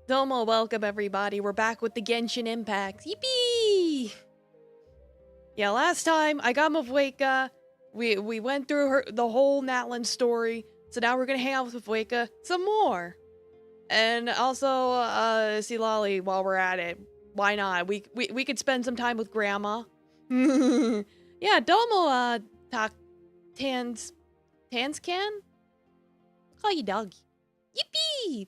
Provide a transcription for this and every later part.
Domo, welcome everybody. We're back with the Genshin Impact. Yippee! Yeah, last time I got Mavweka. We went through the whole Natlan story. So now we're gonna hang out with Mavweka some more. And also, Silali while we're at it. Why not? We could spend some time with Grandma. Yeah, Domo, Tanscan? Call you doggy. Yippee!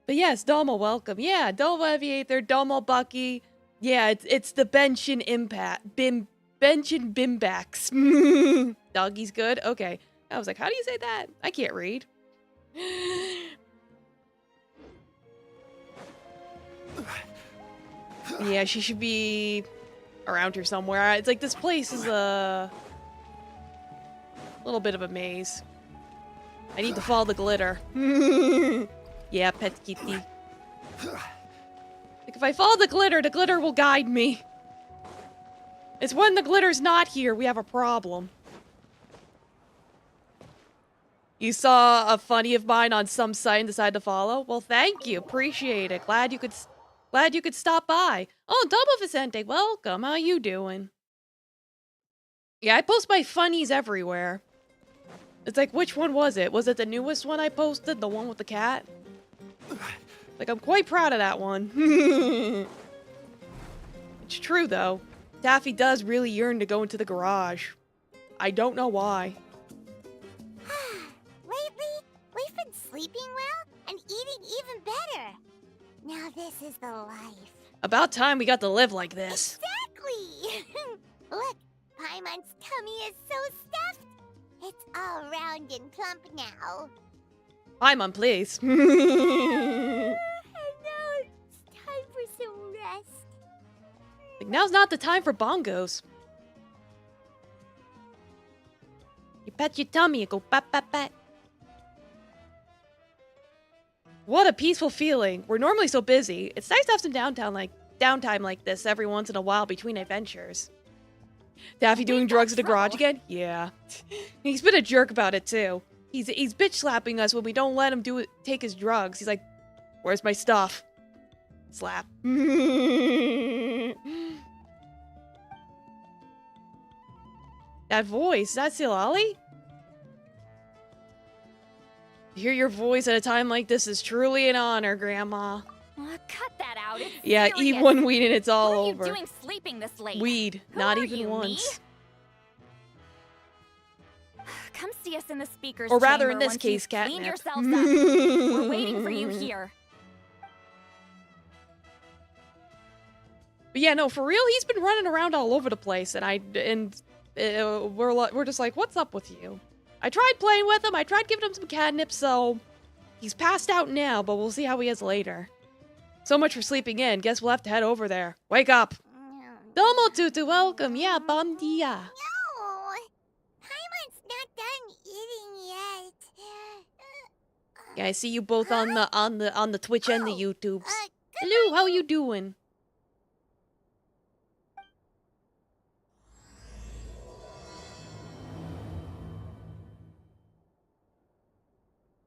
But yes, Domo, welcome. Yeah, Domo Aviator, Domo Bucky. Yeah, it's the Genshin Impact. Genshin Bimbacks. Doggy's good? Okay. I was like, how do you say that? I can't read. Yeah, she should be around here somewhere. It's like this place is a little bit of a maze. I need to follow the glitter. Yeah, pet kitty. Like if I follow the glitter will guide me. It's when the glitter's not here, we have a problem. You saw a funny of mine on some site and decided to follow? Well, thank you. Appreciate it. Glad you could stop by. Oh, Domo Vicente, welcome. How you doing? Yeah, I post my funnies everywhere. It's like, which one was it? Was it the newest one I posted? The one with the cat? Like, I'm quite proud of that one. It's true, though. Taffy does really yearn to go into the garage. I don't know why. Lately, we've been sleeping well and eating even better. Now this is the life. About time we got to live like this. Exactly! Look, Paimon's tummy is so stuffed. It's all round and plump now. Paimon, please. And now it's time for some rest. Like, now's not the time for bongos. You pat your tummy, you go pat pat pat. What a peaceful feeling. We're normally so busy. It's nice to have some downtime like this every once in a while between adventures. Daffy doing drugs in the garage again? Yeah. He's been a jerk about it too. He's bitch slapping us when we don't let him take his drugs. He's like, "Where's my stuff?" Slap. That voice, is that Silali? To hear your voice at a time like this is truly an honor, Grandma. Cut that out. It's Yeah, serious. eat one weed and it's all what are over. you doing sleeping this late? Weed, Who not are even you, once. Come see us in the speakers Or rather, chamber in this once case, you've cleaned catnip. yourselves up. We're waiting for you here. But yeah, no, for real, he's been running around all over the place, and we're just like, what's up with you? I tried playing with him, I tried giving him some catnip, so he's passed out now, but we'll see how he is later. So much for sleeping in. Guess we'll have to head over there. Wake up. Domo Tutu, welcome. Yeah, bom dia. No! Paimon's not done eating yet. Yeah, I see you both on the Twitch and the YouTubes. Good Hello, how you doing?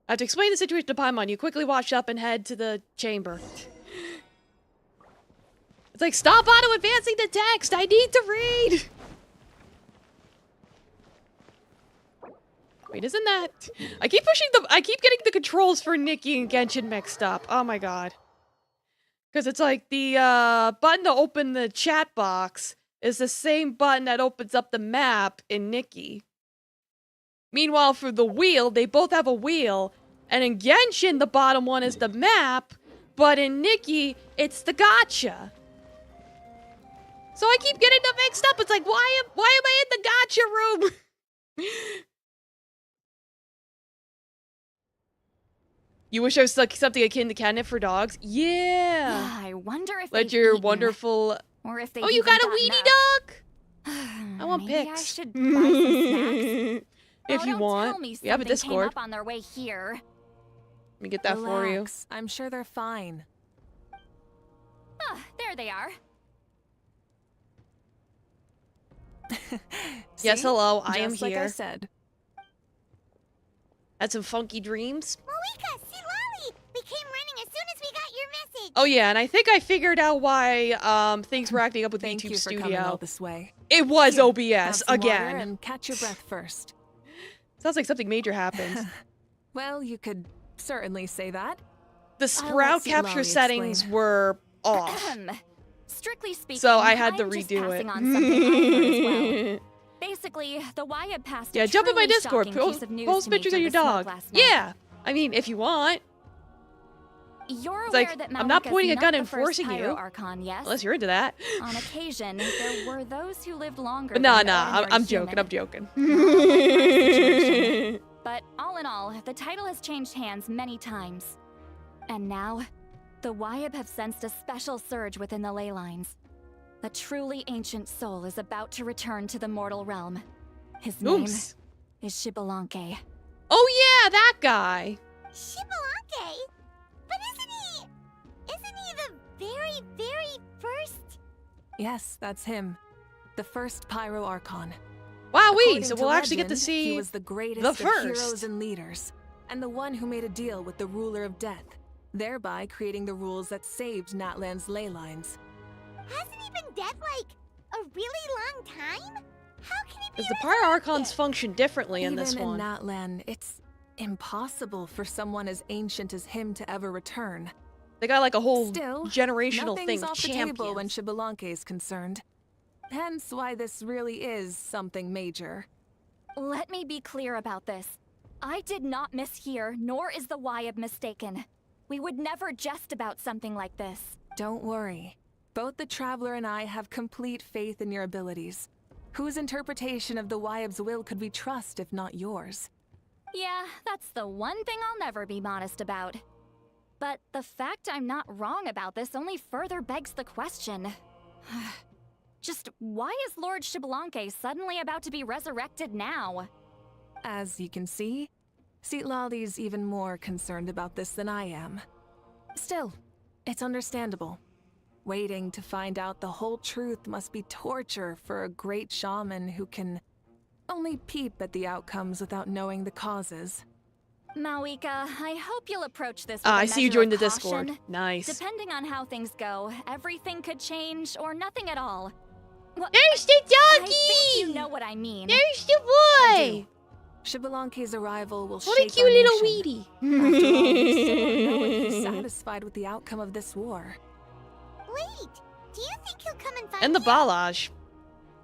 I have to explain the situation to Paimon. You quickly wash up and head to the chamber. It's like, stop auto-advancing the text! I need to read! Wait, isn't that... I keep getting the controls for Nikki and Genshin mixed up. Oh my god. Because it's like, the, button to open the chat box is the same button that opens up the map in Nikki. Meanwhile, for the wheel, they both have a wheel, and in Genshin, the bottom one is the map, but in Nikki, it's the gacha. So I keep getting them mixed up. It's like, why am I in the gacha room? You wish I was like something akin to catnip for dogs? Yeah. I wonder if Let they've your eaten, wonderful... or if they. Oh, you got a weenie dog? I want Maybe pics. I should buy some snacks. If Oh, you don't want. tell me We have a something Discord. Came up on their way here. Let me get that for you. Relax. I'm sure they're fine. Ah, there they are. Yes, See? hello, I am Just like I here. said. Had some funky dreams. Malika, Silali! We came running as soon as Oh yeah, and I think I figured out why things were acting up with Thank YouTube you for coming all Studio. this way. It was Here, have OBS some water again. and catch your breath first. Sounds like something major happened. Well, you could certainly say that. The sprout let capture Lolly settings explain. were off, Strictly speaking, so I had to I'm just redo passing it. on something I heard as well. Basically, the Wyeb passed a Yeah, jump in my truly Discord. shocking piece of news Post to me pictures of through your the smoke dog. last night. Yeah, I mean, if you want. You're It's aware like, that I'm not Malika's pointing a gun the and first forcing Pyro you. Archon, yes? Unless you're into that. On occasion, there were those who lived longer But than nah, an ordinary I'm joking, human. I'm joking. situation. But all in all, the title has changed hands many times. And now, the Wyeb have sensed a special surge within the ley lines. A truly ancient soul is about to return to the mortal realm. His name Oops. is Xbalanque. Oh yeah, that guy. Xbalanque? But isn't he the very, very first? Yes, that's him. The first Pyro Archon. Wowee, According so to we'll actually get to legend, see he was the greatest the of first. heroes and leaders, and the one who made a deal with the ruler of death, thereby creating the rules that saved Natlan's ley lines. Hasn't he been dead like a really long time? How can he be Because the Pyro Archons function differently in Even this one. in Natlan, it's impossible for someone as ancient as him to ever return. They got like a whole Still, generational nothing's thing of off the table when champions. Xbalanque is concerned. Hence why this really is something major. Let me be clear about this. I did not mishear, nor is the Wyeb mistaken. We would never jest about something like this. Don't worry. Both the Traveler and I have complete faith in your abilities. Whose interpretation of the Wyeb's will could we trust if not yours? Yeah, that's the one thing I'll never be modest about. But the fact I'm not wrong about this only further begs the question. Just why is Lord Xbalanque suddenly about to be resurrected now? As you can see, Lolly's even more concerned about this than I am. Still, it's understandable. Waiting to find out the whole truth must be torture for a great shaman who can only peep at the outcomes without knowing the causes. Mawika, I hope you'll approach this with Ah, a I see you measure joined the of Discord. caution. Nice. Depending on how things go, everything could change or nothing at all. Well, There's the I doggy! think you know what I mean. There's the boy! Xbalanque's arrival will What a shake cute our little nation. weedy. After all, we still don't know if he's satisfied with the outcome of this war. Wait, do you think he'll come and find And the me? Balaj.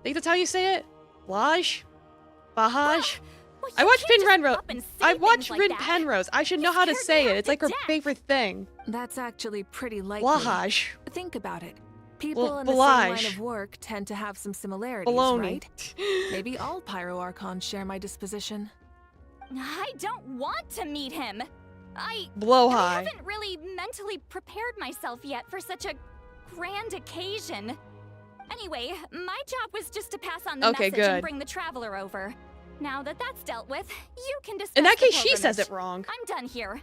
Think that's how you say it? Laj? Bahaj? Well, I you watched can't Pin just Renrose. up and say I things watched like Rin that. Penrose. I should You know how to scared say me it. half It's to like her death. favorite thing. That's actually pretty likely. Lahaj. Think about it. People in the Balaj. same line of work tend to have some similarities, Baloney. right? Maybe all Pyro Archons share my disposition. I don't want to meet him. I Blowhigh. haven't really mentally prepared myself yet for such a grand occasion. Anyway, my job was just to pass on the Okay, message good. and bring the traveler over. Now that that's dealt with, you can discuss In that the case, she says pilgrimage. it wrong. I'm done here.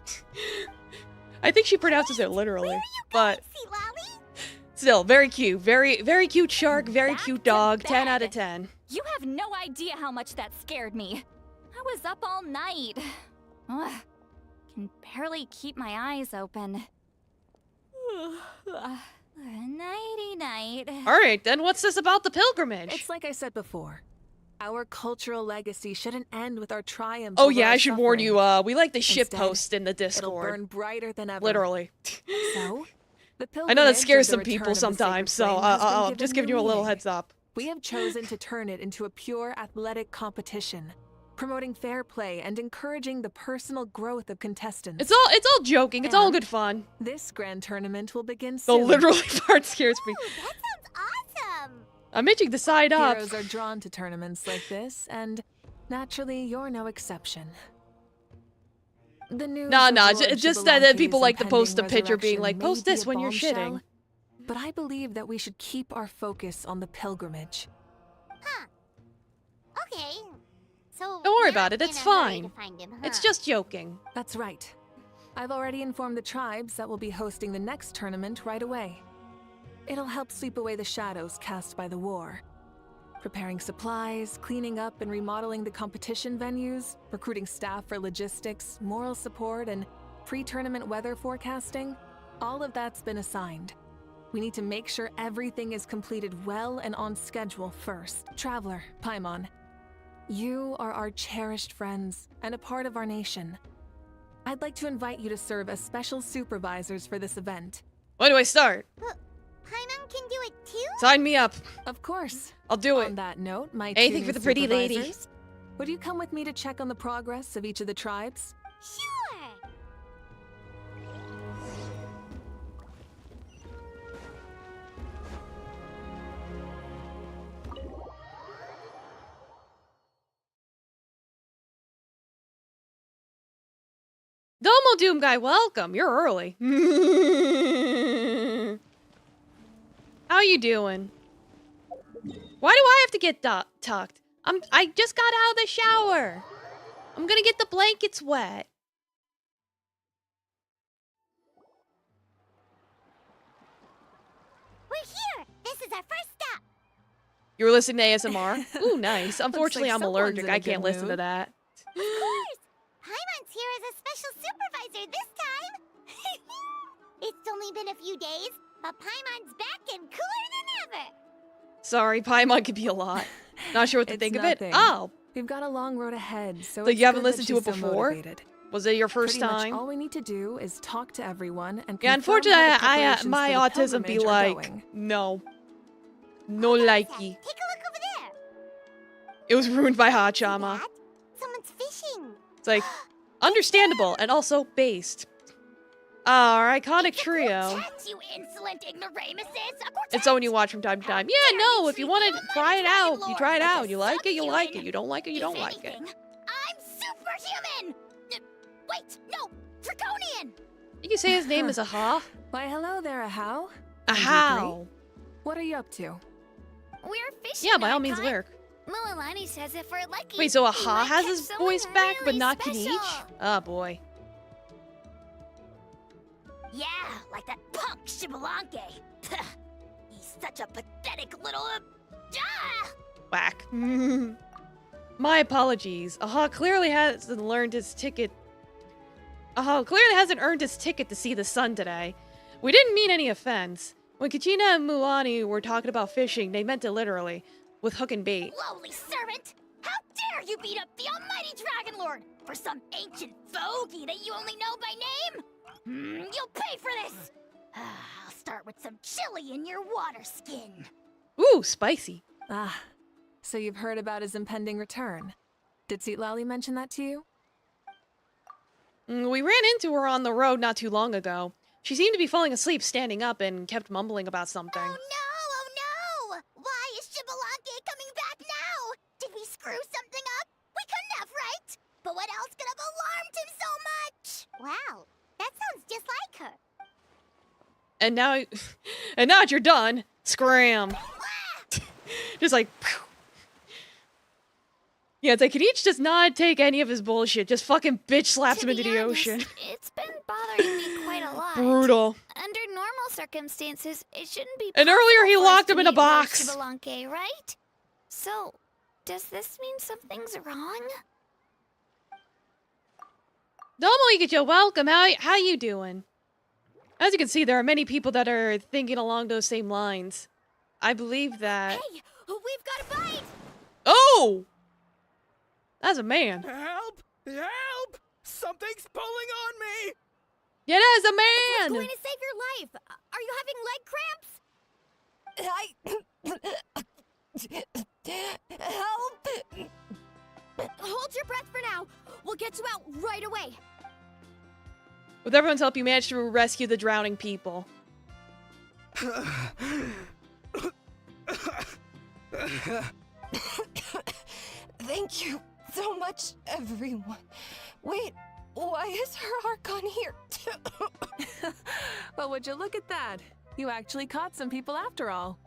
I think she pronounces it literally. But See, Lolly? still, very cute. Very, very cute shark. Very Back cute to dog. 10 out bed. of 10. You have no idea how much that scared me. I was up all night. Ugh, can barely keep my eyes open. Nighty night. Alright, then what's this about the pilgrimage? It's like I said before. Our cultural legacy shouldn't end with our triumph. Oh over yeah, our I should warn suffering. you, we like the ship Instead, post in the It'll Discord. burn brighter than ever. Literally. So, the I know that pilgrimage scares of the some return people of the sacred sometimes, so flame has been just given giving you a new little meaning. heads up. We have chosen to turn it into a pure athletic competition, promoting fair play and encouraging the personal growth of contestants. It's all joking. It's all And good fun. This grand tournament will begin The soon. literally part scares me. Ooh, that sounds awesome. I'm itching to side up. Heroes are drawn to tournaments like this, and naturally, you're no exception. The news Nah, of nah, Lord just that people Xbalanque's like to post a impending picture being resurrection like, may post be this a when you're bombshell, shitting. But I believe that we should keep our focus on the pilgrimage. Okay. So Don't worry not about it, in it's a hurry fine. to find him, It's huh? just joking. That's right. I've already informed the tribes that will be hosting the next tournament right away. It'll help sweep away the shadows cast by the war. Preparing supplies, cleaning up and remodeling the competition venues, recruiting staff for logistics, moral support, and pre-tournament weather forecasting. All of that's been assigned. We need to make sure everything is completed well and on schedule first. Traveler, Paimon, you are our cherished friends and a part of our nation. I'd like to invite you to serve as special supervisors for this event. When do I start? Paimon can do it too? Sign me up. Of course. I'll do On it. that note, my Anything two for new the pretty lady. supervisors, would you come with me to check on the progress of each of the tribes? Sure! Domo Doom guy, welcome. You're early. How you doing? Why do I have to get tucked? I just got out of the shower. I'm gonna get the blankets wet. We're here! This is our first stop! You were listening to ASMR? Ooh, nice. Unfortunately, like I'm someone's allergic. in a I can't good listen to mood. that. Of course! Paimon's here as a special supervisor this time! It's only been a few days, but Paimon's back and cooler than ever! Sorry, Paimon could be a lot. Not sure what to It's think of nothing. it. Oh, We've got a long road ahead, so So it's you haven't good that listened to it she's so before? motivated. was it your first Pretty time? much all we need to do is talk to everyone and Yeah, confirm unfortunately, how the preparations my for the autism be pilgrimage are like, going. no. No Hold on a likey. sec. Take a look over there! It was ruined by See Hachama. that? Someone's fishing! It's like, understandable and also based. Our iconic trio. You insolent ignoramuses! It's someone you watch from time to time. Yeah, no, if you want to try it out, you try it out. You like it, you like it. You don't like it, you don't like it. I'm superhuman! Wait, no! Draconian! You can say his name is Aha. Why, hello there, Ahau. Aha. What are you up to? We're fishing. Yeah, by all means, lyric. Mulalani says if we're lucky. Wait, so we Aha might has catch his someone voice back, but really not special. Kinich? Oh, boy. Yeah, like that punk Shibalanke. He's such a pathetic little. Whack. My apologies. Aha clearly hasn't earned his ticket to see the sun today. We didn't mean any offense. When Kachina and Mulani were talking about fishing, they meant it literally, with hook and bait. Lowly servant! How dare you beat up the almighty Dragon Lord for some ancient fogey that you only know by name? You'll pay for this! I'll start with some chili in your water skin. Ooh, spicy. Ah, so you've heard about his impending return. Did Lali mention that to you? We ran into her on the road not too long ago. She seemed to be falling asleep standing up and kept mumbling about something. Oh no! Why is Shibalanke coming back now? Did we screw something up? We couldn't have, right? But what else could have alarmed him so much? Wow, that sounds just like her. And now that you're done, scram. Just like, phew. Yeah, it's like Kinich does not take any of his bullshit. Just fucking bitch slaps him into the ocean. It's been bothering me quite a lot. Brutal. Under normal circumstances, it shouldn't be. And earlier he possible for us locked to him in a meet Lord box. Shibalanke, right? So, does this mean something's wrong? Domo Ikacho, welcome. How you doing? As you can see, there are many people that are thinking along those same lines. I believe that... Hey, we've got a bite! Oh! That's a man. Help! Help! Something's pulling on me! Yeah, that is a What's man! going to save your life? Are you having leg cramps? Help! Hold your breath for now. We'll get you out right away. With everyone's help, you managed to rescue the drowning people. Thank you so much, everyone. Wait, why is her Archon here too? Well, would you look at that? You actually caught some people after all.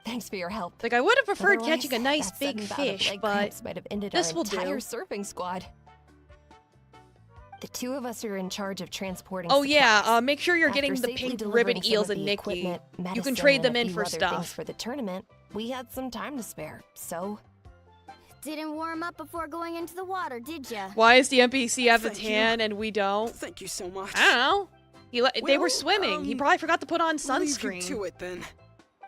Thanks for your help. Like, I would have preferred Otherwise, catching a nice that big sudden bout of fish, leg but... cramps might have ended this our will do. entire surfing squad. The two of us are in charge of transporting. Oh yeah, supplies. make sure you're After getting the safely pink delivering ribbon some eels of and the Nikki. equipment, You can medicine, trade and them a in few for other things stuff. for the tournament. We had some time to spare, so Didn't warm up before going into the water, did ya? Why is the NPC have a Thank you. tan and we don't? Thank you so much. I don't know. They were swimming. He probably forgot to put on Leave you sunscreen. to it then.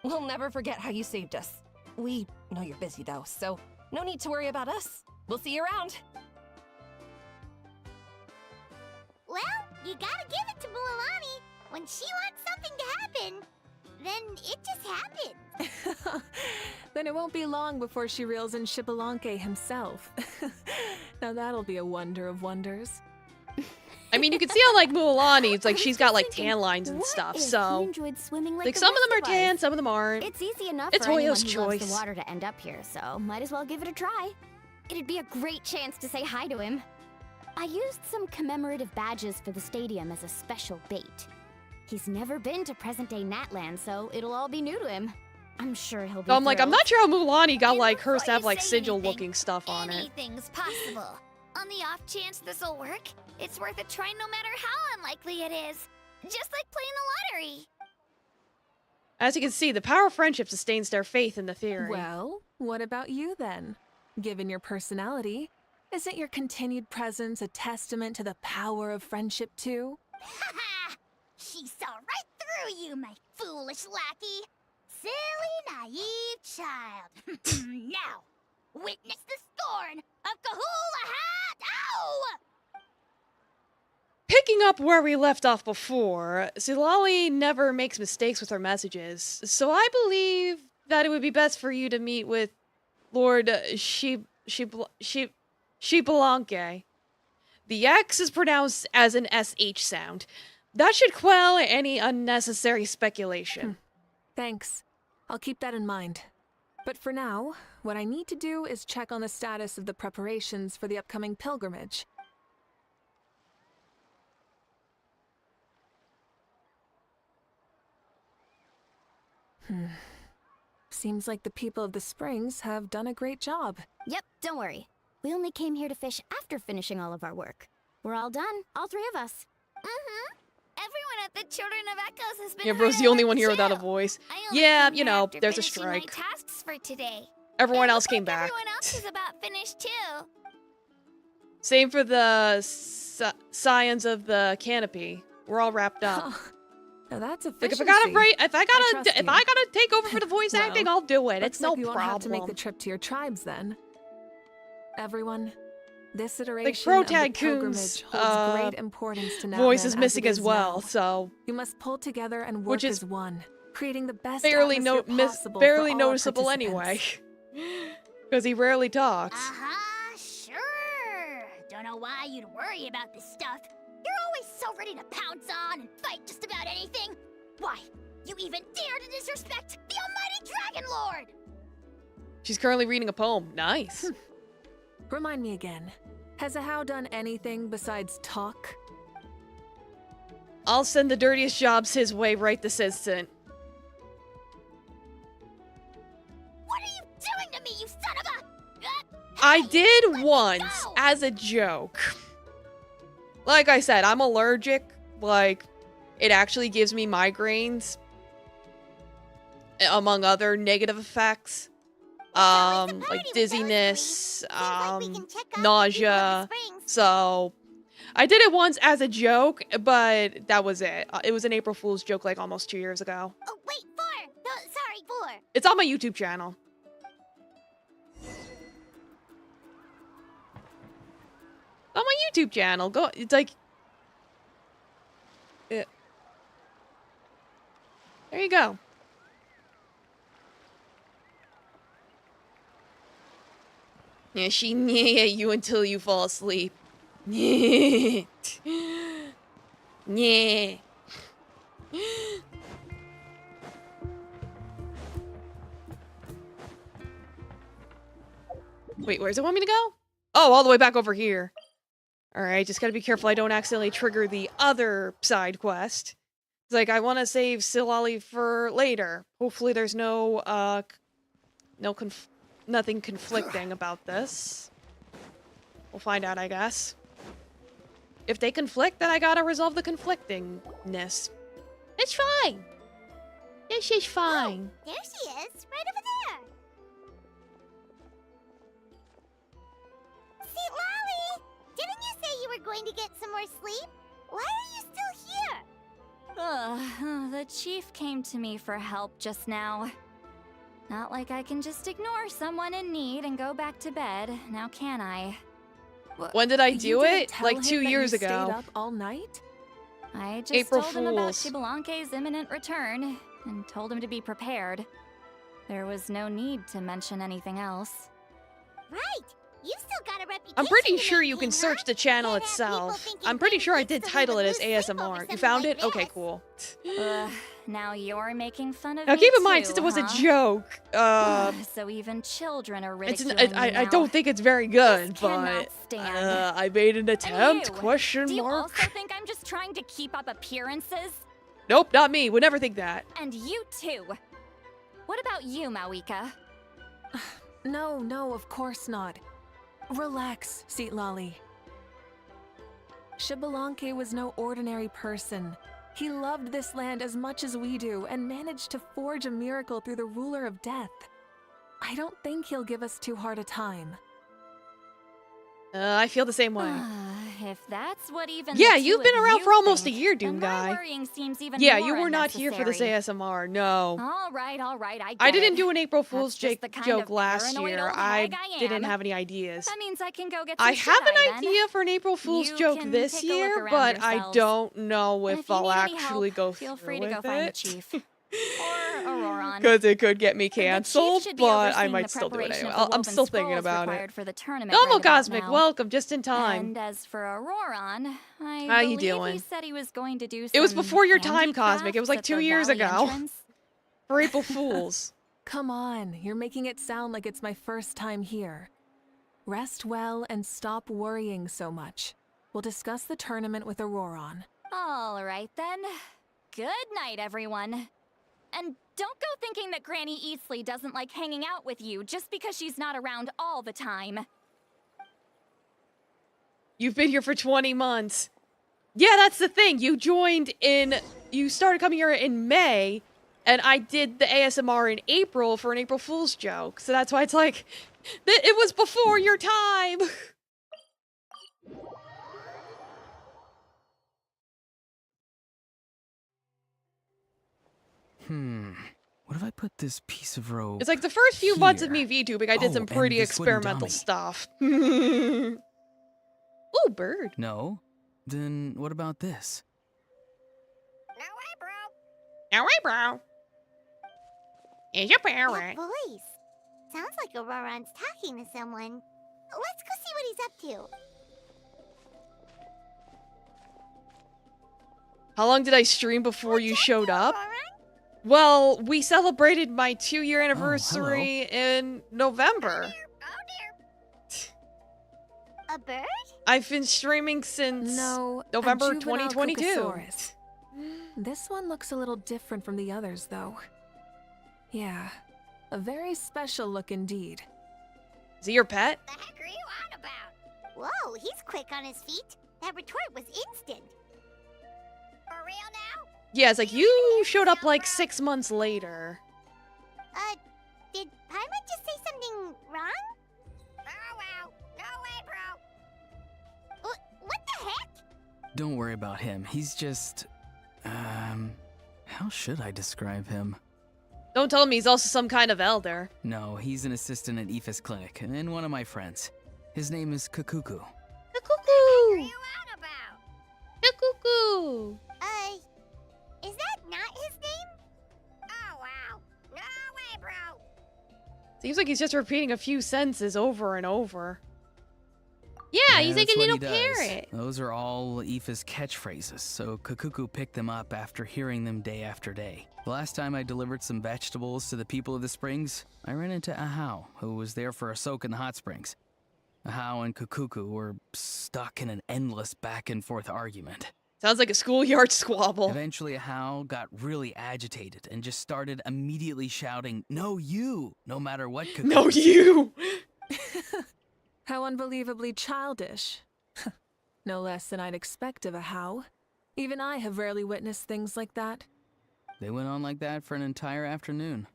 We'll never forget how you saved us. We know you're busy though, so no need to worry about us. We'll see you around. Well, you gotta give it to Mualani. When she wants something to happen, then it just happens. Then it won't be long before she reels in Xbalanque himself. Now that'll be a wonder of wonders. I mean, you can see how, like, Mualani, it's like I she's was got, just like, thinking, tan lines and what stuff, if he so... enjoyed swimming like Like, the some of them are rest tan, us? some of them aren't. It's easy enough It's for anyone Hoyo's who loves choice. the water to end up here, so might as well give it a try. It'd be a great chance to say hi to him. I used some commemorative badges for the stadium as a special bait. He's never been to present-day Natland, so it'll all be new to him. I'm sure he'll be So I'm like, I'm thrilled. not sure how Mualani got, And like, hers to before have, you like, say sigil-looking stuff on it. Anything's possible. On the off chance this'll work, it's worth a try no matter how unlikely it is. Just like playing the lottery. As you can see, the power of friendship sustains their faith in the theory. Well, what about you then? Given your personality, isn't your continued presence a testament to the power of friendship too? Haha! She saw right through you, my foolish lackey. Silly, naive child. Now, witness the scorn of Kahula Hat! Ow! Picking up where we left off before, Silali never makes mistakes with her messages, so I believe that it would be best for you to meet with Lord Xbalanque. The X is pronounced as an SH sound. That should quell any unnecessary speculation. Thanks. I'll keep that in mind. But for now, what I need to do is check on the status of the preparations for the upcoming pilgrimage. Seems like the people of the Springs have done a great job. Yep, don't worry. We only came here to fish after finishing all of our work. We're all done, all three of us. Mm-hmm. Everyone at the Children of Echoes has been Yeah, bro's hard the only at one work, here without a too. voice. I only Yeah, came you here know, after there's a finishing strike. My tasks for today. Everyone And else looks came like back. Everyone else is about finished too. Same for the scions of the canopy. We're all wrapped up. Now that's Like if efficiency. I gotta write, if I trust you. gotta take over for the voice Well, acting, I'll do it. Looks It's no like we won't problem. have to make the trip to your tribes then. Everyone, this iteration of the Protag pilgrimage Kun's, holds great importance to voice Natlan is as missing it as is well, now. so You must pull together and work Which is as one, creating the best barely atmosphere possible barely for all noticeable anyway, because he rarely talks. Uh-huh, sure. Don't know why you'd worry about this stuff. You're always so ready to pounce on and fight just about anything. Why, you even dare to disrespect the almighty Dragon Lord! She's currently reading a poem. Nice. Remind me again, has Ahau done anything besides talk? I'll send the dirtiest jobs his way right this instant. What are you doing to me, you son of a... I Hey, did let me once, go! as a joke. Like I said, I'm allergic. Like, it actually gives me migraines. Among other negative effects. always a party Like with those dizziness, Seems like we can check off the people nausea. at the Springs. So, I did it once as a joke, but that was it. It was an April Fool's joke like almost 2 years ago. Oh, wait, 4! No, sorry, 4. It's on my YouTube channel. On my YouTube channel. Go. It's like. There you go. Yeah, she near you until you fall asleep. Yeah. Yeah. Wait, where does it want me to go? Oh, all the way back over here. Alright, just gotta be careful I don't accidentally trigger the other side quest. It's like, I want to save Silali for later. Hopefully there's no, nothing conflicting about this. We'll find out, I guess. If they conflict, then I gotta resolve the conflictingness. It's fine. This is fine. There she is, right over there. See, Lolly, didn't you say you were going to get some more sleep? Why are you still here? Ugh, the chief came to me for help just now. Not like I can just ignore someone in need and go back to bed, now can I? When did I You do didn't it? tell Like him 2 that years you stayed ago. up all night? I just April told him about Fools. Shibalanke's imminent return, and told him to be prepared. There was no need to mention anything else. Right. You still got a reputation. I'm pretty to sure you maintain, can search huh? the channel Can't have people itself. thinking I'm pretty Granny sure I needs did to title it live as a loose sleep over ASMR. You something found like it? Okay, this. cool. Now you're making fun of Now me keep in mind, too, since it was a huh? joke, So even children are it's ridiculing I me now. don't think it's very good, This but cannot stand. I made an And attempt? you, Question do you mark. also think I'm just trying to keep up appearances? Nope, not me. Would never think that. And you too. What about you, Mawika? No, of course not. Relax, Seat Lolly. Shibalanke was no ordinary person. He loved this land as much as we do and managed to forge a miracle through the ruler of death. I don't think he'll give us too hard a time. I feel the same way. If that's what even Yeah, the two you've been of around you for almost a think, year, then Doom my Guy. worrying seems even Yeah, more you were not here for this unnecessary. ASMR, no. All right, I get I didn't it. do an April Fool's That's just the kind joke of last paranoid year. old I hag I didn't am. have any ideas. That means I can go get some I have shut-eye an then. idea for an April Fool's You joke can this take a look year, around but I yourselves. don't know And if if you I'll need any actually help, go feel through free to with go find the it. chief. Or Auroron. Because it could get me The chief canceled, should be but I overseeing might the still do it preparation anyway. of the I'm woven still thinking scrolls about it. required for the tournament Novel right about Cosmic, now. welcome, just in time. And as for Auroron, I How you believe doing? he said he was going to do It was some before your time, Cosmic. It was like handicrafts 2 at the years valley ago. entrance. For April Fools. Come on, you're making it sound like it's my first time here. Rest well and stop worrying so much. We'll discuss the tournament with Auroron. All right then. Good night, everyone. And don't go thinking that Granny Eastley doesn't like hanging out with you just because she's not around all the time. You've been here for 20 months. Yeah, that's the thing. You started coming here in May, and I did the ASMR in April for an April Fool's joke. So that's why it's like, it was before your time. What if I put this piece of rope? It's like the first few months of me here? VTubing, I did Oh, some and pretty this wooden experimental dummy. stuff. Ooh, bird. No? Then what about this? No way, bro. All right, bro. Is your That parrot? voice. Sounds like Auroron's talking to someone. Let's go see what he's up to. How long did I stream before you showed up? Auroron? Well, we celebrated my 2-year anniversary in November. Oh dear. A bird? I've been streaming since No, a November juvenile 2022. Cucosaurus. This one looks a little different from the others, though. Yeah, a very special look indeed. Is he your pet? The heck are you on about? Whoa, he's quick on his feet. That retort was instant. For real now? Yeah, it's like you showed up like 6 months later. Did Paimon just say something wrong? Oh wow, no way, bro. What the heck? Don't worry about him. He's just... How should I describe him? Don't tell me he's also some kind of elder. No, he's an assistant at Aoife's clinic, and one of my friends. His name is Kakuku. What Cuckoo! are you on about? Cuckoo! Is that not his name? Oh wow, no way, bro. Seems like he's just repeating a few sentences over and over. Yeah, he's like that's a what he little does. parrot. Those are all Aoife's catchphrases, so Kakuku picked them up after hearing them day after day. The last time I delivered some vegetables to the people of the springs, I ran into Ahau, who was there for a soak in the hot springs. Ahau and Kakuku were stuck in an endless back-and-forth argument. Sounds like a schoolyard squabble. Eventually, Ahau got really agitated and just started immediately shouting, "No, you!" no matter what Kakuku No, said. you! How unbelievably childish. No less than I'd expect of a how. Even I have rarely witnessed things like that. They went on like that for an entire afternoon.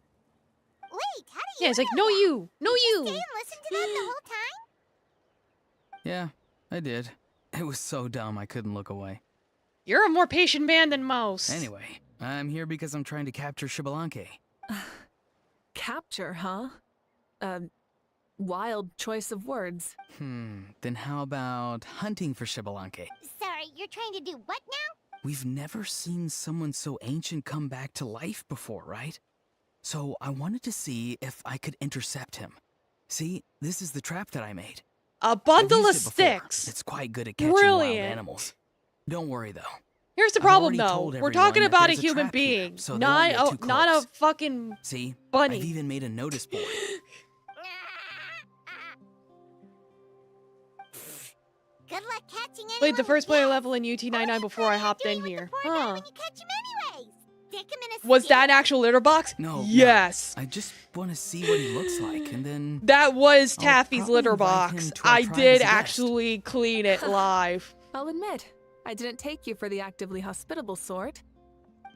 Wait, how do you Yeah, it's like, know no that? you! No Stay you! and listen to that the whole time? Yeah, I did. It was so dumb I couldn't look away. You're a more patient man than most. Anyway, I'm here because I'm trying to capture Shibalanke. Capture, huh? Wild choice of words. Then how about hunting for Shibalanke? Sorry, you're trying to do what now? We've never seen someone so ancient come back to life before, right? So I wanted to see if I could intercept him. See, this is the trap that I made. A I've bundle of used it before. sticks. It's quite good at catching wild Brilliant. animals. Don't worry though. Here's the I've problem, already though. told We're everyone talking that about a there's a human trap here, being, so they won't get too not a close. fucking See, bunny. I've even made a notice board. Good luck catching anyone. Played the first with player gas. level in UT99 before I hopped in Doing here. with the poor guy Huh. when you catch him anyways? Stick him in a Was skid? that an actual litter box? No. Yes. No. I just want to see what he looks like, and then That was I'll Taffy's probably litter invite him box. to our I tribe did as a guest. actually clean it live. I'll admit, I didn't take you for the actively hospitable sort.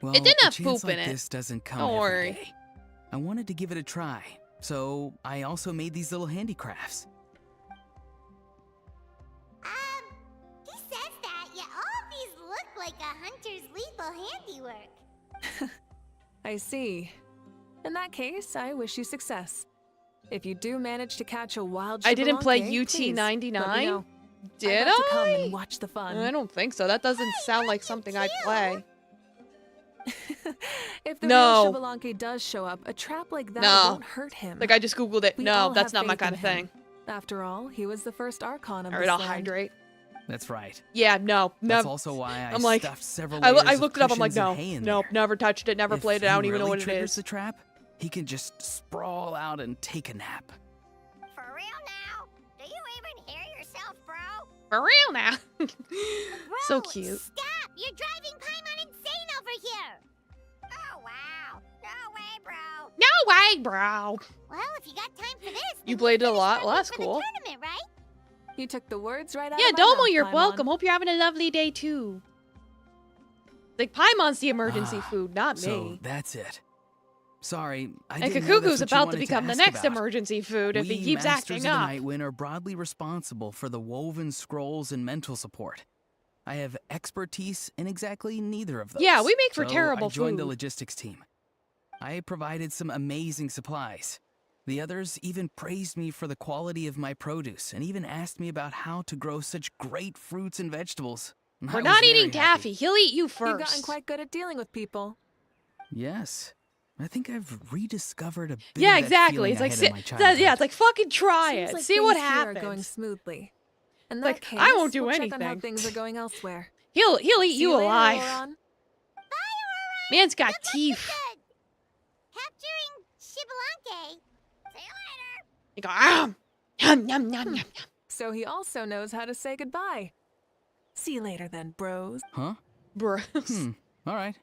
well, didn't a have chance poop in like it. this doesn't come Don't every worry. day. I wanted to give it a try, so I also made these little handicrafts. He says that, yet all of these look like a hunter's lethal handiwork. I see. In that case, I wish you success. If you do manage to catch a wild I didn't play Shibalanke, please let me UT99? know. Did I'd love to come I? and watch the fun. I don't think so. That doesn't sound like something I'd play. If the No. real Shibalanke does show up, a trap like that No. won't hurt him. Like, I just googled it. We No, all that's have not my faith kind in of thing. him. After all, he was the first Archon of Alright, this I'll land. hydrate. That's right. Yeah, no. That's Never. also why I I'm like, stuffed several I layers looked it up. I'm like, of cushions no. and hay in Nope, there. never touched it, never If played it. I he don't even know really what it triggers is. the trap, he can just sprawl out and take a nap. For real now? Do you even hear yourself, bro? For real now. So Bro, cute. Stop! You're driving Paimon insane over here! Oh, wow. No way, bro. No way, bro. Well, if you got time for this, You then played it a finish lot? prepping Well, that's for cool. The tournament, right? You took the words right out Yeah, of my Domo, mouth, you're Paimon. welcome. Hope you're having a lovely day, too. Like, Paimon's the emergency food, not So me. that's it. Sorry, I And didn't know that's Kakuku's what you about to wanted become the ask next about. emergency food if he We keeps Masters acting of the up. Nightwind are broadly responsible for the woven scrolls and mental support. I have expertise in exactly neither of those. Yeah, we make for so terrible I joined the food. logistics team. I provided some amazing supplies. The others even praised me for the quality of my produce and even asked me about how to grow such great fruits and vegetables. I We're was not very eating happy. Taffy. He'll eat you You've gotten first. quite good at dealing with people. Yes. I think I've rediscovered a bit Yeah, of that exactly. feeling It's I like, had si- in my childhood. yeah, it's like fucking try Seems it. like See what things here are going happens. smoothly. In Like, that case, I won't do we'll check on how anything. things are going elsewhere. He'll eat See you later, alive. Laron. Man's got Good luck with teeth. the capturing Shibalanke. See you later. You go, yum, yum, yum, yum. So he also knows how to say goodbye. See you later then, bros. Huh? Bros. All right.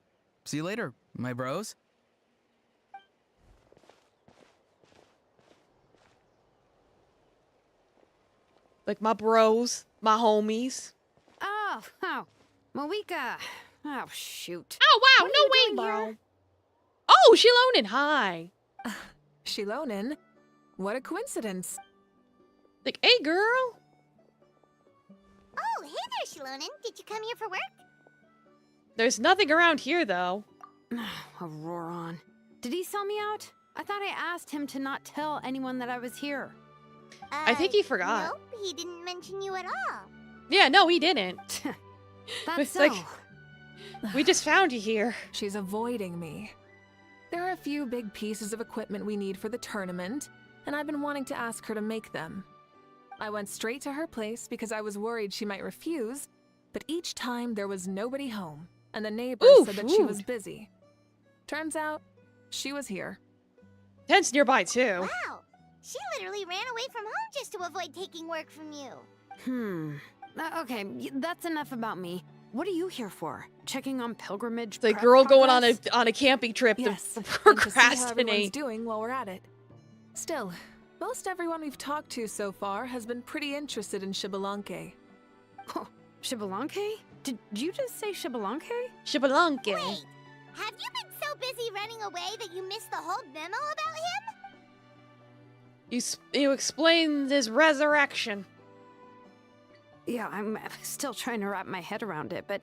See you later, my bros. Like my bros, my homies. Oh, Moeka. Oh, shoot. Oh, wow, What are no you way, doing bro. here? Oh, Shilonen, hi. Shilonen? What a coincidence. Like, hey, girl. Oh, hey there, Shilonen. Did you come here for work? There's nothing around here, though. Auroron. Did he sell me out? I thought I asked him to not tell anyone that I was here. I think he forgot. Nope, he didn't mention you at all. Yeah, no, he didn't. That's It's so. like- We just found you here. She's avoiding me. There are a few big pieces of equipment we need for the tournament, and I've been wanting to ask her to make them. I went straight to her place because I was worried she might refuse, but each time there was nobody home, and the neighbors Ooh, said that she was food. busy. Turns out, she was here. Tent's nearby, too. Wow, she literally ran away from home just to avoid taking work from you. Okay, that's enough about me. What are you here for? Checking on pilgrimage? It's like prep girl going on progress? a camping trip Yes, to and to see how everyone's procrastinate. doing while we're at it. Still, most everyone we've talked to so far has been pretty interested in Shibalanke. Oh, Shibalanke? Did you just say Shibalanke? Shibalanke. Wait, have you been so busy running away that you missed the whole memo about him? You explained his resurrection. Yeah, I'm still trying to wrap my head around it, but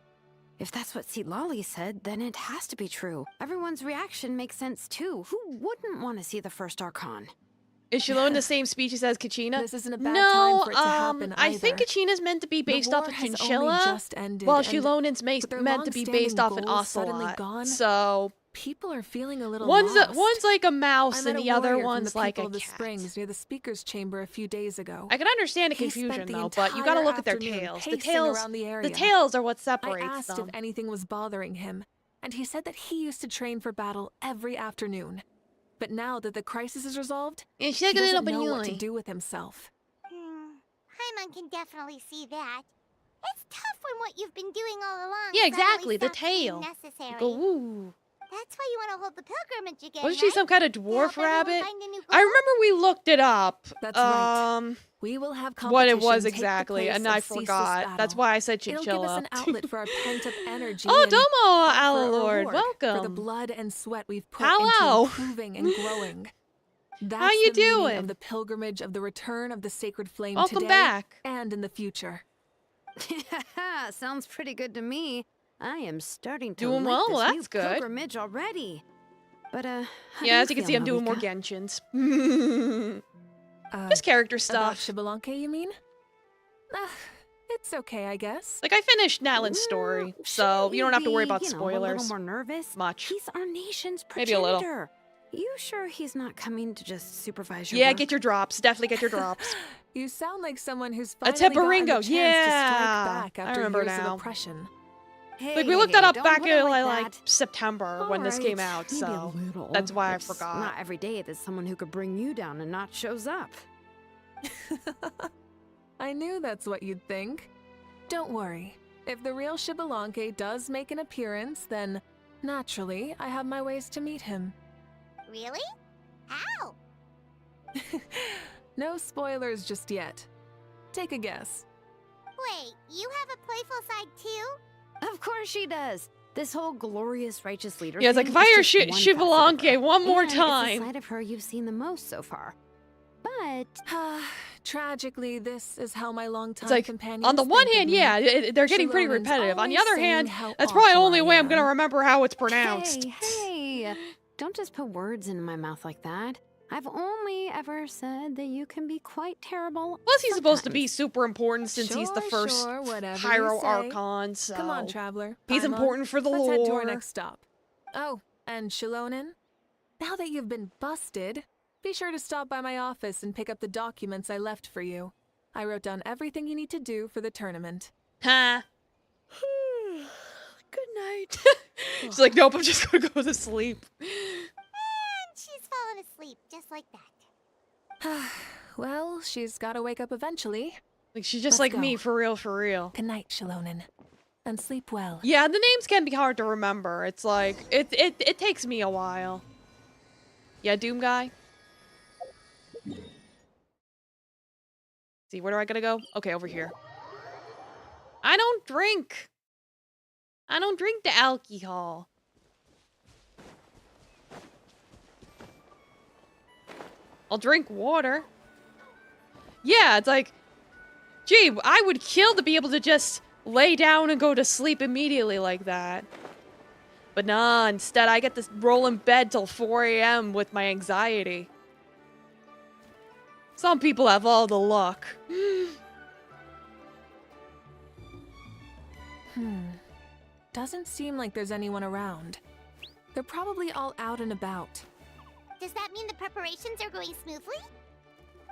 If that's what Lolly said, then it has to be true. Everyone's reaction makes sense too. Who wouldn't want to see the first Archon? Is Shilone the same species as Kachina? This isn't a bad No, time for it to happen I think either. Kachina's meant to be The based off war of has only Chinchilla, just ended, while and Shilone's with their meant to be based off an long-standing goals suddenly ocelot. gone, So people are feeling a little one's lost. like a I mouse met and a the other warrior from one's the like people a of the cat. Springs near the speaker's chamber a few days ago. I can understand the He spent confusion the though, but you gotta entire look at their afternoon tails. The pacing tails, around the the area. tails are what I separates asked them. if anything was bothering him, and he said that he used to train for battle every afternoon. But now that the crisis is resolved, he doesn't know what to do with himself. Paimon can definitely see that. It's tough when what you've been doing all along Yeah, suddenly exactly, the stops being tail. necessary. Go woo. That's why you want to hold the pilgrimage again, Wasn't she right? some kind of To dwarf help everyone rabbit? find a new I goal? remember we looked it up. That's right. We will have What it competition was take the exactly, place and of I ceaseless forgot. That's battle. why I said It'll give us Chinchilla. an outlet for our pent-up energy. Oh, and domo, offer a Alalord. reward for the Welcome. blood and sweat we've put Hello. into improving and growing. That's How you the meaning doing? of the pilgrimage of the return of the sacred flame Welcome today back. and in the future. Sounds pretty good to me. I am starting to Doing like well? this Well, new that's good. pilgrimage already. But how do Yeah, as you can feel, see, I'm doing more Marika? Genshins. Just character About stuff. Xbalanque, you mean? It's okay, I guess. Like, I finished Natlan's story, so Shouldn't you don't have to worry about be, A spoilers. little more nervous. Much. He's our nation's Maybe a little. progenitor. You sure he's not coming to just supervise your Yeah, work? get your drops. Definitely get your drops. You sound like someone who's A finally gotten the Tepparingo, chance to yeah. strike back I after remember years now. of oppression. Hey, Like, we looked that up don't back put it in, like like, that. September when this came out, Maybe so a little. that's why I It's forgot. Not every day that someone who could bring you down and not shows up. I knew that's what you'd think. Don't worry. If the real Xbalanque does make an appearance, then naturally I have my ways to meet him. Really? How? No spoilers just yet. Take a guess. Wait, you have a playful side too? Of course she does. This whole glorious righteous leader. Yeah, it's like, thing if I is hear just one facet of Xbalanque her. one more And It's the time. side of her you've seen the most so far. But Tragically, this is how my longtime It's like, companions on the one think of hand, me. yeah, they're getting pretty Shalonen's repetitive. On the always other saying hand, how that's probably the awful only I way I'm gonna am. remember how it's pronounced. hey, don't just put words into my mouth like that. I've only ever said that you can be quite terrible. Plus, he's supposed to be sometimes. super important since he's the first Sure, whatever Pyro you say. Archon, so Come on, traveler. he's Paimon. important for the Let's lore. head to our next stop. Oh, and Shalonen, now that you've been busted, be sure to stop by my office and pick up the documents I left for you. I wrote down everything you need to do for the tournament. Huh. Good night. She's like, nope, I'm just gonna go to sleep. And she's fallen asleep just like that. Well, she's gotta wake up eventually. Like, she's just Let's like me, go. for real, for real. Good night, Shalonen. And sleep well. Yeah, the names can be hard to remember. It's like, it takes me a while. Yeah, Doom Guy? See, where do I gotta go? Okay, over here. I don't drink. I don't drink the alcohol. I'll drink water. Yeah, it's like, gee, I would kill to be able to just lay down and go to sleep immediately like that. But nah, instead I get to roll in bed till 4 a.m. with my anxiety. Some people have all the luck. Doesn't seem like there's anyone around. They're probably all out and about. Does that mean the preparations are going smoothly?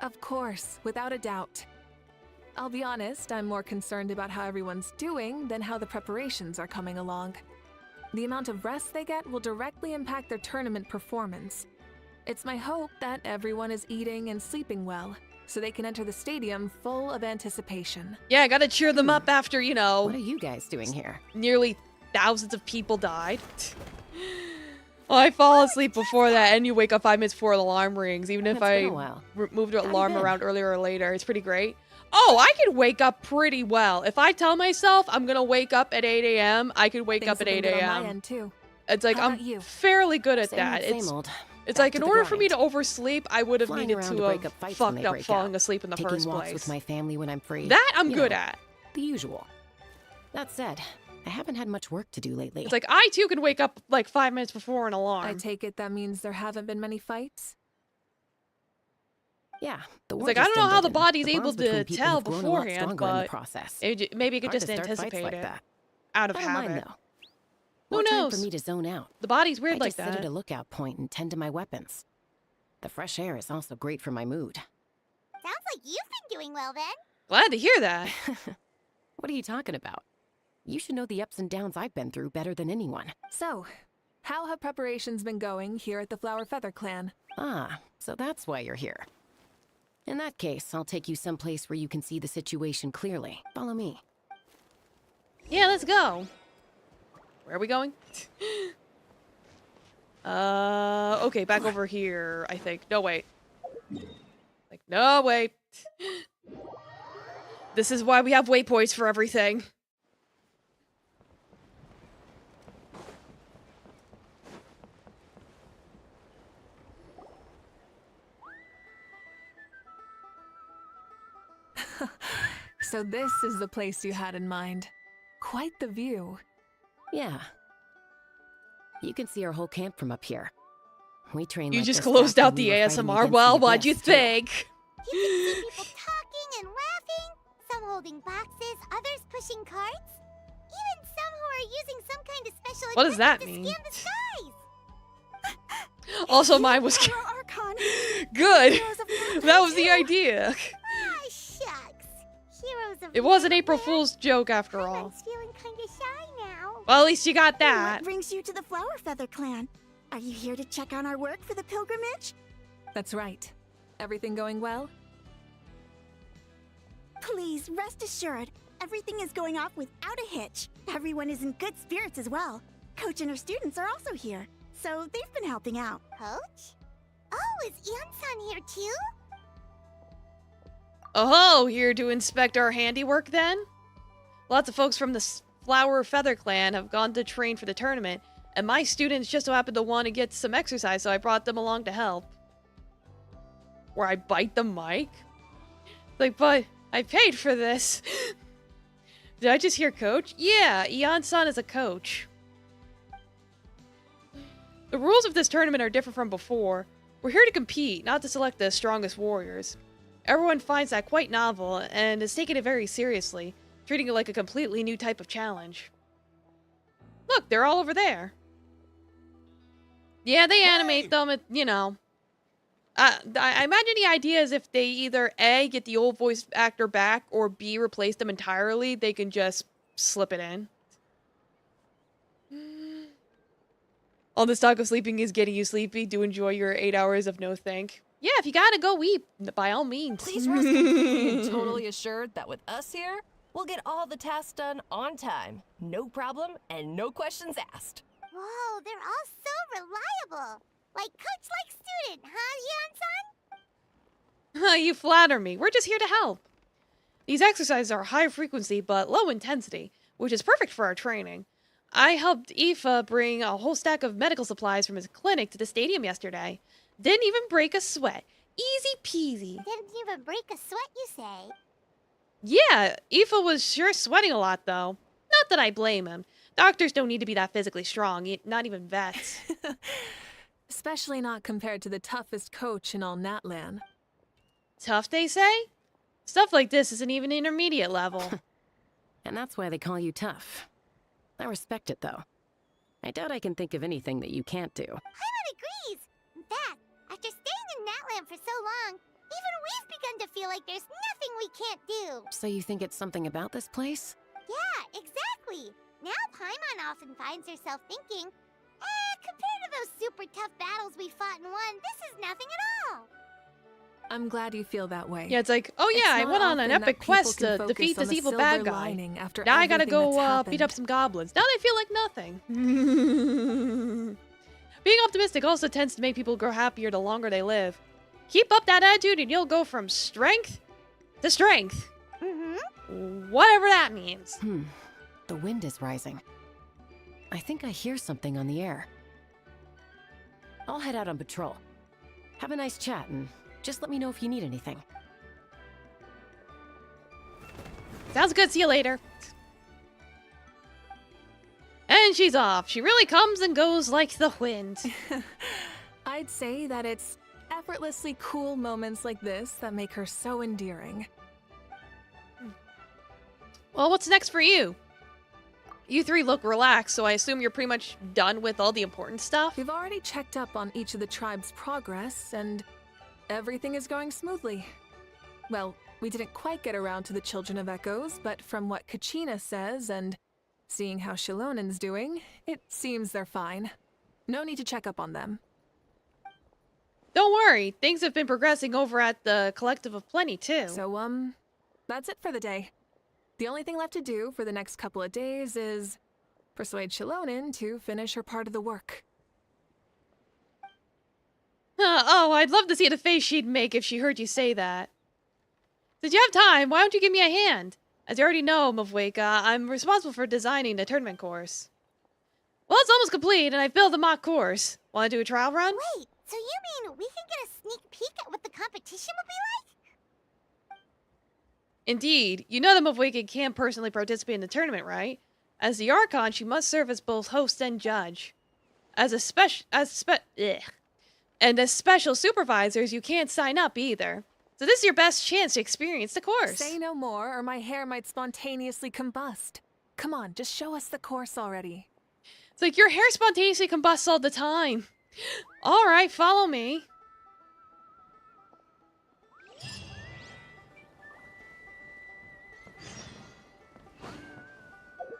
Of course, without a doubt. I'll be honest, I'm more concerned about how everyone's doing than how the preparations are coming along. The amount of rest they get will directly impact their tournament performance. It's my hope that everyone is eating and sleeping well, so they can enter the stadium full of anticipation. Yeah, I gotta cheer them up after, you know, What are you guys doing here? nearly thousands of people died. Well, I fall asleep before that, and you wake up 5 minutes before the alarm rings, even if It's been I a while. moved the How you alarm been? around earlier or later. It's pretty great. Oh, I could wake up pretty well. If I tell myself I'm gonna wake up at 8 a.m., I could wake Things up at have 8 been good on my a.m. end too. It's like, How I'm about you? fairly good at Same that. old, same old. It's Back like, to in the order for me grind. to oversleep, I would have Flying needed around to to break have up fights when fucked they up break falling out. asleep in the Taking first walks place. with my family when I'm free. That I'm You good know, at. The usual. That said, I haven't had much work to do lately. It's like, I too can wake up like 5 minutes before an alarm. I take it that means there haven't been many fights? Yeah, the It's war like, I just don't know how the ended, and body's the able bonds between to people tell have grown a lot beforehand, stronger in the but process. maybe you could Hard just to start fights anticipate like it that. out of I don't mind, habit. though. Who More time knows? for me to zone out. The body's weird I like just sit that. at a lookout point and tend to my weapons. The fresh air is also great for my mood. Sounds like you've been doing well then. Glad to hear that. What are you talking about? You should know the ups and downs I've been through better than anyone. So, how have preparations been going here at the Flower Feather Clan? Ah, so that's why you're here. In that case, I'll take you someplace where you can see the situation clearly. Follow me. Yeah, let's go. Where are we going? Okay, back over here, I think. No, wait. Like, no, wait. This is why we have waypoints for everything. So this is the place you had in mind. Quite the view. Yeah. You can see our whole camp from up here. We train You like just this closed back out when the we were fighting ASMR. against Well, the what'd you abyss, too. think? You can see people talking and laughing, some holding boxes, others pushing carts. Even some who are using some kind of special What does that equipment mean? to scan the skies. Also, mine was Our Archon. good. Heroes of Northland That was the too. idea. Ah, shucks. Heroes of It was an April Northland. Fool's joke after all. Paimon's feeling kinda shy now. Well, at least you got What that. brings you to the Flower Feather Clan? Are you here to check on our work for the pilgrimage? That's right. Everything going well? Please rest assured, everything is going off without a hitch. Everyone is in good spirits as well. Coach and her students are also here, so they've been helping out. Coach? Oh, is Ian-san here too? Oh, here to inspect our handiwork then? Lots of folks from the Flower Feather Clan have gone to train for the tournament, and my students just so happen to want to get some exercise, so I brought them along to help. Where I bite the mic? Like, but I paid for this. Did I just hear coach? Yeah, Ian-san is a coach. The rules of this tournament are different from before. We're here to compete, not to select the strongest warriors. Everyone finds that quite novel, and is taking it very seriously, treating it like a completely new type of challenge. Look, they're all over there. Yeah, they animate them, you know. I imagine the idea is if they either A, get the old voice actor back, or B, replace them entirely, they can just slip it in. All this talk of sleeping is getting you sleepy. Do enjoy your 8 hours of no think. Yeah, if you gotta go weep, by all means. Please rest completely and totally assured that with us here, we'll get all the tasks done on time. No problem and no questions asked. Whoa, they're all so reliable. Like coach like student, huh, Ian-san? You flatter me. We're just here to help. These exercises are high frequency but low intensity, which is perfect for our training. I helped Aoife bring a whole stack of medical supplies from his clinic to the stadium yesterday. Didn't even break a sweat. Easy peasy. Didn't even break a sweat, you say? Yeah, Aoife was sure sweating a lot, though. Not that I blame him. Doctors don't need to be that physically strong, not even vets. Especially not compared to the toughest coach in all Natlan. Tough, they say? Stuff like this isn't even intermediate level. And that's why they call you tough. I respect it, though. I doubt I can think of anything that you can't do. Paimon agrees. In fact, after staying in Natland for so long, even we've begun to feel like there's nothing we can't do. So you think it's something about this place? Yeah, exactly. Now Paimon often finds herself thinking, compared to those super tough battles we fought and won, this is nothing at all. I'm glad you feel that way. Yeah, it's like, oh yeah, I It's went not on an often that epic people quest can to focus defeat on this the evil silver bad guy. lining after Now I gotta everything go that's beat up happened. some goblins. Now they feel like nothing. Being optimistic also tends to make people grow happier the longer they live. Keep up that attitude and you'll go from strength to strength. Mm-hmm. Whatever that means. The wind is rising. I think I hear something on the air. I'll head out on patrol. Have a nice chat and just let me know if you need anything. Sounds good. See you later. she's off. She really comes and goes like the wind. I'd say that it's effortlessly cool moments like this that make her so endearing. Well, what's next for you? You three look relaxed, so I assume you're pretty much done with all the important stuff? We've already checked up on each of the tribe's progress, and everything is going smoothly. Well, we didn't quite get around to the Children of Echoes, but from what Kachina says and seeing how Shilonen's doing, it seems they're fine. No need to check up on them. Don't worry, things have been progressing over at the Collective of Plenty, too. So, that's it for the day. The only thing left to do for the next couple of days is persuade Shilonen to finish her part of the work. Oh, I'd love to see the face she'd make if she heard you say that. Since you have time, why don't you give me a hand? As you already know, Mavweka, I'm responsible for designing the tournament course. Well, it's almost complete, and I've built a mock course. Want to do a trial run? Wait, so you mean we can get a sneak peek at what the competition will be like? Indeed. You know that Mavweka can't personally participate in the tournament, right? As the Archon, she must serve as both host and judge. And as special supervisors, you can't sign up either. So this is your best chance to experience the course. Say no more, or my hair might spontaneously combust. Come on, just show us the course already. It's like your hair spontaneously combusts all the time. All right, follow me.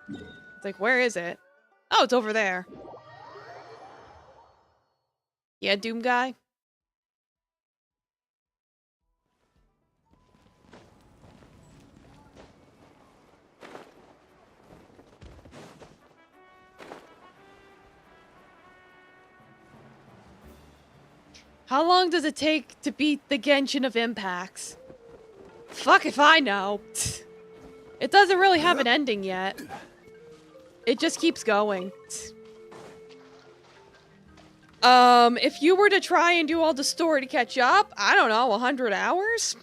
It's like, where is it? Oh, it's over there. Yeah, Doom guy. How long does it take to beat the Genshin of Impacts? Fuck if I know. It doesn't really have an ending yet. It just keeps going. If you were to try and do all the story to catch up, I don't know, 100 hours?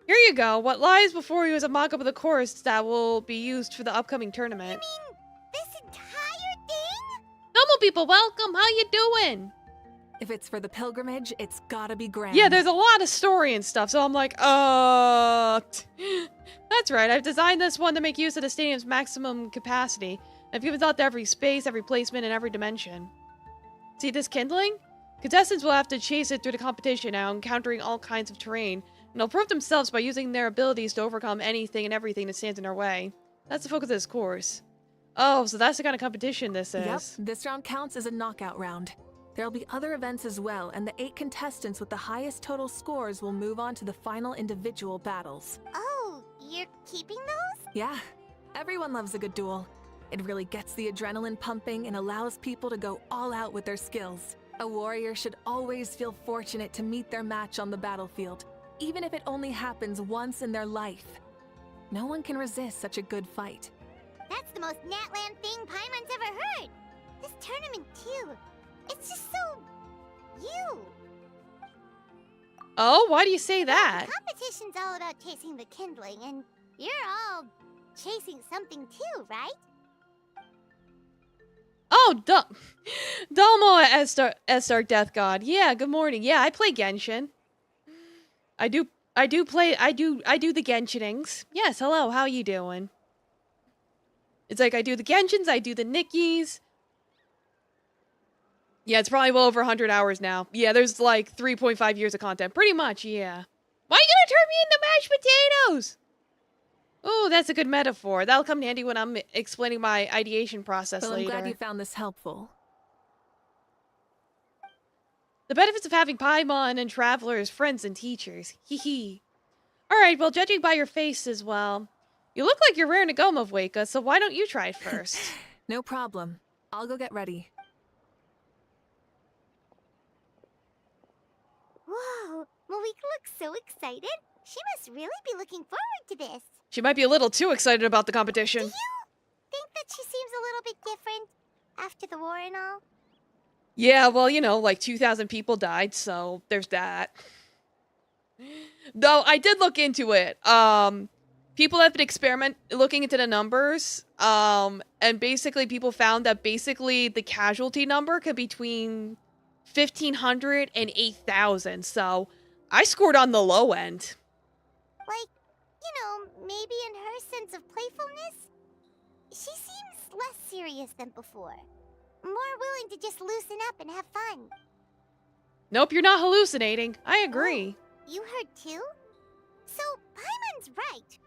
Here you go. What lies before you is a mock-up of the course that will be used for the upcoming tournament. You mean this entire thing? Normal people, welcome. How you doing? If it's for the pilgrimage, it's gotta be grand. Yeah, there's a lot of story and stuff, so I'm like, That's right, I've designed this one to make use of the stadium's maximum capacity. I've given thought to every space, every placement, and every dimension. See this kindling? Contestants will have to chase it through the competition now, encountering all kinds of terrain, and they'll prove themselves by using their abilities to overcome anything and everything that stands in their way. That's the focus of this course. Oh, so that's the kind of competition this is. Yep, this round counts as a knockout round. There'll be other events as well, and the 8 contestants with the highest total scores will move on to the final individual battles. Oh, you're keeping those? Yeah, everyone loves a good duel. It really gets the adrenaline pumping and allows people to go all out with their skills. A warrior should always feel fortunate to meet their match on the battlefield, even if it only happens once in their life. No one can resist such a good fight. That's the most Natland thing Paimon's ever heard. This tournament too. It's just so... you. Oh, why do you say that? The competition's all about chasing the kindling, and you're all chasing something too, right? Oh, Dalmo Estar Death God. Yeah, good morning. Yeah, I play Genshin. I do the Genshinings. Yes, hello, how you doing? It's like I do the Genshins, I do the Nikki's. Yeah, it's probably well over 100 hours now. Yeah, there's like 3.5 years of content. Pretty much, yeah. Why are you gonna turn me into mashed potatoes? Oh, that's a good metaphor. That'll come in handy when I'm explaining my ideation process Well, later. I'm glad you found this helpful. The benefits of having Paimon and travelers, friends, and teachers. Hee hee. Alright, well, judging by your face as well, you look like you're raring to go, Mavweka, so why don't you try it first? No problem. I'll go get ready. Whoa, Malika looks so excited. She must really be looking forward to this. She might be a little too excited about the competition. Do you think that she seems a little bit different after the war and all? Yeah, well, you know, like 2,000 people died, so there's that. Though I did look into it. people have been looking into the numbers, and basically people found that basically the casualty number could be between 1,500 and 8,000. So I scored on the low end. Like, you know, maybe in her sense of playfulness, she seems less serious than before. More willing to just loosen up and have fun. Nope, you're not hallucinating. I agree. Oh, you heard too? So, Paimon's right?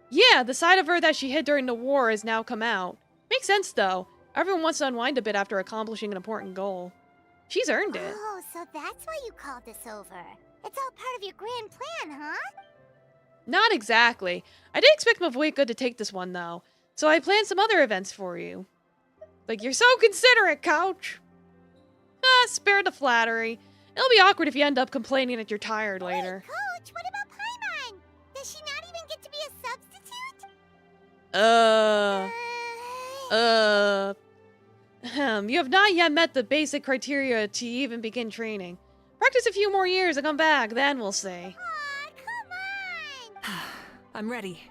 Yeah, the side of her that she hid during the war has now come out. Makes sense, though. Everyone wants to unwind a bit after accomplishing an important goal. She's earned it. Oh, so that's why you called us over. It's all part of your grand plan, huh? Not exactly. I did expect Mavweka to take this one, though. So I planned some other events for you. Like, you're so considerate, Couch. Spare the flattery. It'll be awkward if you end up complaining that you're tired later. Wait, Coach, what about Paimon? Does she not even get to be a substitute? You have not yet met the basic criteria to even begin training. Practice a few more years and come back, then we'll see. Aw, come on! I'm ready.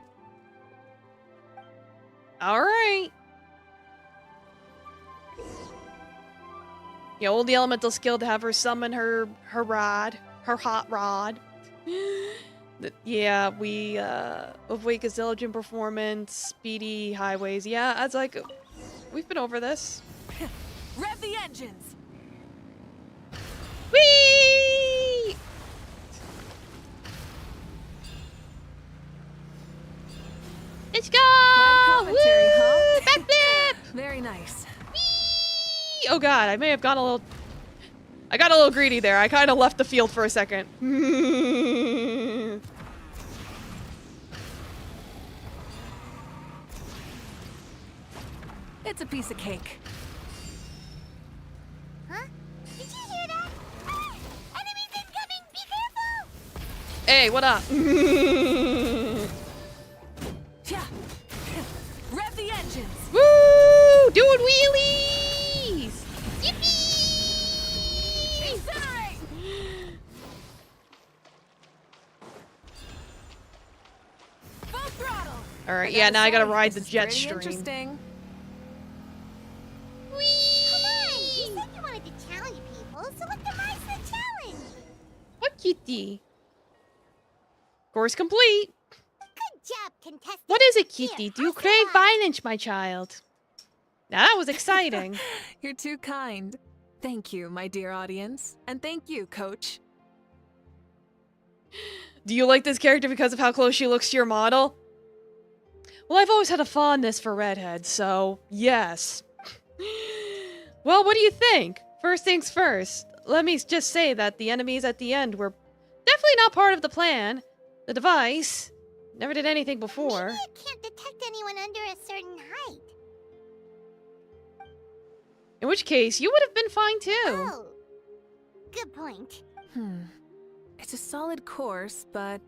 Alright. You hold the elemental skill to have her summon her hot rod. Yeah, we, Mavweka's diligent performance, speedy highways. Yeah, that's like, we've been over this. Rev the engines! Whee! Let's go! Live commentary, Woo! huh? Backflip! Very nice. Whee! Oh god, I may have gone a little... I got a little greedy there. I kind of left the field for a second. It's a piece of cake. Huh? Did you hear that? Ah! Enemies incoming! Be careful! Hey, what up? Yeah. Rev the engines! Woo! Doing wheelies! Yippee! Incinerate! Full throttle! Alright, yeah, now I gotta ride the This is jet pretty stream. Interesting. Come on! You said you wanted to challenge people, so let them rise to the challenge! What kitty? Course complete. Good job, contestant! What is it, Here, kitty? Do you hustle crave on. violence, my child? Now that was exciting. You're too kind. Thank you, my dear audience. And thank you, Coach. Do you like this character because of how close she looks to your model? Well, I've always had a fondness for redheads, so yes. Well, what do you think? First things first, let me just say that the enemies at the end were definitely not part of the plan. The device never did anything before. Maybe it can't detect anyone under a certain height. In which case, you would have been fine too. Oh, good point. It's a solid course, but,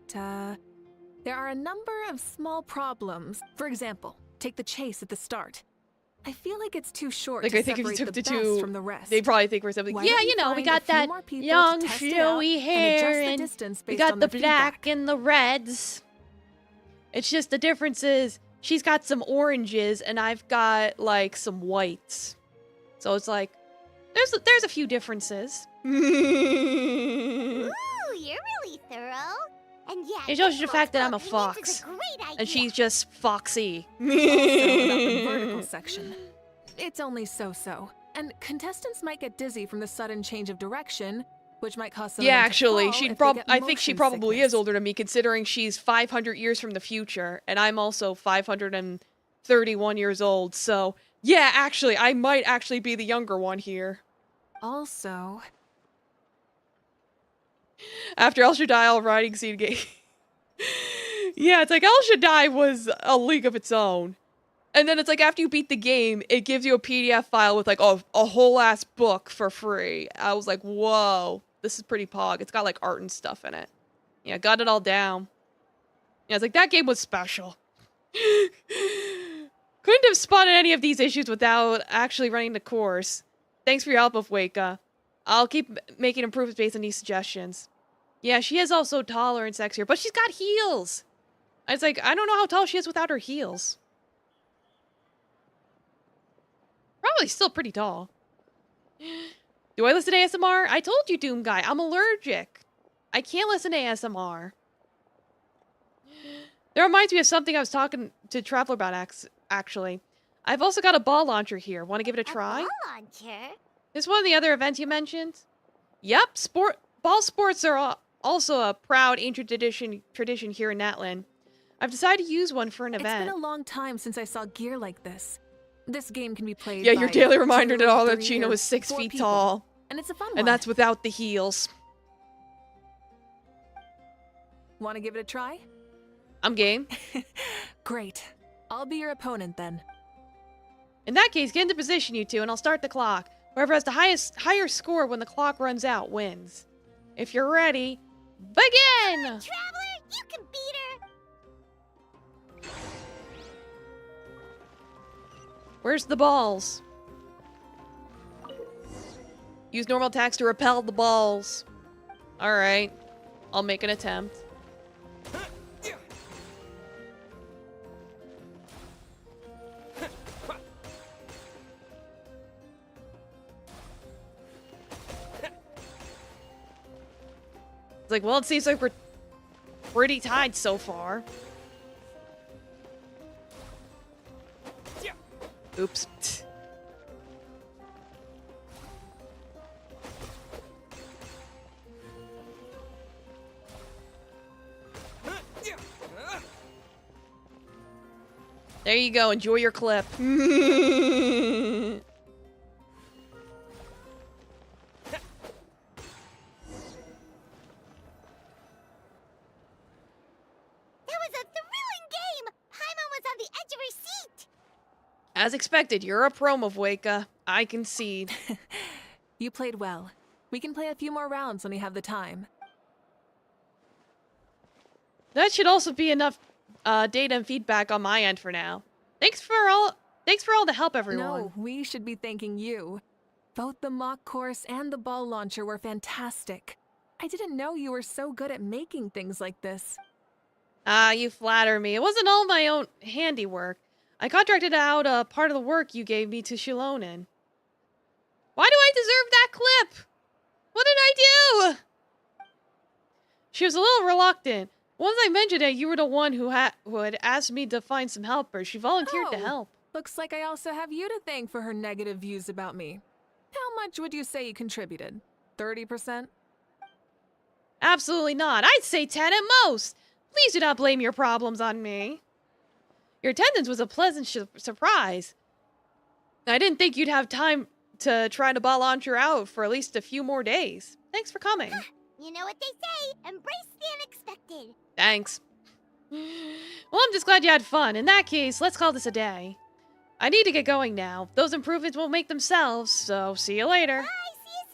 there are a number of small problems. For example, take the chase at the start. I feel like it's too short Like, to I think if you separate took the the best two, from the rest. they probably think we're something. Why Yeah, don't you know, we find a got few that more people young, to test it out showy and hair, adjust the and distance we based got on the their black feedback. and the reds. It's just the difference is she's got some oranges and I've got like some whites. So it's like there's a few differences. Ooh, you're really thorough. And yeah, It shows you the this fact that I'm a multiple opinions is fox. a great idea. And she's just foxy. Also, about the vertical section. It's only so-so. And contestants might get dizzy from the sudden change of direction, which might cause some Yeah, of them to actually, fall if they I get think she motion probably sickness. is older than me, considering she's 500 years from the future, and I'm also 531 years old. So yeah, actually, I might actually be the younger one here. Also, After El Shaddai, all riding scene game. Yeah, it's like El Shaddai was a league of its own. And then it's like after you beat the game, it gives you a PDF file with like a whole ass book for free. I was like, whoa, this is pretty pog. It's got like art and stuff in it. Yeah, got it all down. Yeah, it's like that game was special. Couldn't have spotted any of these issues without actually running the course. Thanks for your help, Mavweka. I'll keep making improvements based on these suggestions. Yeah, she is also taller and sexier, but she's got heels. I was like, I don't know how tall she is without her heels. Probably still pretty tall. Do I listen to ASMR? I told you, Doom Guy, I'm allergic. I can't listen to ASMR. That reminds me of something I was talking to Traveler about, actually. I've also got a ball launcher here. Want to give it a try? A ball launcher? This one of the other events you mentioned? Yep, ball sports are also a proud ancient tradition here in Natlan. I've decided to use one for an event. It's been a long time since I saw gear like this. This game can be played Yeah, by your daily reminder 2, that all that 3, Chino or is 6 4 feet people. tall. And it's a fun one. And that's without the heels. Want to give it a try? I'm game. Great. I'll be your opponent then. In that case, get into position, you two, and I'll start the clock. Whoever has the higher score when the clock runs out wins. If you're ready, begin! Traveler, you can beat her! Where's the balls? Use normal attacks to repel the balls. Alright. I'll make an attempt. It's like, well, it seems like we're pretty tied so far. Oops. There you go. Enjoy your clip. As expected, you're a pro, Mavweka. I concede. You played well. We can play a few more rounds when we have the time. That should also be enough data and feedback on my end for now. Thanks for all the help, everyone. No, we should be thanking you. Both the mock course and the ball launcher were fantastic. I didn't know you were so good at making things like this. Ah, you flatter me. It wasn't all my own handiwork. I contracted out a part of the work you gave me to Shilonen. Why do I deserve that clip? What did I do? She was a little reluctant. Once I mentioned that you were the one who had asked me to find some helpers, she volunteered to help. Looks like I also have you to thank for her negative views about me. How much would you say you contributed? 30%? Absolutely not. I'd say 10 at most. Please do not blame your problems on me. Your attendance was a pleasant surprise. I didn't think you'd have time to try to ball launcher out for at least a few more days. Thanks for coming. You know what they say, embrace the unexpected. Thanks. Well, I'm just glad you had fun. In that case, let's call this a day. I need to get going now. Those improvements won't make themselves, so see you later. Bye, see you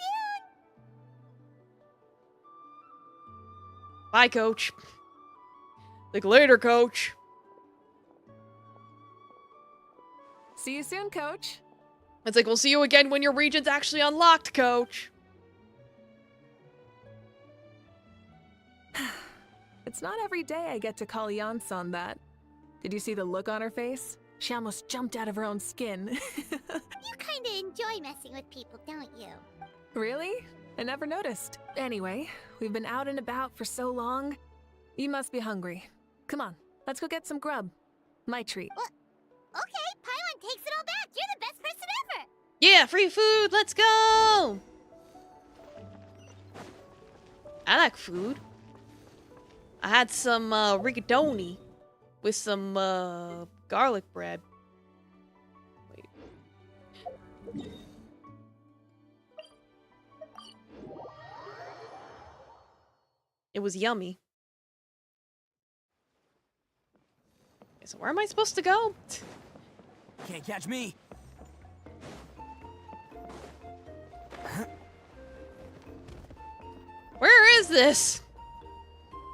soon. Bye, coach. Like later, coach. See you soon, coach. It's like, we'll see you again when your region's actually unlocked, coach. It's not every day I get to call Yansan that. Did you see the look on her face? She almost jumped out of her own skin. You kinda enjoy messing with people, don't you? Really? I never noticed. Anyway, we've been out and about for so long. You must be hungry. Come on, let's go get some grub. My treat. What? Okay, Paimon takes it all back. You're the best person ever. Yeah, free food. Let's go. I like food. I had some rigatoni with some garlic bread. Wait. It was yummy. Okay, so where am I supposed to go? Can't catch me. Where is this?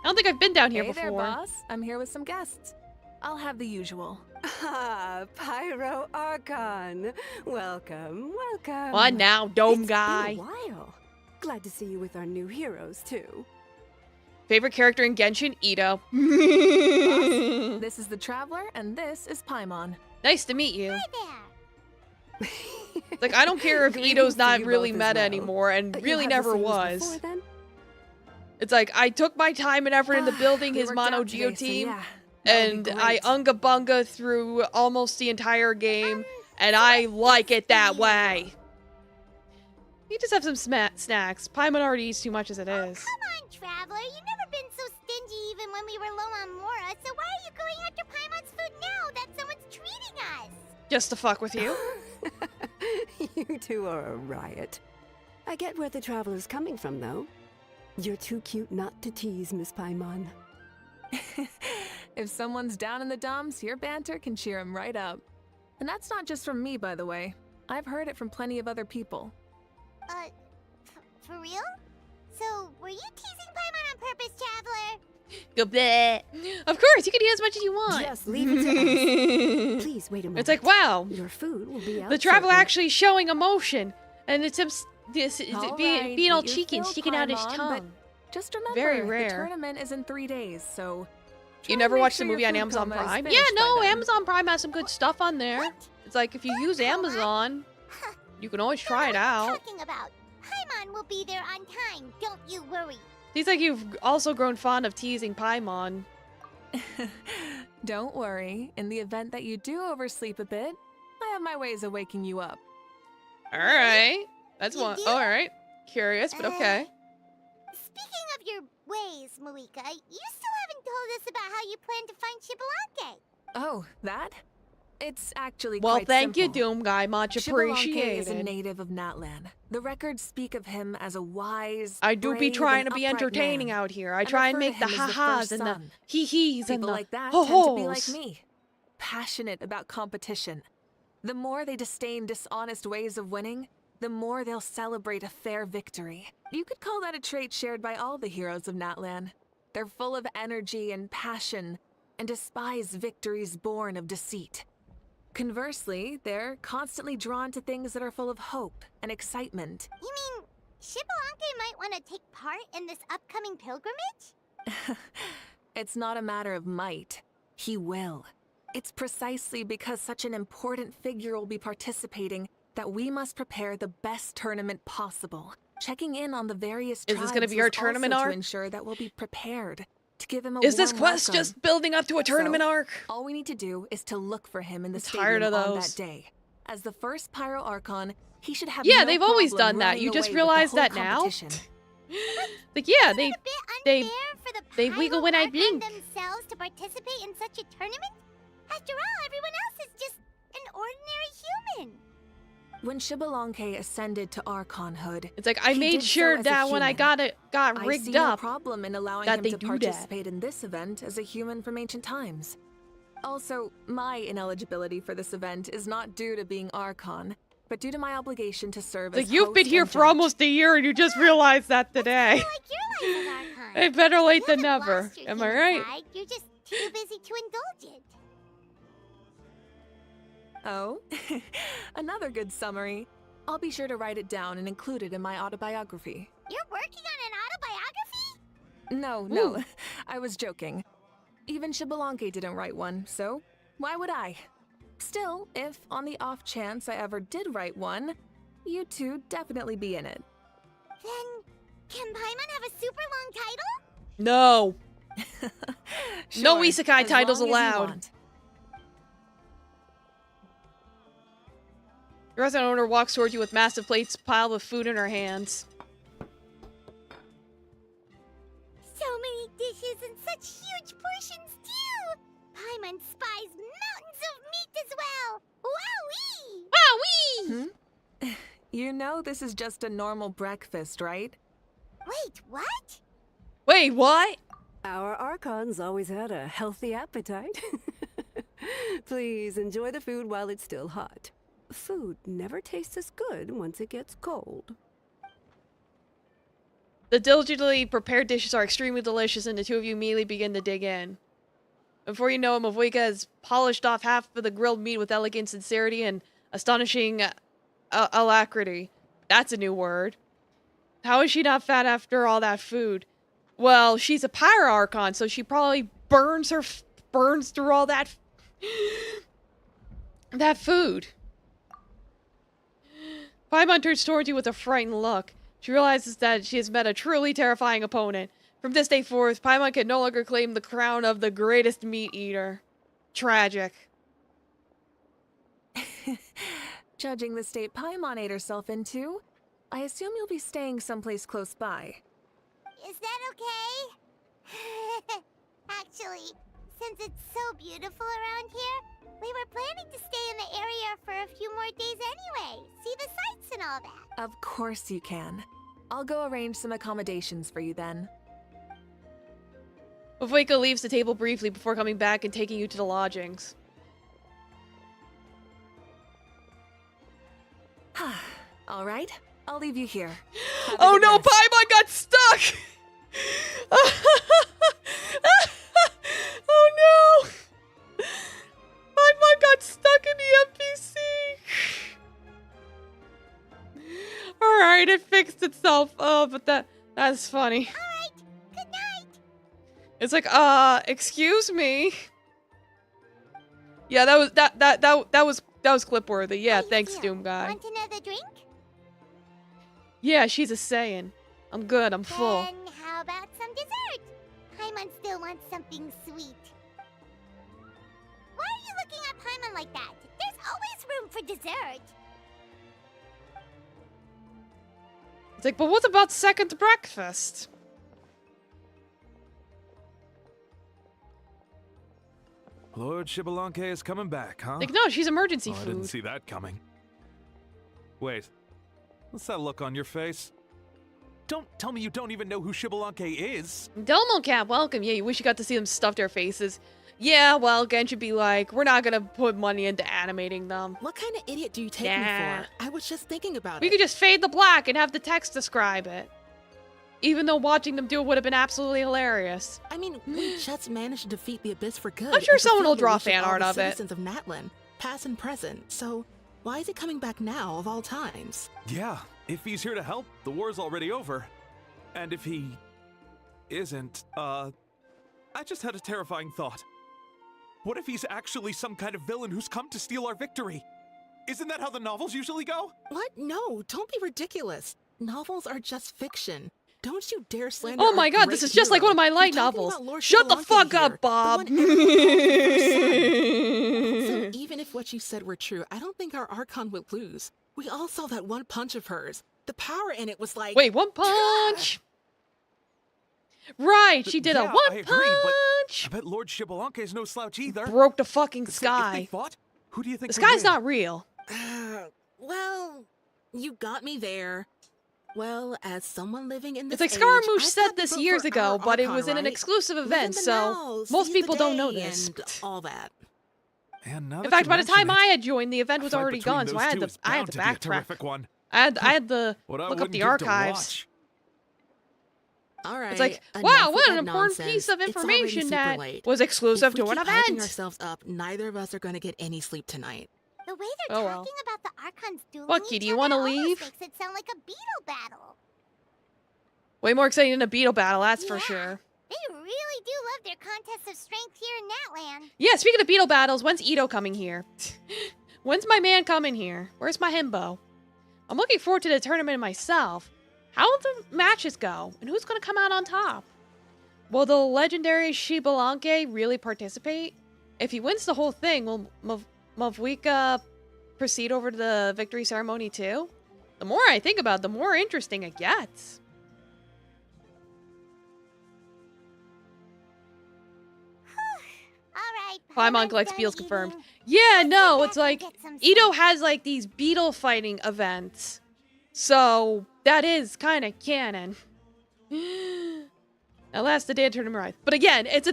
I don't think I've been down here Hey before. there, boss. I'm here with some guests. I'll have the usual. Ah, Pyro Archon. Welcome, welcome. What now, dome It's guy? been a while. Glad to see you with our new heroes, too. Favorite character in Genshin? Ito. This is the Traveler, and this is Paimon. Nice to meet you. Hi there. Like, I don't care if Greetings Ito's to not you really both as meta well. anymore, and You really have the never same as was. before, then? It's like, I took my time and effort into building We his worked out Mono today, Geo so team, yeah, that would and be I great. unga bunga through almost the entire game, and I like it that way. You just have some snacks. Paimon already eats too much as it is. Come on, Traveler. You've never been so stingy even when we were low on Mora, so why are you going after Paimon's food now that someone's treating us? Just to fuck with you. You two are a riot. I get where the Traveler's coming from, though. You're too cute not to tease, Miss Paimon. If someone's down in the dumps, your banter can cheer him right up. And that's not just from me, by the way. I've heard it from plenty of other people. For real? So, were you teasing Paimon on purpose, Traveler? Go bleh. Of course, you can eat as much as you want. Just leave it to us. Please wait a moment. It's like, wow, Your food will be out the Traveler shortly. actually showing emotion, and it's him All being right, all eat your cheeky and fill, sticking out his Paimon, tongue. but just remember, Very rare. the tournament is in 3 days, so... try You to never make watched sure the movie your on food Amazon coma is Prime? Yeah, finished by no, then. Amazon Prime has some good stuff on there. It's like, if you use Amazon, you can always try it out. Talking about. Paimon will be there on time. Don't you worry. Seems like you've also grown fond of teasing Paimon. Don't worry, in the event that you do oversleep a bit, I have my ways of waking you up. Alright. That's You one. do? Alright. Curious, but okay. Speaking of your ways, Moika, you still haven't told us about how you plan to find Shibalake. Oh, that? It's actually Well, quite thank you, simple. Doom Guy. Much Shibalonke is a appreciated. native of Natlan. The records speak of him as a wise, I do be brave, trying and to be upright entertaining man. out here. I And try and refer to make the him as the ha-has first and the son. hee-hees and People the like that tend to be like ho-hos. me, passionate about competition. The more they disdain dishonest ways of winning, the more they'll celebrate a fair victory. You could call that a trait shared by all the heroes of Natlan. They're full of energy and passion, and despise victories born of deceit. Conversely, they're constantly drawn to things that are full of hope and excitement. You mean Shibalonke might want to take part in this upcoming pilgrimage? It's not a matter of might. He will. It's precisely because such an important figure will be participating that we must prepare the best tournament possible. Checking in on the various Is tribes this gonna be was our tournament also arc? to ensure that we'll be prepared to give him a Is this warm quest welcome. just building up to a tournament So, arc? All we need to do is to look for him in the I'm tired stadium of on those. that day. As the first Pyro Archon, he should have Yeah, no they've always problem done that. running You just away with the realized whole that now? competition. Like, yeah, they A bit they- unfair for the they Pyro wiggle when I Archon blink. themselves to participate in such a tournament? After all, everyone else is just an ordinary human. When Shibalonke ascended to Archonhood, It's like, I He made did so sure as a that when I human. got I rigged see no up, problem in allowing that him they to do that. participate in this event as a human from ancient times. Also, my ineligibility for this event is not due to being Archon, but due to my obligation to serve like, as you've been host here and for judge. almost a year and you just realized that today. Like your life is Archon. Hey, better late You than haven't never. lost your Am I human right? side, you're just too busy to indulge it. Oh, another good summary. I'll be sure to write it down and include it in my autobiography. You're working on an autobiography? No, I was joking. Even Shibalonke didn't write one, so why would I? Still, if on the off chance I ever did write one, you two definitely be in it. Then, can Paimon have a super long title? No. No Sure, isekai as titles long as you allowed. want. The restaurant owner walks towards you with massive plates piled with food in her hands. So many dishes and such huge portions, too! Paimon spies mountains of meat as well! Wowee! Wowee! You know this is just a normal breakfast, right? Wait, what? Wait, what? Our Archons always had a healthy appetite. Please enjoy the food while it's still hot. Food never tastes as good once it gets cold. The diligently prepared dishes are extremely delicious, and the two of you immediately begin to dig in. Before you know it, Mavoika has polished off half of the grilled meat with elegant sincerity and astonishing alacrity. That's a new word. How is she not fat after all that food? Well, she's a Pyro Archon, so she probably burns through all that food. Paimon turns towards you with a frightened look. She realizes that she has met a truly terrifying opponent. From this day forth, Paimon can no longer claim the crown of the greatest meat eater. Tragic. Judging the state Paimon ate herself into, I assume you'll be staying someplace close by. Is that okay? Actually, since it's so beautiful around here, we were planning to stay in the area for a few more days anyway. See the sights and all that. Of course you can. I'll go arrange some accommodations for you then. Mavuika leaves the table briefly before coming back and taking you to the lodgings. All right, I'll leave you here. Oh no, Paimon got stuck! Oh no! Paimon got stuck in the NPC! Alright, it fixed itself. Oh, but that's funny. Alright, good night. It's like, excuse me. Yeah, that was clip worthy. Yeah, thanks, Doom Guy. Want another drink? Yeah, she's a Saiyan. I'm good, I'm full. Then how about some dessert? Paimon still wants something sweet. Why are you looking at Paimon like that? There's always room for dessert. It's like, but what about second breakfast? Lord Shibalanke is coming back, huh? Like, no, she's emergency I food. didn't see that coming. Wait, what's that look on your face? Don't tell me you don't even know who Shibalanke is. Domo Cat, welcome. Yeah, you wish you got to see them stuff their faces. Yeah, well, Genshin be like, we're not gonna put money into animating them. What kind of idiot do you take me for? I was just thinking about We it. could just fade the black and have the text describe it. Even though watching them do it would have been absolutely hilarious. I mean, we just managed to defeat the Abyss for good. I'm sure and someone will fulfill the draw wish fan all art the of it. citizens of Natlan, past and present. So, why is it coming back now of all times? Yeah, if he's here to help, the war's already over. And if he isn't, I just had a terrifying thought. What if he's actually some kind of villain who's come to steal our victory? Isn't that how the novels usually go? What? No, don't be ridiculous. Novels are just fiction. Don't you dare slander Oh my our god, great this is just like hero. one of my light We're talking novels. about Lord Shut the Shibalanke fuck here, up, Bob. the one everyone calls their son. So even if what you said were true, I don't think our Archon would lose. We all saw that one punch of hers. The power in it was like... Wait, one punch? Right, she did Yeah, a one I agree, punch. I bet Lord Shibalanke is no slouch either. Broke the fucking So if sky. they fought, who do you think The would sky's win? not real. Well, you got me there. Well, as someone living in this It's like age, Scaramouche I've said got to this vote years for ago, our but it Archon, was in an right? exclusive Live event, in the so now, most seize the people don't know day, this. and all that. And now In that fact, you by the time mention I it, had joined, the event a was fight already between gone, so those I had two to is I had bound to to be a backtrack. terrific one. I had to What I look up wouldn't the give to archives. watch. All right. It's like, enough wow, with what an that important nonsense. piece of It's already information super that late. was exclusive If we to an keep hyping event. ourselves up, neither of us are going to get any sleep tonight. The way they're Oh, talking well. about the Archons dueling Bucky, each do you other wanna almost leave? makes it sound like a beetle battle. Way more exciting than a beetle battle, that's for Yeah. sure. They really do love their contests of strength here in Natlan. Yeah, speaking of beetle battles, when's Ito coming here? When's my man coming here? Where's my himbo? I'm looking forward to the tournament myself. How will the matches go? And who's going to come out on top? Will the legendary Shibalanke really participate? If he wins the whole thing, will Mavuika proceed over to the victory ceremony too? The more I think about it, the more interesting it gets. Alright, Paimon collects beetles confirmed. Yeah, no, it's like Ito has like these beetle fighting events. So that is kind of canon. At last the day of tournament arrived. But again, it's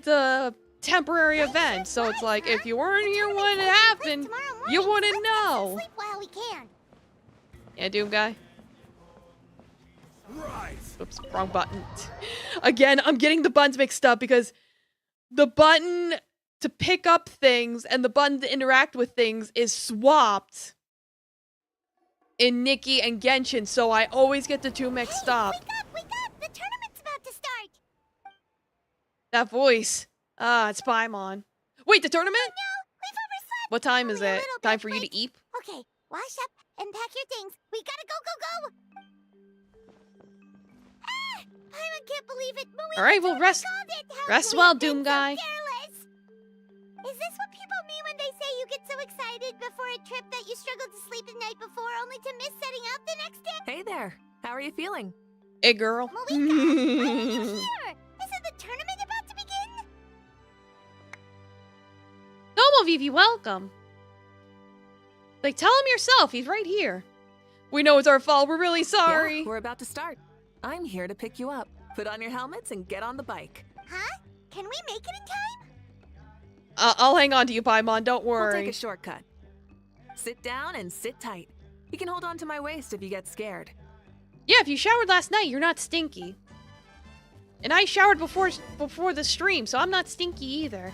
a temporary event. So it's like if you weren't here when it happened, you wouldn't know. Sleep while we can. Yeah, Doom guy. Right. Oops, wrong button. Again, I'm getting the buttons mixed up because the button to pick up things and the button to interact with things is swapped in Nikki and Genshin, so I always get the two mixed up. Wake up! The tournament's about to start. That voice. Ah, it's Paimon. Wait, the tournament? Oh no, we've overslept. What time is Only a it? little Time bit, for you to but- eat? Okay, wash up and pack your things. We gotta go, go, go. Ah, I can't believe it. But we Alright, well, rest. called it. How Rest could we well, have been Doom so Guy. careless? Is this what people mean when they say you get so excited before a trip that you struggle to sleep the night before only to miss setting out the next day? Hey there. How are you feeling? Hey, girl. Malika, why are you here? Isn't the tournament about to begin? Domo Vivi, welcome. Like, tell him yourself. He's right here. We know it's our fault. We're really sorry. Yeah, we're about to start. I'm here to pick you up. Put on your helmets and get on the bike. Huh? Can we make it in time? I'll hang on to you, Paimon. Don't We'll worry. take a shortcut. Sit down and sit tight. You can hold on to my waist if you get scared. Yeah, if you showered last night, you're not stinky. And I showered before the stream, so I'm not stinky either.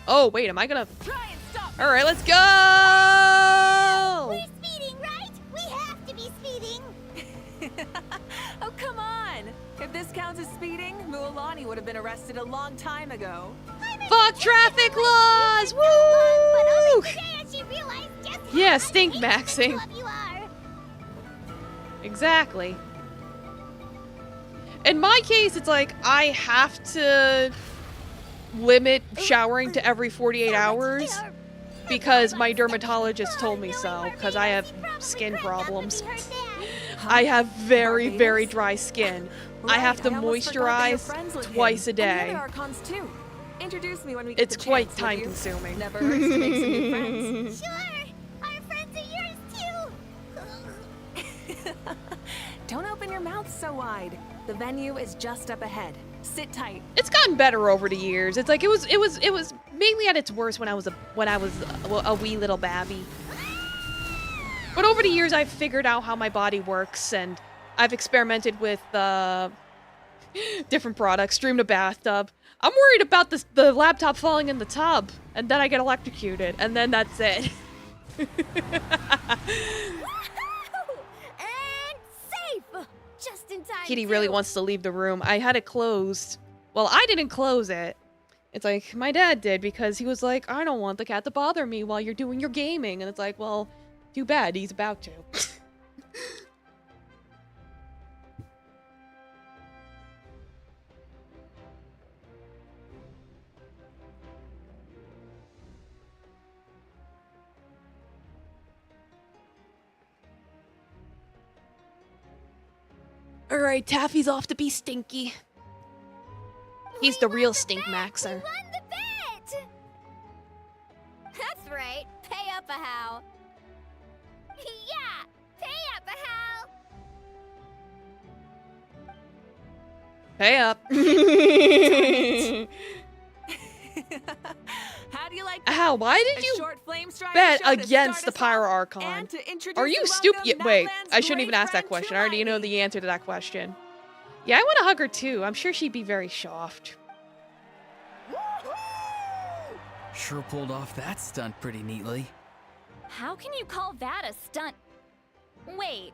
Oh, wait, am I gonna... Try and stop! Alright, let's go! We're speeding, right? We have to be speeding. Oh, come on! If this counts as speeding, Mualani would have been arrested a long time ago. Fuck traffic laws! Woo! Yeah, stink maxing. Exactly. In my case, it's like I have to limit showering to every 48 hours because my dermatologist told me so, because I have skin problems. I have very, very dry skin. I have to moisturize twice a day. Introduce me when we get It's the quite chance, time will you? consuming. Never hurts to make some new friends. Sure, our friends are yours too. Don't open your mouth so wide. The venue is just up ahead. Sit tight. It's gotten better over the years. It's like it was mainly at its worst when I was a wee little babby. But over the years, I've figured out how my body works, and I've experimented with different products. Streamed a bathtub. I'm worried about the laptop falling in the tub, and then I get electrocuted, and then that's it. And safe! Just in time. Kitty really wants to leave the room. I had it closed. Well, I didn't close it. It's like, my dad did, because he was like, I don't want the cat to bother me while you're doing your gaming. And it's like, well, too bad, he's about to. Alright, Taffy's off to be stinky. He's the real stink maxer. Won the bet! That's right. Pay up a how. Yeah, pay up a how. Pay up. How do you like How? Why did a you short flame strider bet show to against the start us Pyro off? Archon? And to introduce Are you and stupid? welcome Wait, Natlan's I shouldn't even great ask that friend question. I already know Tuani. the answer to that question. Yeah, I want to hug her too. I'm sure she'd be very shocked. Sure pulled off that stunt pretty neatly. How can you call that a stunt? Wait,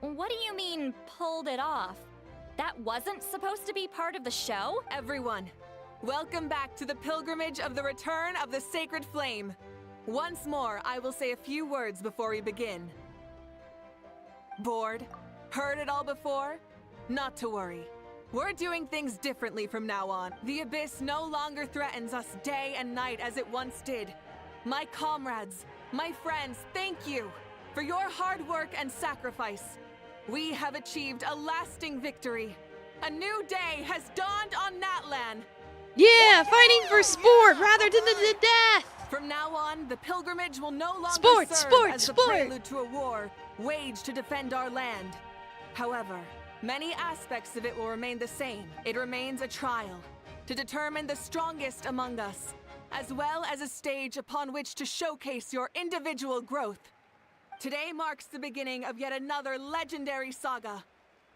what do you mean, pulled it off? That wasn't supposed to be part of the show? Everyone, welcome back to the pilgrimage of the return of the sacred flame. Once more, I will say a few words before we begin. Bored? Heard it all before? Not to worry. We're doing things differently from now on. The abyss no longer threatens us day and night as it once did. My comrades, my friends, thank you for your hard work and sacrifice. We have achieved a lasting victory. A new day has dawned on Natlan. Yeah, fighting for sport rather than the death. From now on, the pilgrimage will no longer Sport, serve sport, as sport. the prelude to a war waged to defend our land. However, many aspects of it will remain the same. It remains a trial to determine the strongest among us, as well as a stage upon which to showcase your individual growth. Today marks the beginning of yet another legendary saga,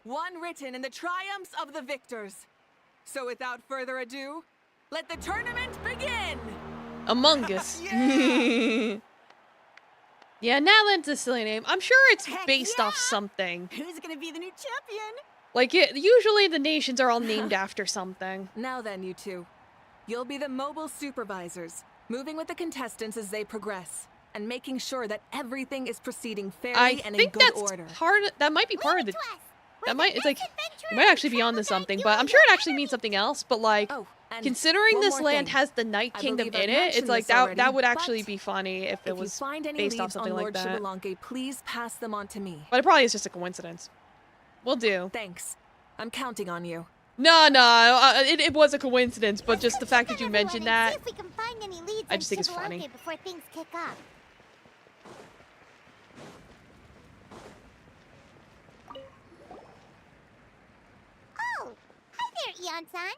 one written in the triumphs of the victors. So without further ado, let the tournament begin! Among Us. Yeah, Natlan's a silly name. I'm sure it's based off something. Who's gonna be the new champion? Like, usually the nations are all named after something. Now then, you two. You'll be the mobile supervisors, moving with the contestants as they progress, and making sure that everything is proceeding fairly I and in think good that's order. that might be part of the. That might it's like it might actually be onto something, but I'm sure it actually means something else. But like, and considering one this more land thing. has the Night I Kingdom believe I've in it, it's mentioned like this already, that would actually but be funny if it If you was find any based off leads something on like Lord that. Shibalanke, please pass them on to me. But it probably is just a coincidence. We'll do. Thanks. I'm counting on you. No, it was a coincidence, but just the fact that you mentioned that, See if we can find any leads I on just think it's funny. Shibalanke before things kick off. Oh, hi there, Eon-san.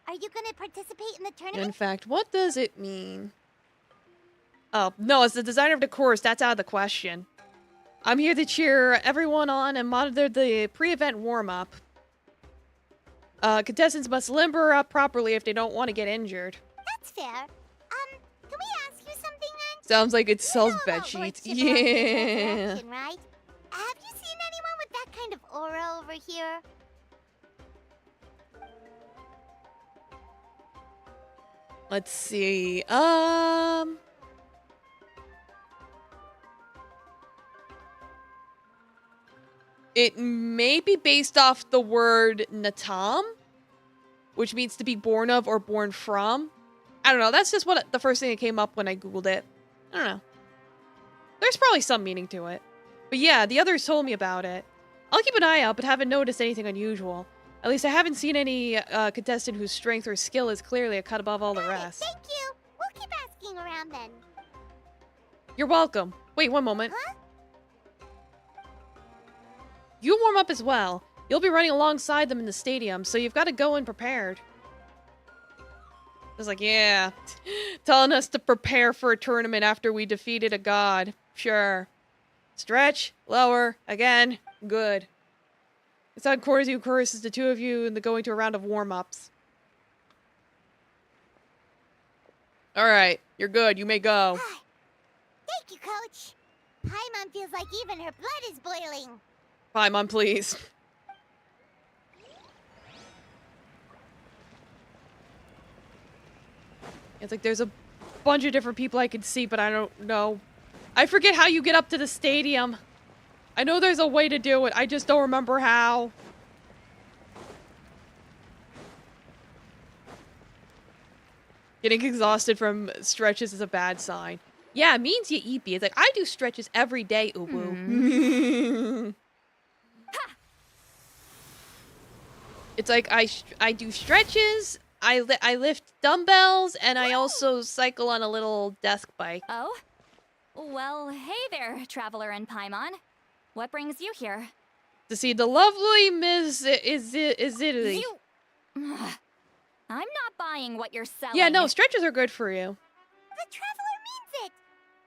Are you gonna participate in the tournament? In fact, what does it mean? Oh, no, as the designer of the course, that's out of the question. I'm here to cheer everyone on and monitor the pre-event warm-up. Contestants must limber up properly if they don't want to get injured. That's fair. Can we ask you something then? Sounds like it sells You know bed about Lord sheets. Shibalanke's Yeah. resurrection, right? Have you seen anyone with that kind of aura over here? Let's see. It may be based off the word Natam, which means to be born of or born from. I don't know. That's just what the first thing that came up when I Googled it. I don't know. There's probably some meaning to it. But yeah, the others told me about it. I'll keep an eye out, but haven't noticed anything unusual. At least I haven't seen any contestant whose strength or skill is clearly a cut above all the rest. Thank you. We'll keep asking around then. You're welcome. Wait, one moment. Huh? You warm up as well. You'll be running alongside them in the stadium, so you've got to go in prepared. It's like, yeah. Telling us to prepare for a tournament after we defeated a god. Sure. Stretch. Lower. Again. Good. It's on Korzu encourages the two of you and going to a round of warm-ups. Alright. You're good. You may go. Thank you, Coach. Paimon feels like even her blood is boiling. Paimon, please. It's like there's a bunch of different people I can see, but I don't know. I forget how you get up to the stadium. I know there's a way to do it. I just don't remember how. Getting exhausted from stretches is a bad sign. Yeah, it means you eat It's like, I do stretches every day, Uwu. It's like, I do stretches, I lift dumbbells, and I also cycle on a little desk bike. Oh? Well, hey there, Traveler and Paimon. What brings you here? To see the lovely Miss Italy. You... I'm not buying what you're selling. Yeah, no, stretches are good for you. The Traveler means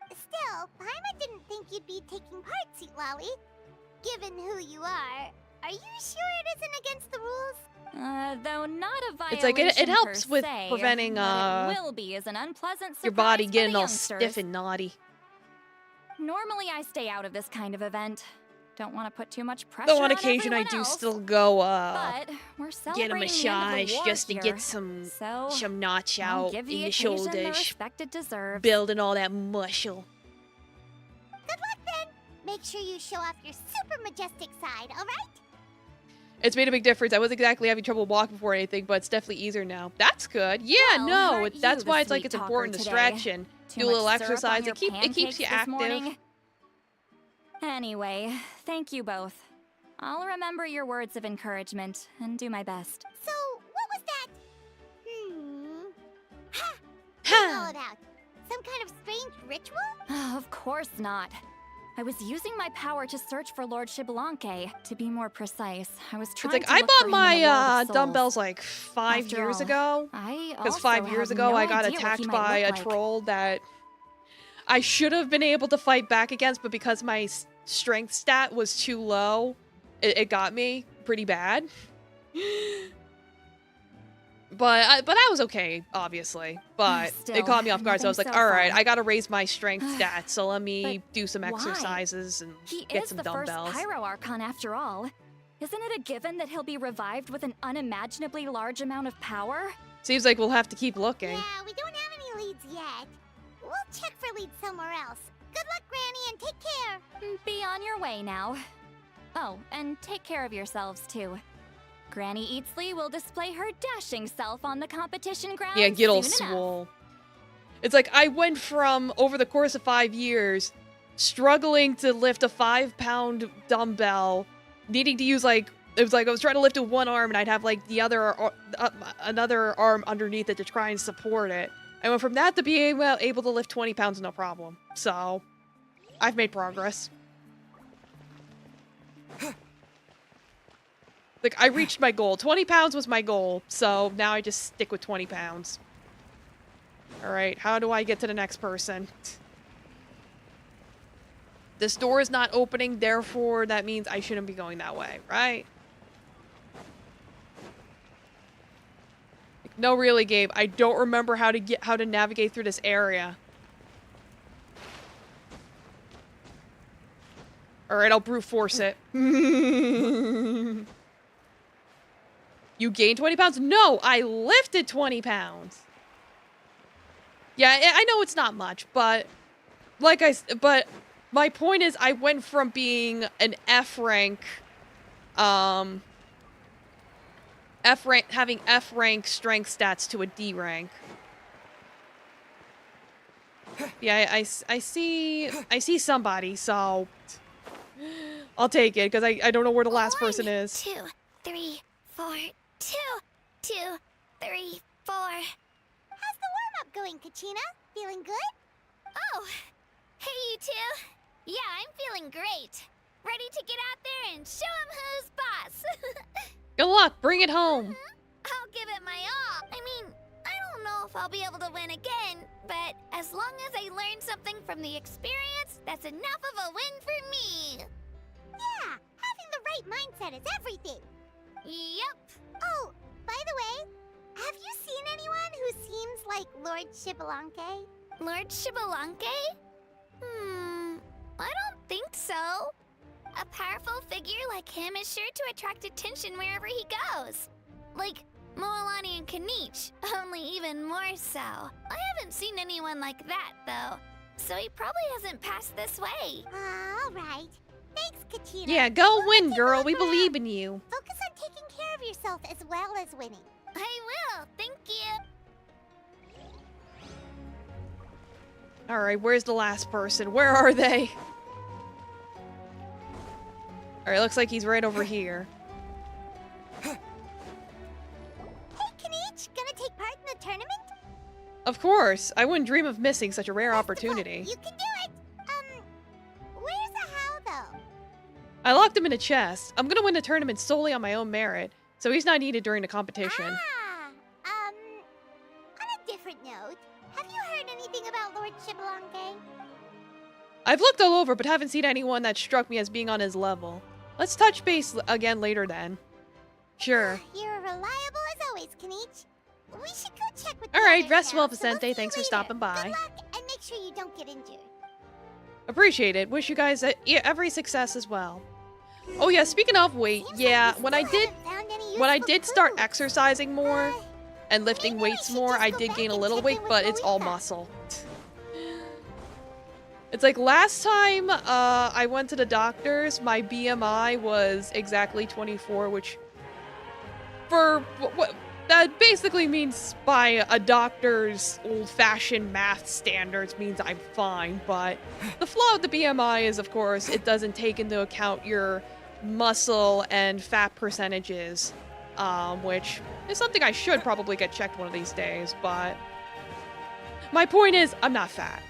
it. Still, Paimon didn't think you'd be taking part, Sweet Lolly. Given who you are you sure it isn't against the rules? Though not a violation It's like, it helps per with se, preventing, but it will be as an unpleasant surprise your body for getting the all youngsters. stiff and naughty. Normally I stay out of this kind of event. Don't want to put too much pressure Though on on occasion I everyone do else, still go, but we're get a celebrating the end of massage the war just to here, get some so notch I'll out give in the the occasion the shoulders. respect it deserves. Building all that muscle. Good luck then. Make sure you show off your super majestic side, alright? It's made a big difference. I wasn't exactly having trouble walking before anything, but it's definitely easier now. That's good. Yeah, Well, no, aren't that's you the why it's like sweet it's talker important to today? stretch and Too do a little much syrup on exercise. your It keeps pancakes you this active. morning? Anyway, thank you both. I'll remember your words of encouragement and do my best. So, what was that? What's it all about? Some kind of strange ritual? Of course not. I was using my power to search for Lord Shibalanke. To be more precise, I was It's trying like, to I look bought for him in the world my of souls. dumbbells like 5 After years all, ago. I Because also 5 years have ago no I got idea what attacked he might by look a like. troll that I should have been able to fight back against, but because my strength stat was too low, it got me pretty bad. But I was okay, obviously. But Still, it caught me off guard, so I was like, nothing so alright, far. I gotta raise my strength stats, so let me But do some why? exercises and He get is some the dumbbells. first Pyro Archon after all. Isn't it a given that he'll be revived with an unimaginably large amount of power? Seems like we'll have to keep looking. Yeah, we don't have any leads yet. We'll check for leads somewhere else. Good luck, Granny, and take care. Be on your way now. Oh, and take care of yourselves too. Granny Eatsley will display her dashing self on the competition ground. Yeah, get all soon enough. swole. It's like I went from, over the course of 5 years, struggling to lift a 5-pound dumbbell, needing to use like, it was like I was trying to lift with one arm and I'd have like the other, another arm underneath it to try and support it. I went from that to being able to lift 20 pounds no problem. So, I've made progress. Like, I reached my goal. 20 pounds was my goal, so now I just stick with 20 pounds. Alright, how do I get to the next person? This door is not opening, therefore that means I shouldn't be going that way, right? Like, no, really, Gabe. I don't remember how to navigate through this area. Alright, I'll brute force it. You gained 20 pounds? No, I lifted 20 pounds. Yeah, I know it's not much, but but my point is I went from being an F rank, having F rank strength stats to a D rank. Yeah, I see somebody, so I'll take it because I don't know where the last person is. 2, 3, 4, 2, 2, 3, 4. How's the warm-up going, Kachina? Feeling good? Oh, hey you two. Yeah, I'm feeling great. Ready to get out there and show 'em who's boss. Good luck, bring it home. I'll give it my all. I mean, I don't know if I'll be able to win again, but as long as I learn something from the experience, that's enough of a win for me. Yeah, having the right mindset is everything. Yep. Oh, by the way, have you seen anyone who seems like Lord Shibalanke? Lord Shibalanke? I don't think so. A powerful figure like him is sure to attract attention wherever he goes. Like Moalani and Kanich, only even more so. I haven't seen anyone like that, though, so he probably hasn't passed this way. All right. Thanks, Kachina. Yeah, go win, girl. We believe in you. Focus on taking care of yourself as well as winning. I will. Thank you. Alright, where's the last person? Where are they? Alright, looks like he's right over here. Hey, Kanich, gonna take part in the tournament? Of course. I wouldn't dream of missing such a rare opportunity. You can do it. Where's the how, though? I locked him in a chest. I'm gonna win the tournament solely on my own merit, so he's not needed during the competition. On a different note, have you heard anything about Lord Shibalanke? I've looked all over, but haven't seen anyone that struck me as being on his level. Let's touch base again later then. Sure. You're reliable as always, Kanich. We should go check with Alright, rest well, so we'll Vicente. Thanks for stopping by. Good luck, and make sure you don't get injured. Appreciate it. Wish you guys every success as well. Oh yeah, speaking of weight, yeah, when I did start exercising more and lifting weights more, I did gain a little weight, but it's all muscle. It's like last time I went to the doctors, my BMI was exactly 24, which for what that basically means by a doctor's old-fashioned math standards means I'm fine, but the flaw of the BMI is, of course, it doesn't take into account your muscle and fat percentages, which is something I should probably get checked one of these days, but my point is, I'm not fat.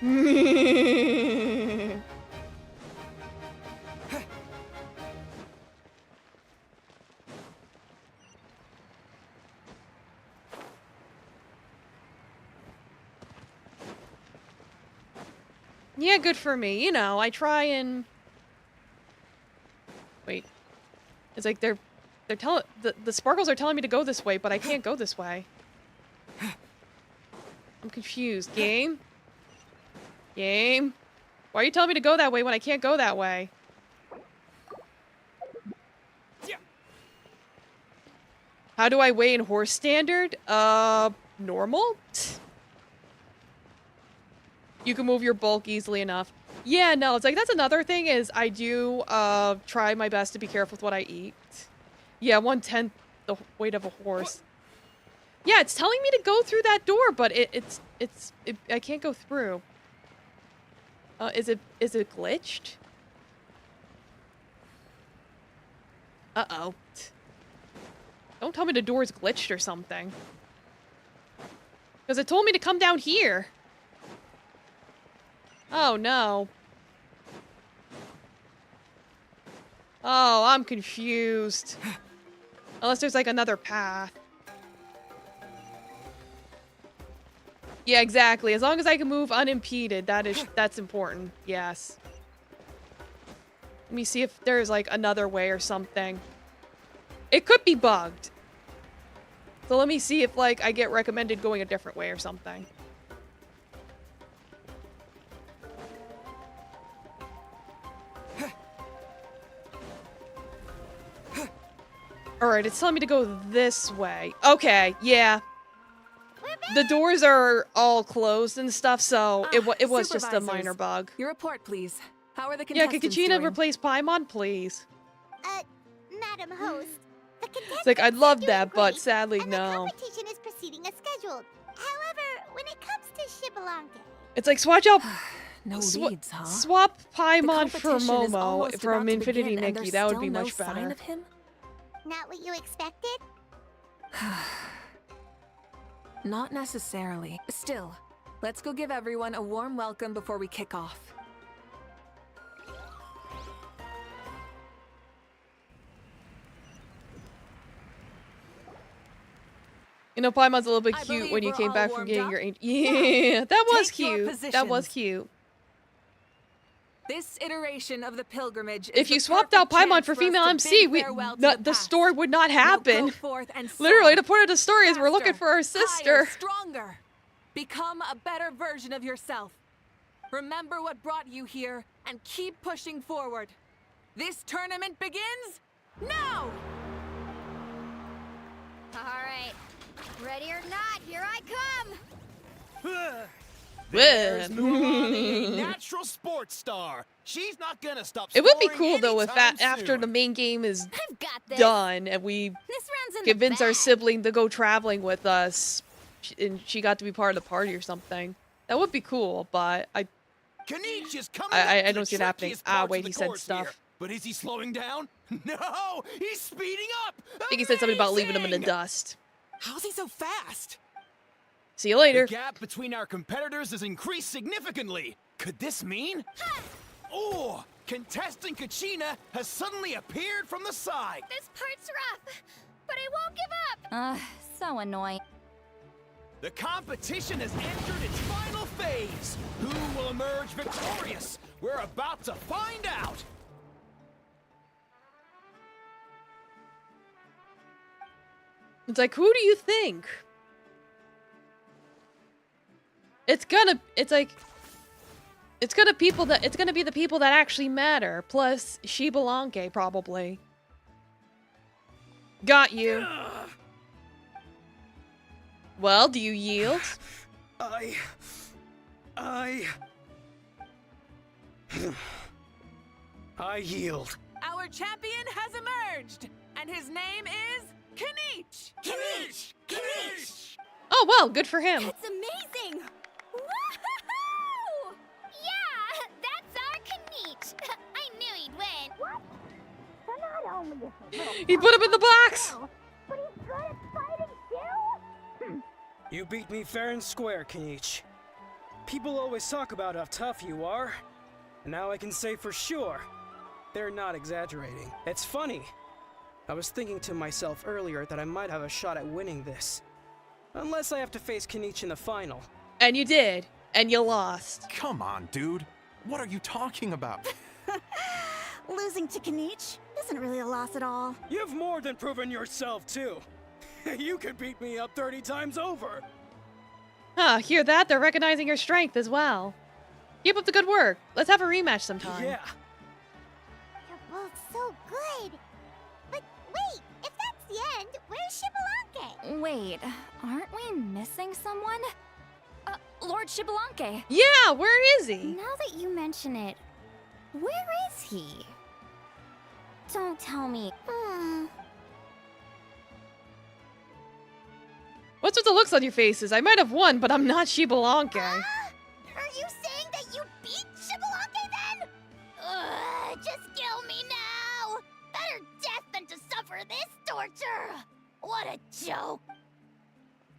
Yeah, good for me. You know, I try and... Wait. It's like they're telling... The sparkles are telling me to go this way, but I can't go this way. I'm confused. Game? Game? Why are you telling me to go that way when I can't go that way? How do I weigh in horse standard? Normal? You can move your bulk easily enough. Yeah, no, it's like, that's another thing is I do, try my best to be careful with what I eat. Yeah, 1/10 the weight of a horse. Yeah, it's telling me to go through that door, but I can't go through. Is it glitched? Uh-oh. Don't tell me the door's glitched or something. Because it told me to come down here. Oh, no. Oh, I'm confused. Unless there's, like, another path. Yeah, exactly. As long as I can move unimpeded, that's important. Yes. Let me see if there's, like, another way or something. It could be bugged. So let me see if, like, I get recommended going a different way or something. Alright, it's telling me to go this way. Okay, yeah. The doors are all closed and stuff, so it was just a minor bug. Your report, please. How are the Yeah, contestants could Kachina doing? replace Paimon, please? Madam Host, the It's like, I'd love contestants are that, but doing sadly, great, and no. the competition is proceeding as scheduled. However, when it comes to Shibbolante, It's like, swatch out... No leads, huh? Swap Paimon for competition is Momo almost from about to Infinity begin, and Nikki. there's That would still be no much sign better. of him? not what you expected? Not necessarily. Still, let's go give everyone a warm welcome before we kick off. You know, Paimon's a little bit I cute believe when you we're came all back from warmed getting up. your... Yeah, that was Take your cute. That was positions. cute. This iteration of the pilgrimage is If the you swapped out perfect Paimon chance for us female to MC, bid farewell to the past. story would not Now happen. go forth and Literally, soar. the point of the story is we're looking Faster, for our higher, sister. stronger. Become a better version of yourself. Remember what brought you here and keep pushing forward. This tournament begins now! Alright. Ready or not, here I come! There's Mulan, natural sports star. She's not gonna stop. It would be scoring cool though if anytime after soon. the main game is I've got this. done and we This round's in convince the our bag. sibling to go traveling with us, and she got to be part of the party or something. That would be cool, but Kanich is coming I up to don't the see it happening. trickiest Ah, parts wait, of the he said course stuff. here. But is he slowing down? No, he's speeding up. I think he said something about leaving him in the Amazing! dust. How's he so fast? See you later. The gap between our competitors has increased significantly. Could this mean? Oh, contestant Kachina has suddenly appeared from the side. This part's rough, but I won't give up! So annoying. The competition has entered its final phase. Who will emerge victorious? We're about to find out. It's like, who do you think? It's gonna be the people that actually matter. Plus, Shibbolante, probably. Got you. Well, do you yield? I yield. Our champion has emerged, and his name is Kanich! Kanich! Kanich! Oh, well, good for him. It's amazing! Woohoo! Yeah, that's our Kanich! I knew he'd win! What? So not only is he little He put him in the box! but he's good at fighting too? You beat me fair and square, Kanich. People always talk about how tough you are, and now I can say for sure, they're not exaggerating. It's funny. I was thinking to myself earlier that I might have a shot at winning this. Unless I have to face Kanich in the final. And you did. And you lost. Come on, dude. What are you talking about? Losing to Kanich isn't really a loss at all. You've more than proven yourself, too. You could beat me up 30 times over. Huh, hear that? They're recognizing your strength as well. Keep up the good work. Let's have a rematch sometime. Yeah. You're both so good! But wait, if that's the end, where's Shibalanke. Wait, aren't we missing someone? Lord Shibalanke. Yeah, where is he? Now that you mention it, where is he? Don't tell me. What's with the looks on your faces? I might have won, but I'm not Shibalanke. Are you saying that you beat Shibalanke then? Just kill me now. Better death than to suffer this torture. What a joke.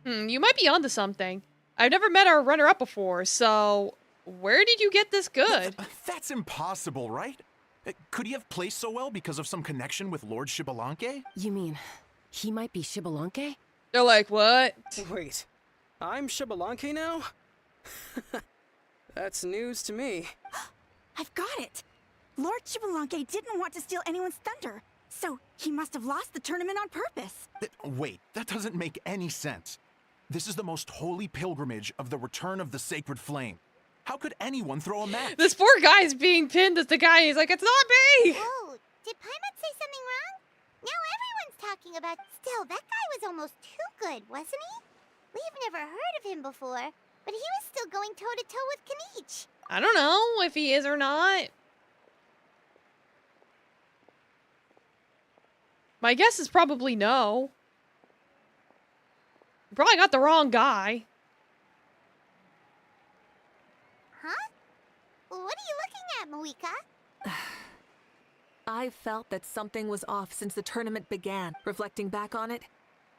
You might be onto something. I've never met our runner-up before, so where did you get this good? That's impossible, right? Could he have placed so well because of some connection with Lord Shibalanke? You mean, he might be Shibalanke? They're like, what? Wait, I'm Shibalanke now? That's news to me. I've got it. Lord Shibalanke didn't want to steal anyone's thunder, so he must have lost the tournament on purpose. Wait, that doesn't make any sense. This is the most holy pilgrimage of the return of the sacred flame. How could anyone throw a match? This poor guy's being pinned as the guy. He's like, it's not me! Oh, did Paimon say something wrong? Now everyone's talking about... Still, that guy was almost too good, wasn't he? We've never heard of him before, but he was still going toe-to-toe with Kanich. I don't know if he is or not. My guess is probably no. You probably got the wrong guy. Huh? What are you looking at, Moika? I felt that something was off since the tournament began. Reflecting back on it,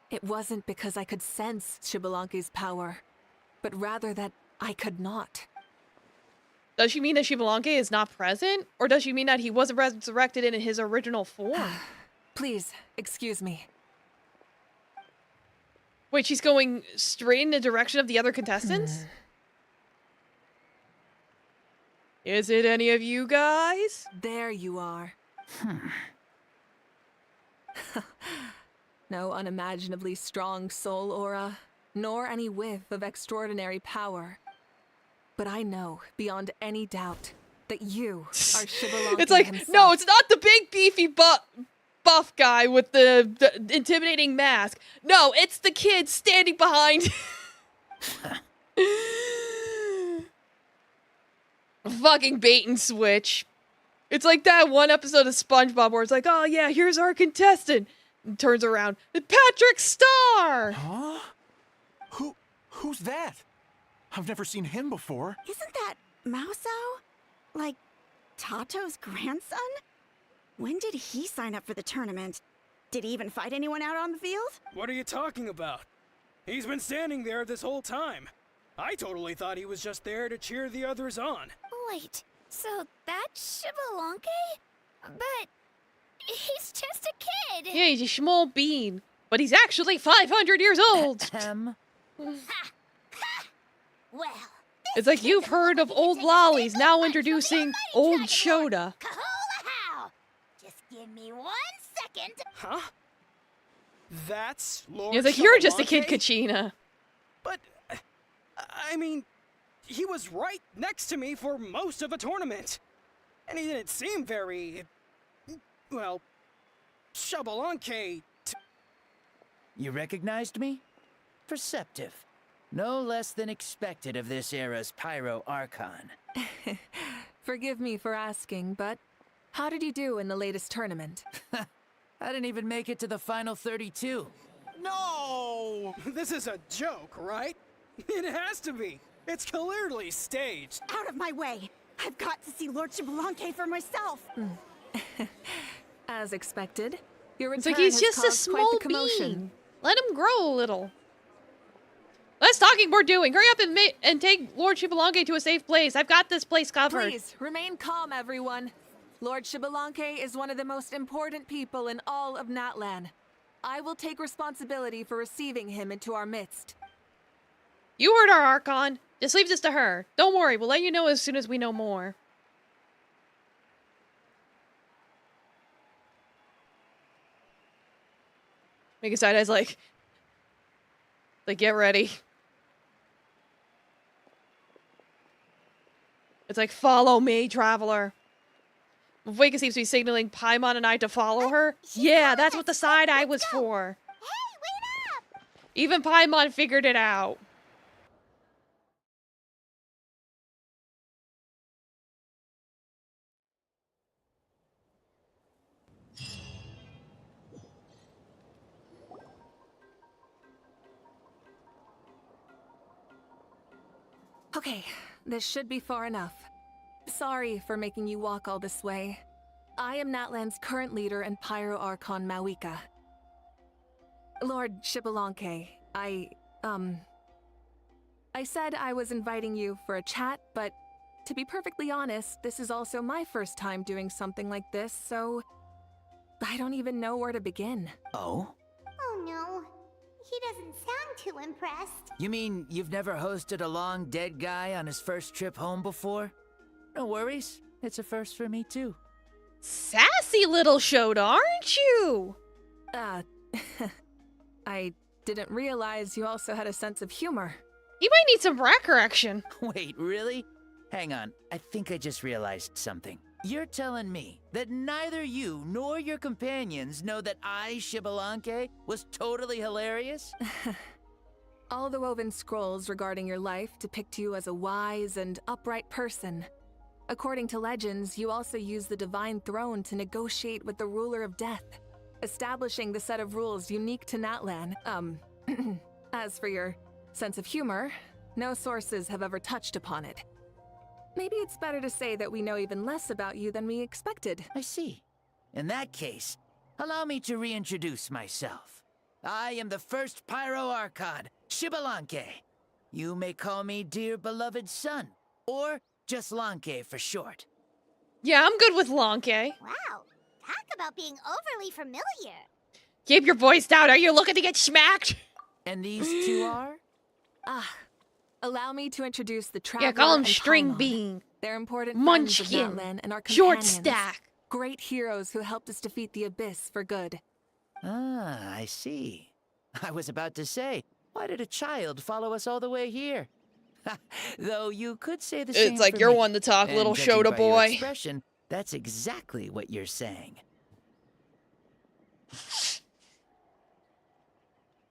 it wasn't because I could sense Shibalanke's power, but rather that I could not. Does she mean that Shibalanke is not present? Or does she mean that he wasn't resurrected in his original form? Please, excuse me. Wait, she's going straight in the direction of the other contestants? Is it any of you guys? There you are. No unimaginably strong soul aura, nor any whiff of extraordinary power. But I know, beyond any doubt, that you are Shibalanke It's like, himself. no, it's not the big beefy buff guy with the intimidating mask. No, it's the kid standing behind. Fucking bait and switch. It's like that one episode of SpongeBob where it's like, oh yeah, here's our contestant. And turns around, Patrick Star! Huh? Who's that? I've never seen him before. Isn't that Mauso? Like, Tato's grandson? When did he sign up for the tournament? Did he even fight anyone out on the field? What are you talking about? He's been standing there this whole time. I totally thought he was just there to cheer the others on. Wait, so that's Shibalanke? But he's just a kid. Yeah, he's a small bean. But he's actually 500 years old. Well, It's like you've heard of old lollies, now introducing old Shoda. Kahula-how! Just give me 1 second. Huh? That's Lord It's like, you're just a kid, Shibalanke? Kachina. But, I mean, he was right next to me for most of the tournament. And he didn't seem very, well, Shibalanke. You recognized me? Perceptive. No less than expected of this era's Pyro Archon. Forgive me for asking, but how did you do in the latest tournament? I didn't even make it to the final 32. No! This is a joke, right? It has to be. It's clearly staged. Out of my way! I've got to see Lord Shibalanke for myself! As expected, your It's return like he's has just a caused quite small the commotion. bean. Let him grow a little. Less talking, more doing. Hurry up and take Lord Shibalanke to a safe place. I've got this place covered. Please, remain calm, everyone. Lord Shibalanke is one of the most important people in all of Natlan. I will take responsibility for receiving him into our midst. You heard our Archon. Just leave this to her. Don't worry, we'll let you know as soon as we know more. Make a side eye's like, get ready. It's like, follow me, traveler. Vika seems to be signaling Paimon and I to follow her. Yeah, that's what the side eye was for. Hey, Even Paimon figured it out. Okay, this should be far enough. Sorry for making you walk all this way. I am Natlan's current leader and Pyro Archon Mawika. Lord Shibalanke, I said I was inviting you for a chat, but to be perfectly honest, this is also my first time doing something like this, so I don't even know where to begin. Oh? Oh no. He doesn't sound too impressed. You mean you've never hosted a long dead guy on his first trip home before? No worries. It's a first for me, too. Sassy little Shota, aren't you? I didn't realize you also had a sense of humor. You might need some brat correction. Wait, really? Hang on. I think I just realized something. You're telling me that neither you nor your companions know that I, Shibalanke, was totally hilarious? All the woven scrolls regarding your life depict you as a wise and upright person. According to legends, you also use the Divine Throne to negotiate with the Ruler of Death, establishing the set of rules unique to Natlan. As for your sense of humor, no sources have ever touched upon it. Maybe it's better to say that we know even less about you than we expected. I see. In that case, allow me to reintroduce myself. I am the first Pyro Archon, Shibalanke. You may call me dear beloved son, or just Lanke for short. Yeah, I'm good with Lanke. Wow. Talk about being overly familiar. Keep your voice down. Are you looking to get smacked? And these two are? Allow me to introduce the Traveler. Yeah, call him and String Paimon. Bean. They're important Munchkin. friends of Natlan and our Short companions. Stack. Great heroes who helped us defeat the Abyss for good. Ah, I see. I was about to say, why did a child follow us all the way here? Though you could say the same. It's like for you're me. one to talk, And little judging Shota by your boy. expression, that's exactly what you're saying.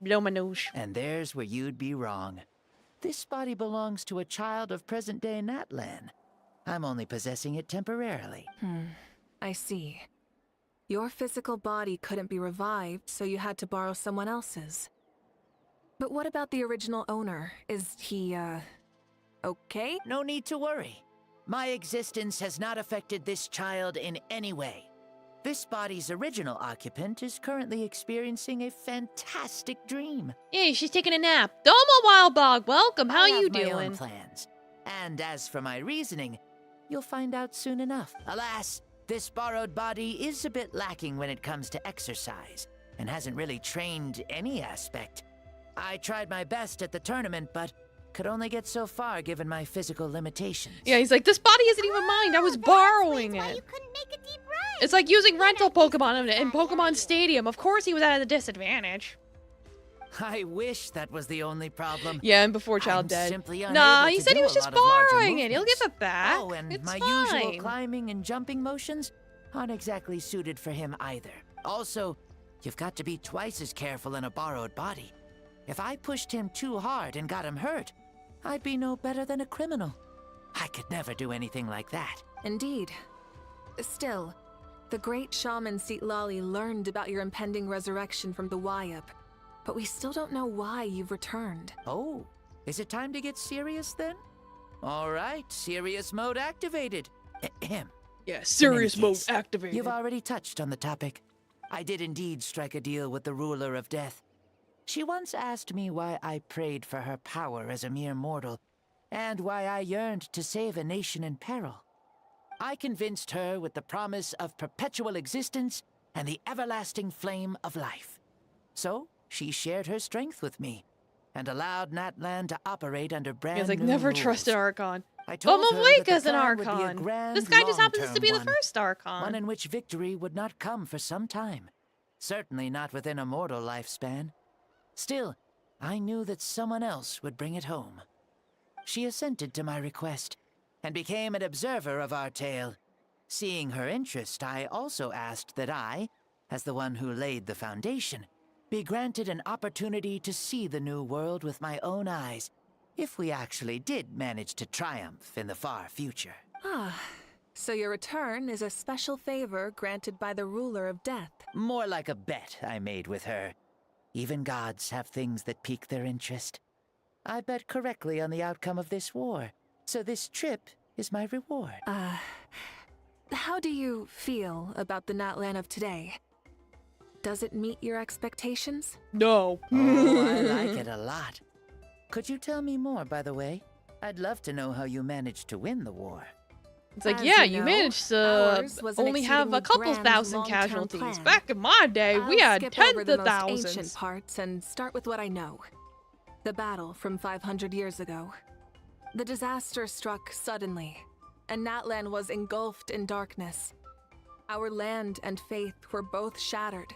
Blow my nose. And there's where you'd be wrong. This body belongs to a child of present-day Natlan. I'm only possessing it temporarily. I see. Your physical body couldn't be revived, so you had to borrow someone else's. But what about the original owner? Is he, okay? No need to worry. My existence has not affected this child in any way. This body's original occupant is currently experiencing a fantastic dream. Hey, she's taking a nap. Domo Wildbog, welcome. How I you have my doing? own plans. And as for my reasoning, you'll find out soon enough. Alas, this borrowed body is a bit lacking when it comes to exercise, and hasn't really trained any aspect. I tried my best at the tournament, but could only get so far given my physical limitations. Yeah, he's like, this body isn't even mine. I was borrowing it. You couldn't make a deep run. It's like using rental Pokemon in Pokemon Stadium. Of course he was at a disadvantage. I wish that was the only problem. Yeah, and before Child I'm dead. simply unable Nah, he to said he do was a just lot of larger borrowing it. He'll movements. give it back. Oh, and It's my fine. usual climbing and jumping motions aren't exactly suited for him either. Also, you've got to be twice as careful in a borrowed body. If I pushed him too hard and got him hurt, I'd be no better than a criminal. I could never do anything like that. Indeed. Still, the great shaman Seatlali learned about your impending resurrection from the Wyup, but we still don't know why you've returned. Oh, is it time to get serious then? All right, serious mode activated. Ahem. Yeah, serious mode activated. You've already touched on the topic. I did indeed strike a deal with the Ruler of Death. She once asked me why I prayed for her power as a mere mortal, and why I yearned to save a nation in peril. I convinced her with the promise of perpetual existence and the everlasting flame of life. So, she shared her strength with me, and allowed Natlan to operate under brand He's like, new never rules. trusted Archon. I But told her that the Mawika's an plan would be a Archon. grand, This guy just happens to long-term be the one, first Archon. one in which victory would not come for some time. Certainly not within a mortal lifespan. Still, I knew that someone else would bring it home. She assented to my request, and became an observer of our tale. Seeing her interest, I also asked that I, as the one who laid the foundation, be granted an opportunity to see the new world with my own eyes, if we actually did manage to triumph in the far future. Ah, so your return is a special favor granted by the ruler of death. More like a bet I made with her. Even gods have things that pique their interest. I bet correctly on the outcome of this war, so this trip is my reward. How do you feel about the Natlan of today? Does it meet your expectations? No. Oh, I like it a lot. Could you tell me more, by the way? I'd love to know how you managed to win the war. It's like, As yeah, you you know, managed to ours was an only have a exceedingly couple grand thousand long-term casualties. plan. Back in my day, we I'll had skip tens over the of most ancient thousands. parts and start with what I know. The battle from 500 years ago. The disaster struck suddenly, and Natlan was engulfed in darkness. Our land and faith were both shattered,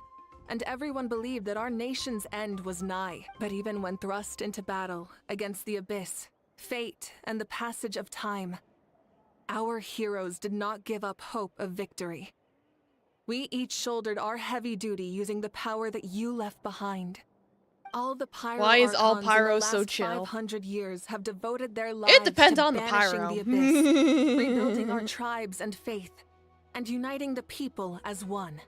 and everyone believed that our nation's end was nigh. But even when thrust into battle against the abyss, fate, and the passage of time, our heroes did not give up hope of victory. We each shouldered our heavy duty using the power that you left behind. All the pyro Why is all archons in the pyros so last chill? 500 years have devoted their lives It depends to on the banishing pyro. the abyss, rebuilding our tribes and faith, and uniting the people as one.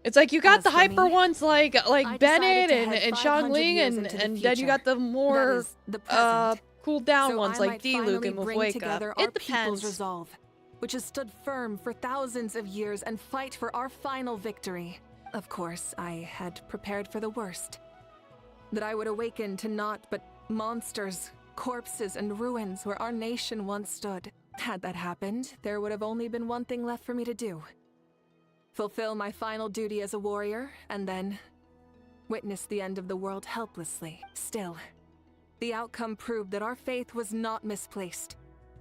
It's like you got As the for hyper me, ones like I Bennett decided to and head Xiang 500 Ling, years and into the then you future. got the more That is, the present. cooled down So ones I like might D-Luke finally and bring Wake together Up. our It depends. people's resolve, which has stood firm for thousands of years, and fight for our final victory. Of course, I had prepared for the worst. That I would awaken to naught but monsters, corpses, and ruins where our nation once stood. Had that happened, there would have only been one thing left for me to do. Fulfill my final duty as a warrior, and then witness the end of the world helplessly. Still, the outcome proved that our faith was not misplaced.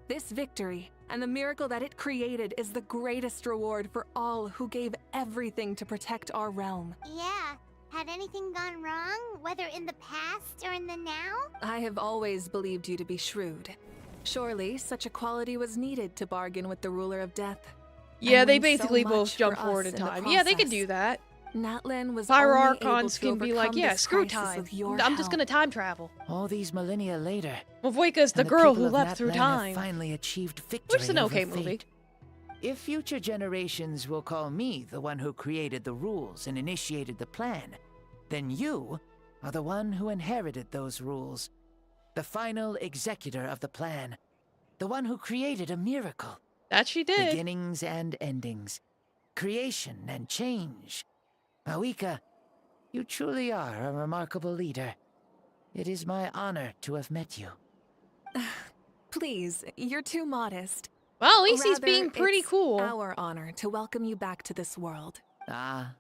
This victory, and the miracle that it created, is the greatest reward for all who gave everything to protect our realm. Yeah. Had anything gone wrong, whether in the past or in the now? I have always believed you to be shrewd. Surely, such a quality was needed to bargain with the ruler of death. Yeah, and they win so basically both much jump for forward us in the time. Yeah, they can process. do that. Natlan was Pyro only able Archons to can be like, overcome yeah, this screw crisis time. with your I'm just help. gonna time travel. All these millennia later, Mavoika's the and girl people who of left through Natlan have time. finally achieved victory Which is an over okay fate. movie. If future generations will call me the one who created the rules and initiated the plan, then you are the one who inherited those rules. The final executor of the plan. The one who created a miracle. That she did. Beginnings and endings. Creation and change. Mawika, you truly are a remarkable leader. It is my honor to have met you. Please, you're too modest. Well, at least he's Rather, being pretty it's cool. our honor to welcome you back to this world. Ah,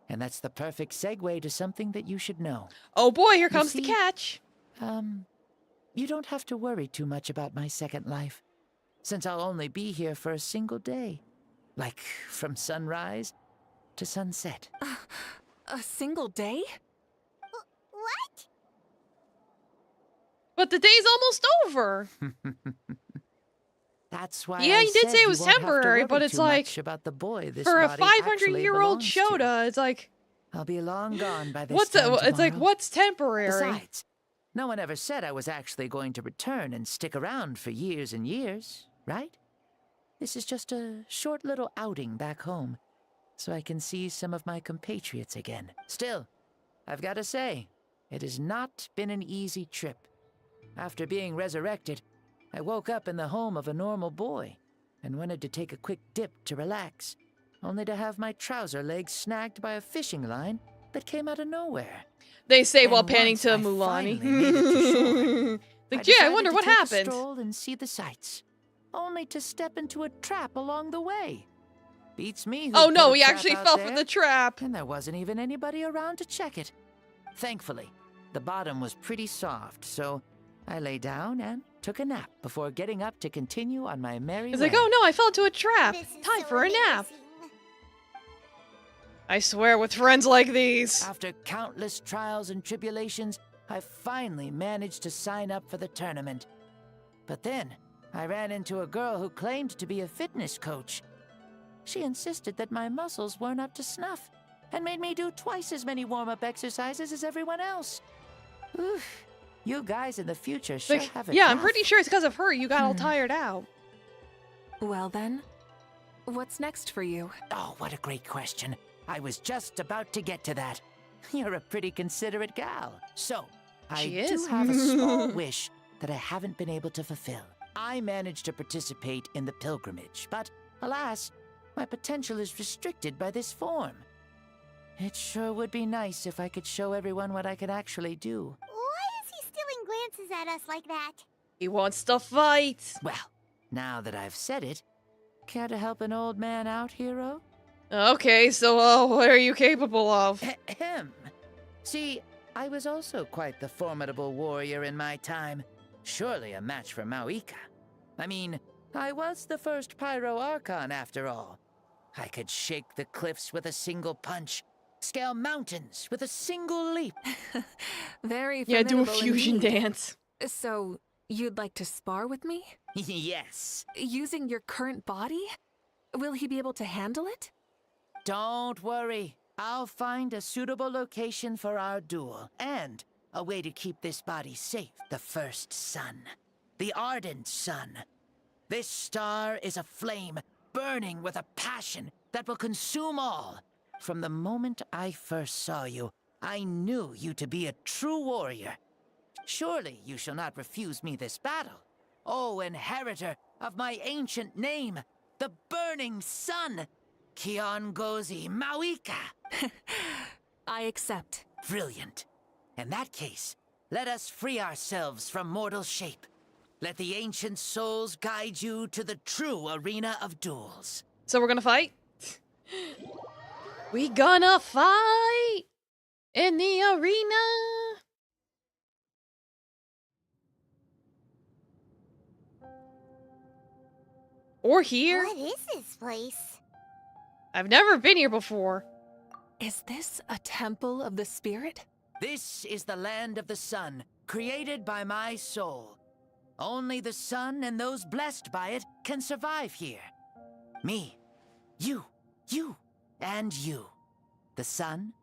and that's the perfect segue to something that you should know. Oh boy, here You comes the see, catch. You don't have to worry too much about my second life, since I'll only be here for a single day. Like, from sunrise to sunset. A single day? What? But the day's almost over. That's why Yeah, I you did said say it you was won't have to temporary, worry but it's too like, much about the boy this for a body actually 500-year-old belongs to. Shota, it's like, I'll be long gone by this what's time it's like, tomorrow. what's temporary? Besides, no one ever said I was actually going to return and stick around for years and years, right? This is just a short little outing back home, so I can see some of my compatriots again. Still, I've got to say, it has not been an easy trip. After being resurrected, I woke up in the home of a normal boy and wanted to take a quick dip to relax, only to have my trouser legs snagged by a fishing line that came out of nowhere. They say while And panning once to I Mulani. finally made it to shore, Like, yeah, I decided wonder to what take a happened. stroll and see the sights, only to step into a trap along the way. Beats me. Who Oh put no, a he trap actually out fell there, for the trap. and there wasn't even anybody around to check it. Thankfully, the bottom was pretty soft, so I lay down and took a nap before getting up to continue on my merry He's way. like, oh no, I fell into a trap. This is Time so for a nap. amazing. I swear, with friends like these. After countless trials and tribulations, I finally managed to sign up for the tournament. But then, I ran into a girl who claimed to be a fitness coach. She insisted that my muscles weren't up to snuff, and made me do twice as many warm-up exercises as everyone else. Oof. You guys in the future sure Like, have it yeah, I'm rough. pretty sure it's because of her you got all tired out. Well then, what's next for you? Oh, what a great question. I was just about to get to that. You're a pretty considerate gal. So, She I is. do have a small wish that I haven't been able to fulfill. I managed to participate in the pilgrimage, but alas, my potential is restricted by this form. It sure would be nice if I could show everyone what I could actually do. Why is he stealing glances at us like that? He wants to fight. Well, now that I've said it, care to help an old man out, hero? Okay, so what are you capable of? Ahem. See, I was also quite the formidable warrior in my time. Surely a match for Mauika. I mean, I was the first Pyro Archon after all. I could shake the cliffs with a single punch, scale mountains with a single leap. Very Yeah, do a formidable fusion indeed. dance. So, you'd like to spar with me? Yes. Using your current body? Will he be able to handle it? Don't worry. I'll find a suitable location for our duel, and a way to keep this body safe. The first sun. The ardent sun. This star is a flame, burning with a passion that will consume all. From the moment I first saw you, I knew you to be a true warrior. Surely you shall not refuse me this battle. O inheritor of my ancient name, the burning sun, Kiongozi Mauika. I accept. Brilliant. In that case, let us free ourselves from mortal shape. Let the ancient souls guide you to the true arena of duels. So we're gonna fight? We gonna fight in the arena. Or here. What is this place? I've never been here before. Is this a temple of the spirit? This is the land of the sun, created by my soul. Only the sun and those blessed by it can survive here. Me, you, and you. The sun,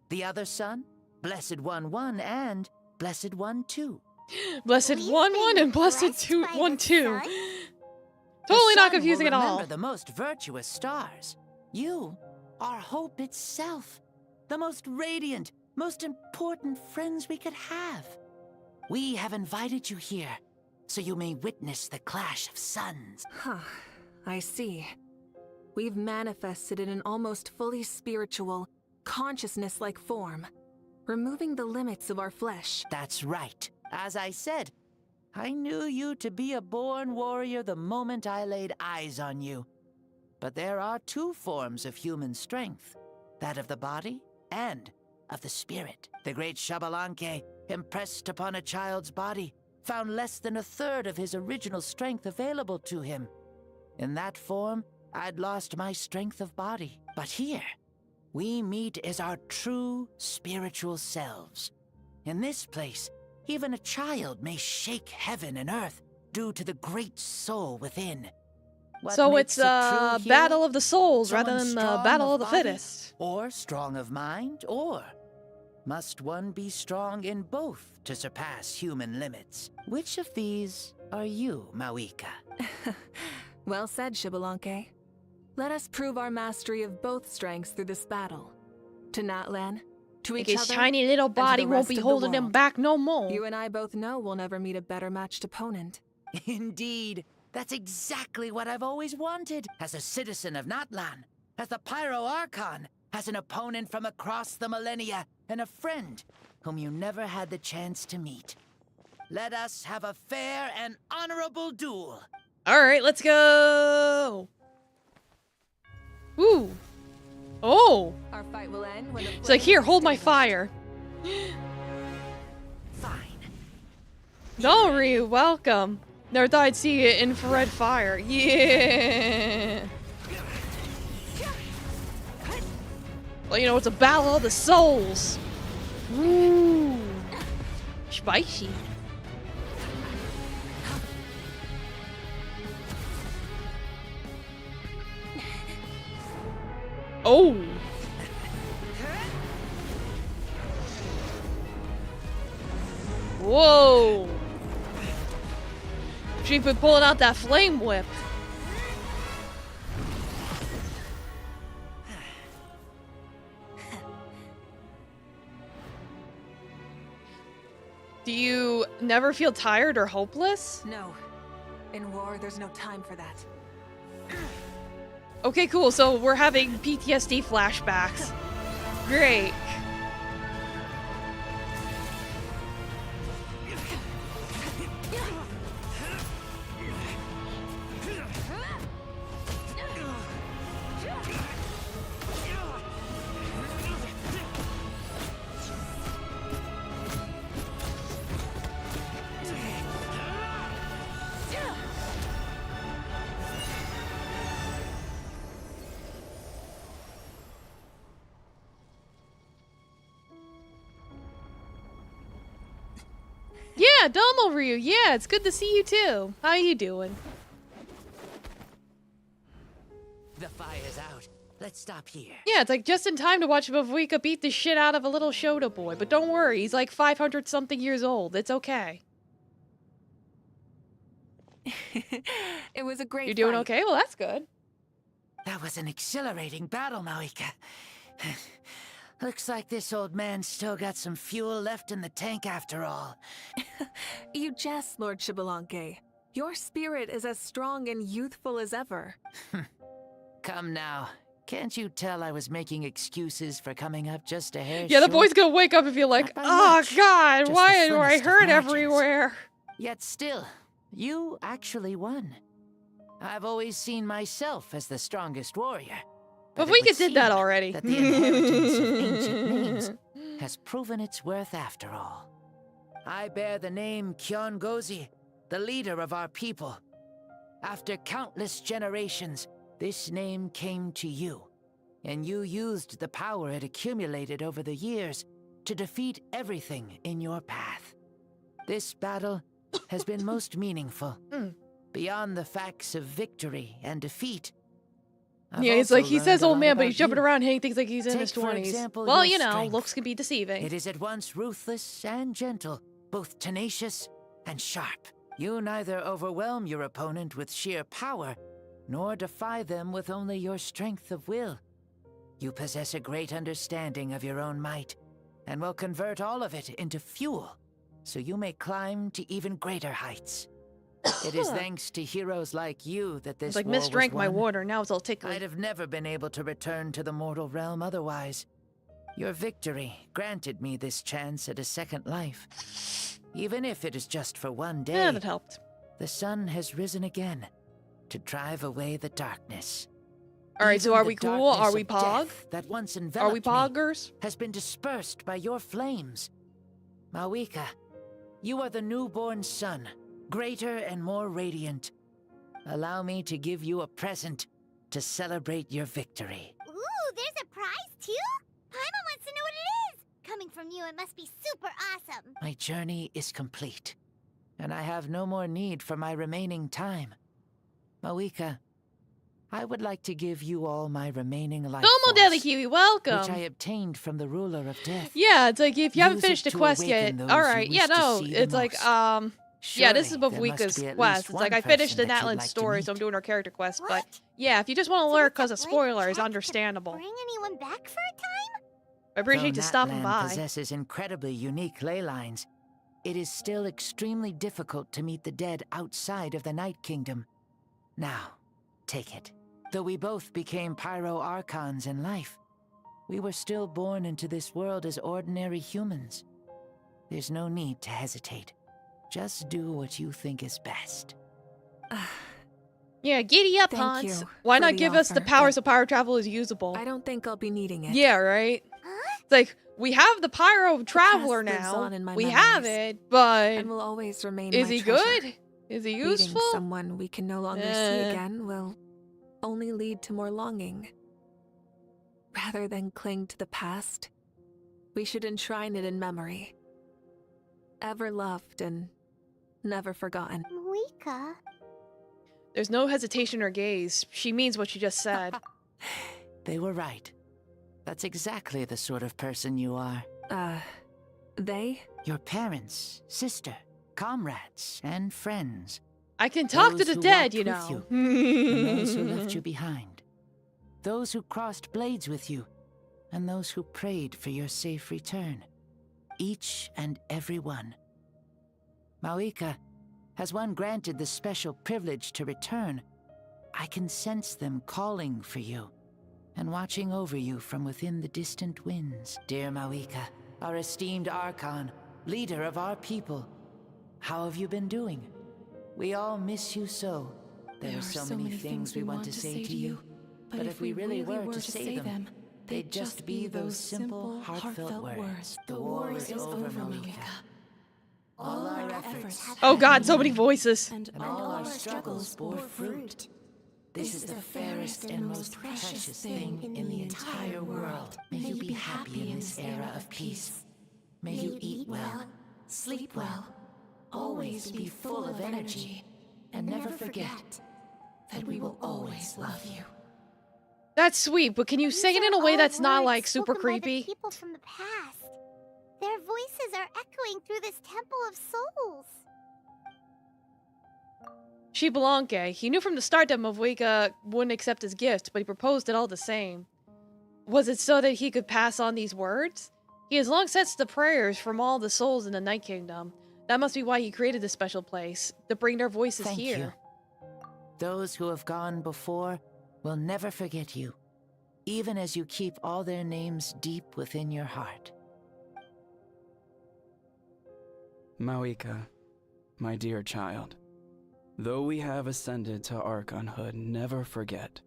the other sun, Blessed 1-1, and Blessed 1-2. Blessed 1-1 and Blessed 2-1-2. Totally not confusing at all. Remember the most virtuous stars. You are hope itself. The most radiant, most important friends we could have. We have invited you here, so you may witness the clash of suns. Huh, I see. We've manifested in an almost fully spiritual, consciousness-like form, removing the limits of our flesh. That's right. As I said, I knew you to be a born warrior the moment I laid eyes on you. But there are two forms of human strength, that of the body and of the spirit. The great Xbalanque, impressed upon a child's body, found less than 1/3 of his original strength available to him. In that form, I'd lost my strength of body. But here, we meet as our true spiritual selves. In this place, even a child may shake heaven and earth due to the great soul within. What So makes it's a true battle hero? of the souls rather Someone than the strong battle of the body, fittest. Or strong of mind, or must one be strong in both to surpass human limits? Which of these are you, Mauika? Well said, Xbalanque. Let us prove our mastery of both strengths through this battle. To Natlan, to Like each his other, tiny little and to body the won't rest be of the holding him world. back no more. You and I both know we'll never meet a better matched opponent. Indeed. That's exactly what I've always wanted. As a citizen of Natlan, as the Pyro Archon, as an opponent from across the millennia, and a friend whom you never had the chance to meet. Let us have a fair and honorable duel. Alright, let's go! Ooh. Oh! Our fight will end when the It's like, here, hold my fire. Fine. Donry, welcome. Never thought I'd see infrared fire. Yeah! Well, you know, it's a battle of the souls. Ooh. Spicy. Oh! She's been pulling out that flame whip. Do you never feel tired or hopeless? No. In war, there's no time for that. Okay, cool. So we're having PTSD flashbacks. Great. Yeah, Domo Ryu. Yeah, it's good to see you too. How you doing? The fire's out. Let's stop here. Yeah, it's like just in time to watch Mavuika beat the shit out of a little Shota boy. But don't worry, he's like 500 something years old. It's okay. It was a great You're doing fight. okay? Well, that's good. That was an exhilarating battle, Maika. Looks like this old man's still got some fuel left in the tank after all. You jest, Lord Xbalanque. Your spirit is as strong and youthful as ever. Come now. Can't you tell I was making excuses for coming up just a hair Yeah, the short? boy's gonna wake up and be like, Not by oh much, god, just why the do I thinnest of hurt margins." everywhere? Yet still, you actually won. I've always seen myself as the strongest warrior. But it Mavuika would did that seem already. That the inheritance of ancient names has proven its worth after all. I bear the name Kyongozi, the leader of our people. After countless generations, this name came to you, and you used the power it accumulated over the years to defeat everything in your path. This battle has been most meaningful. Beyond the facts of victory and defeat, I've Yeah, he's also like, he learned says a old lot man, but about he's jumping you. around and he thinks like he's in Take, his for 20s. example, Well, your you know, strength. looks can be deceiving. It is at once ruthless and gentle, both tenacious and sharp. You neither overwhelm your opponent with sheer power, nor defy them with only your strength of will. You possess a great understanding of your own might, and will convert all of it into fuel, so you may climb to even greater heights. It is thanks to heroes like you that this It's like, war was misdrank my won. water, now it's all tickly. I'd have never been able to return to the mortal realm otherwise. Your victory granted me this chance at a second life. Even if it is just for one day, Yeah, that helped. the sun has risen again to drive away the darkness. Alright, so Even are the we cool? darkness Are we of pog? death that once Are we enveloped me poggers? has been dispersed by your flames. Mavuika, you are the newborn sun, greater and more radiant. Allow me to give you a present to celebrate your victory. Ooh, there's a prize too? Paimon wants to know what it is. Coming from you, it must be super awesome. My journey is complete, and I have no more need for my remaining time. Mavuika, I would like to give you all my remaining life Domo force, Delikiwi, welcome! which I obtained from the ruler of death. Yeah, it's like, if you haven't Use it finished the to quest yet, awaken those you alright, yeah, wish to no, see the it's like, most. yeah, this is Surely there Mavuika's must be at quest. least It's like, one I finished the person that you'd Natlan like to story, so I'm meet. doing her character quest, but yeah, if you just want to learn because of blank spoilers, check understandable. Bring anyone back for a time? I appreciate Though you stopping Natlan by. possesses incredibly unique ley lines, it is still extremely difficult to meet the dead outside of the Night Kingdom. Now, take it. Though we both became Pyro Archons in life, we were still born into this world as ordinary humans. There's no need to hesitate. Just do what you think is best. Yeah, giddy up, Thank Hans. you Why for not the give us the offer, powers but of pyro travel is usable? I don't think I'll be needing it. Yeah, right? It's like, we have the pyro traveler lives now. on in my We have memories, it, but and will always remain is my he treasure. good? Is he Meeting useful? someone we can no longer see again will only lead to more longing. Rather than cling to the past, we should enshrine it in memory. Ever loved and never forgotten. Mavuika. There's no hesitation or gaze. She means what she just said. They were right. That's exactly the sort of person you are. They? Your parents, sister, comrades, and friends. I can talk to Those the who dead, walked you with know. and those who left you behind. Those who crossed blades with you, and those who prayed for your safe return. Each and every one. Mawika, has one granted the special privilege to return, I can sense them calling for you and watching over you from within the distant winds. Dear Mawika, our esteemed Archon, leader of our people, how have you been doing? We all miss you so. There are so many things we want to say to you, but if we really were to say them, they'd just be those simple, heartfelt words. The war is over, Mawika. All our efforts. Oh god, so many voices. And all our struggles bore fruit. This is the fairest and most precious thing in the entire world. May you be happy in this era of peace. May you eat well, sleep well, always be full of energy, and never forget that we will always love you. That's sweet, but can you say it in a way that's not like super creepy? People from the past. Their voices are echoing through this temple of souls. Xbalanque. He knew from the start that Mawika wouldn't accept his gift, but he proposed it all the same. Was it so that he could pass on these words? He has long sensed the prayers from all the souls in the Night Kingdom. That must be why he created this special place, to bring their voices Thank here. you. Those who have gone before will never forget you, even as you keep all their names deep within your heart. Mawika, my dear child, though we have ascended to Archonhood, never forget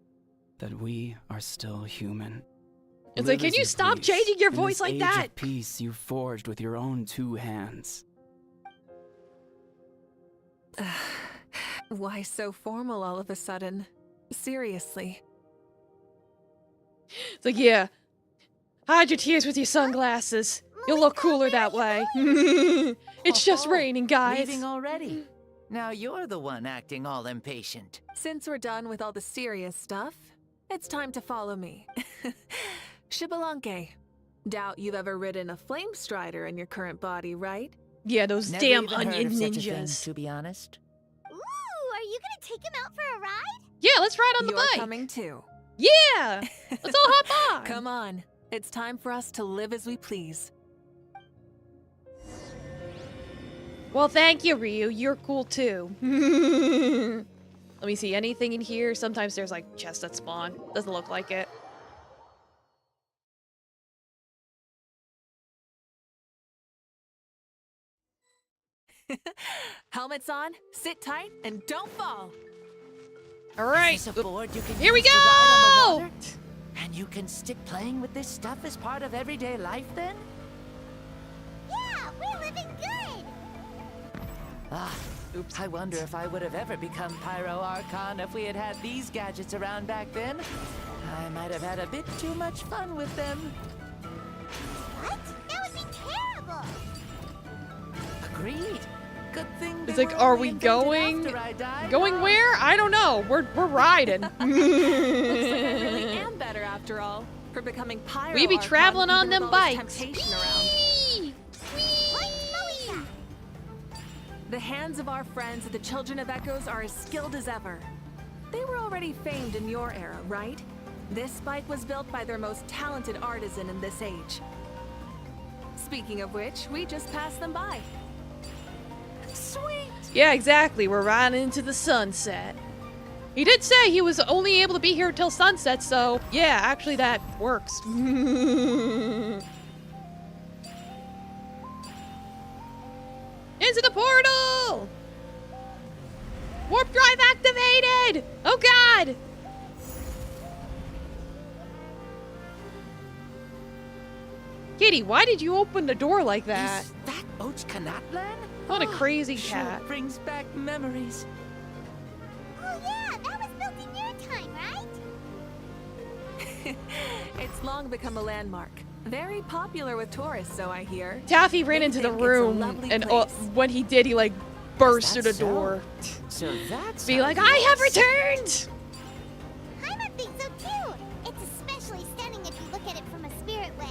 that we are still human. It's Live like, can as you stop please changing your in voice this like age that? of peace you forged with your own 2 hands. Why so formal all of a sudden? Seriously. It's like, yeah. Hide your tears with your sunglasses. You'll look cooler that way. It's just raining, guys. Leaving already. Now you're the one acting all impatient. Since we're done with all the serious stuff, it's time to follow me. Xbalanque, doubt you've ever ridden a flame strider in your current body, right? Yeah, those Never damn even heard onion of such a thing, ninjas. to be honest. Ooh, are you gonna take him out for a ride? Yeah, let's ride on the You're bike. coming too. Yeah! Let's all hop on. Come on. It's time for us to live as we please. Well, thank you, Ryu. You're cool too. Let me see, anything in here? Sometimes there's like chests that spawn. Doesn't look like it. Helmets on, sit tight, and don't fall. All right. Is this a board you can Here we use to ride on the go! water? And you can stick playing with this stuff as part of everyday life then? Yeah, we're living good. Ah, oops. I wonder if I would have ever become Pyro Archon if we had had these gadgets around back then. I might have had a bit too much fun with them. What? That would be terrible. Agreed. Good thing It's they like, were are only we invented going? after I died, Going huh? where? I don't know. We're riding. Looks like I really am better after all. For becoming Pyro We be Archon, traveling on even them with all this bikes. temptation around. Moika! The hands of our friends at the Children of Echoes are as skilled as ever. They were already famed in your era, right? This bike was built by their most talented artisan in this age. Speaking of which, we just passed them by. Sweet! Yeah, exactly. We're riding into the sunset. He did say he was only able to be here until sunset, so yeah, actually that works. Into the portal! Warp drive activated! Oh god! Kitty, why did you open the door like that? Is that Ochkanatlan? What a crazy Sure cat. brings back memories. Oh yeah, that was built in your time, right? It's long become a landmark. Very popular with tourists, so I hear. Taffy ran They into the think it's a room, lovely and place. when he did, he like burst through that the so? door. So that's Be how like, it I have was. returned! Paimon thinks so too. It's especially stunning if you look at it from a spirit way.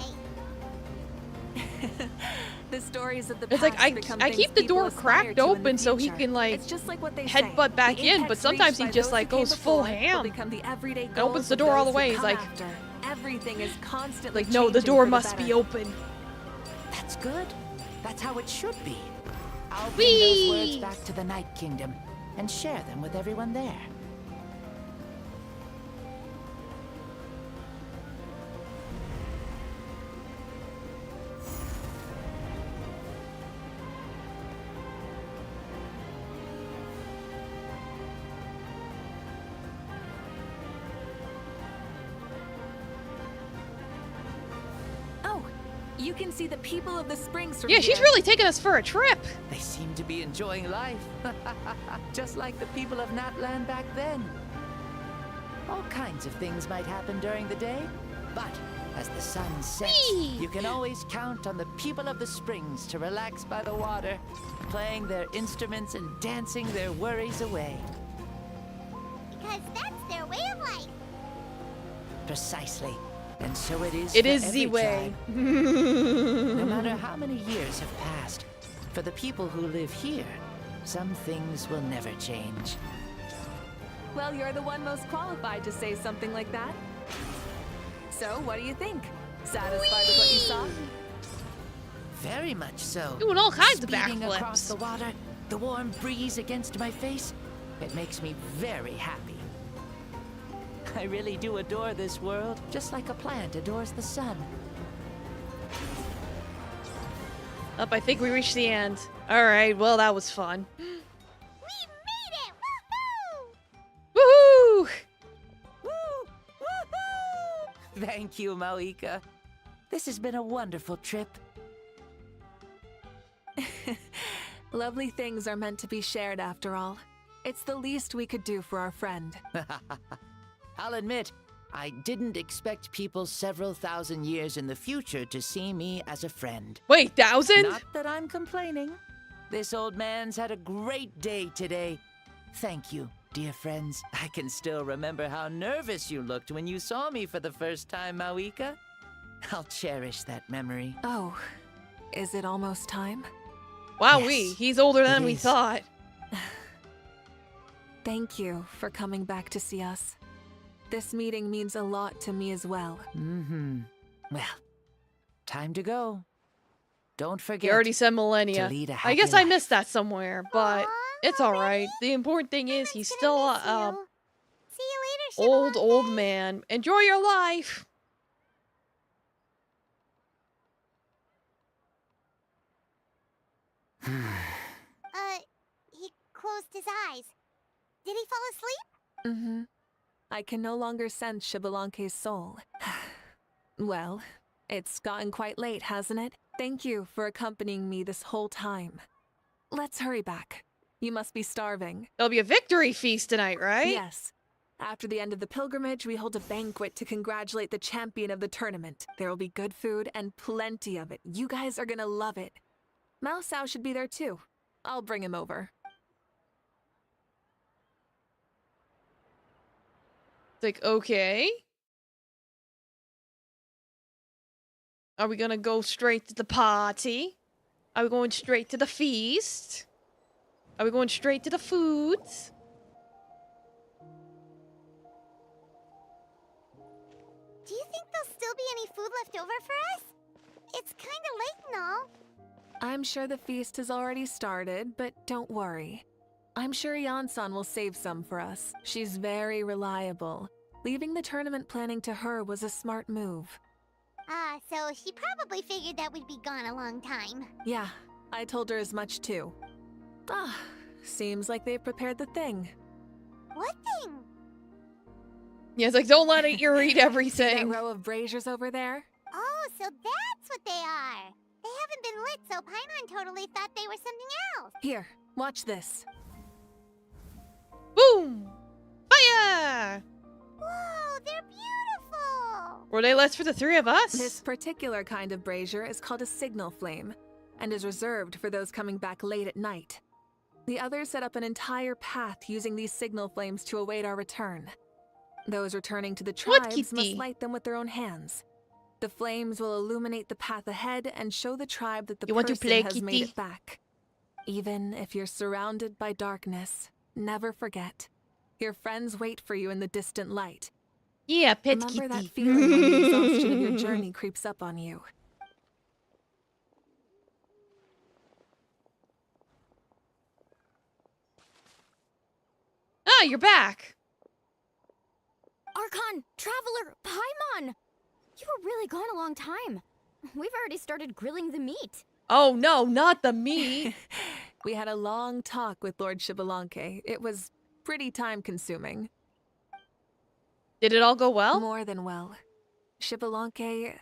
The stories of the It's past like become I things keep the people door aspire cracked to in the open so he future. can like It's just like what they say. headbutt back The in, but apex sometimes he reached by just those like who came goes full before will ham become the everyday and opens goals the of door all those the who way. He's come like, after. Everything is constantly no, the changing door for must better. be open. That's good. That's how it should be. I'll bring Whee! those words back to the Night Kingdom and share them with everyone there. Oh, you can see the people of the springs from Yeah, she's here. really taking us for a trip. They seem to be enjoying life. Just like the people of Natland back then. All kinds of things might happen during the day, but as the sun sets, you can always count on the people of the springs to relax by the water, playing their instruments and dancing their worries away. Because that's their way of life. Precisely. And so it is It for is every the way. tribe. No matter how many years have passed, for the people who live here, some things will never change. Well, you're the one most qualified to say something like that. So, what do you think? Satisfied with what you saw? Very much so. Doing all kinds of Speeding across backflips. the water, the warm breeze against my face, it makes me very happy. I really do adore this world, just like a plant adores the sun. Up, I think we reached the end. All right, well, that was fun. We made it! Woohoo! Woohoo! Thank you, Mauika. This has been a wonderful trip. Lovely things are meant to be shared after all. It's the least we could do for our friend. I'll admit, I didn't expect people several thousand years in the future to see me as a friend. Wait, 1,000? Not that I'm complaining. This old man's had a great day today. Thank you, dear friends. I can still remember how nervous you looked when you saw me for the first time, Mauika. I'll cherish that memory. Oh, is it almost time? Wowee, he's older than we is. thought. Thank you for coming back to see us. This meeting means a lot to me as well. Mm-hmm. Well, time to go. Don't forget. You already said millennia. to lead a I happy guess I life. missed that somewhere, but it's all right. The important thing is he's still a See you later, old man. Enjoy your life. He closed his eyes. Did he fall asleep? Mm-hmm. I can no longer sense Shibalanke's soul. Well, it's gotten quite late, hasn't it? Thank you for accompanying me this whole time. Let's hurry back. You must be starving. There'll be a victory feast tonight, right? Yes. After the end of the pilgrimage, we hold a banquet to congratulate the champion of the tournament. There will be good food and plenty of it. You guys are gonna love it. Mao Sao should be there too. I'll bring him over. It's like, okay. Are we gonna go straight to the party? Are we going straight to the feast? Are we going straight to the foods? Do you think there'll still be any food left over for us? It's kinda late and all. I'm sure the feast has already started, but don't worry. I'm sure Yansan will save some for us. She's very reliable. Leaving the tournament planning to her was a smart move. So she probably figured that we'd be gone a long time. Yeah, I told her as much too. Ah, seems like they've prepared the thing. What thing? Yeah, it's like, don't let it eat That everything. row of braziers over there? Oh, so that's what they are. They haven't been lit, so Paimon totally thought they were something else. Here, watch this. Boom! Fire! Whoa, they're beautiful! Were they less for the three of us? This particular kind of brazier is called a signal flame, and is reserved for those coming back late at night. The others set up an entire path using these signal flames to await our return. Those returning to the What, tribes must Kitty? light them with their own hands. The flames will illuminate the path ahead and show the tribe that the You want to person play, has made kitty? it back. Even if you're surrounded by darkness, never forget. Your friends wait for you in the distant light. Yeah, pet Remember kitty. that feeling when the exhaustion of your journey creeps up on you. Ah, you're back. Archon, Traveler, Paimon! You were really gone a long time. We've already started grilling the meat. Oh no, not the meat. We had a long talk with Lord Xbalanque. It was pretty time-consuming. Did it all go well? More than well. Xbalanque,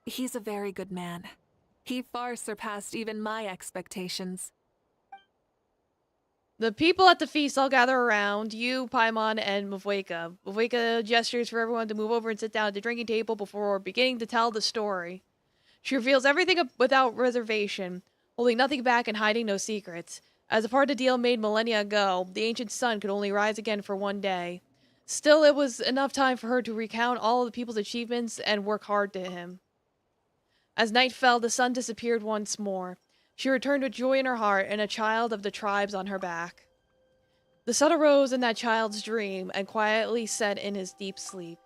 he's a very good man. He far surpassed even my expectations. The people at the feast all gather around, you, Paimon, and Mavweka. Mavweka gestures for everyone to move over and sit down at the drinking table before beginning to tell the story. She reveals everything without reservation, holding nothing back and hiding no secrets. As a part of the deal made millennia ago, the ancient sun could only rise again for one day. Still, it was enough time for her to recount all of the people's achievements and work hard to him. As night fell, the sun disappeared once more. She returned with joy in her heart and a child of the tribes on her back. The sun arose in that child's dream and quietly set in his deep sleep.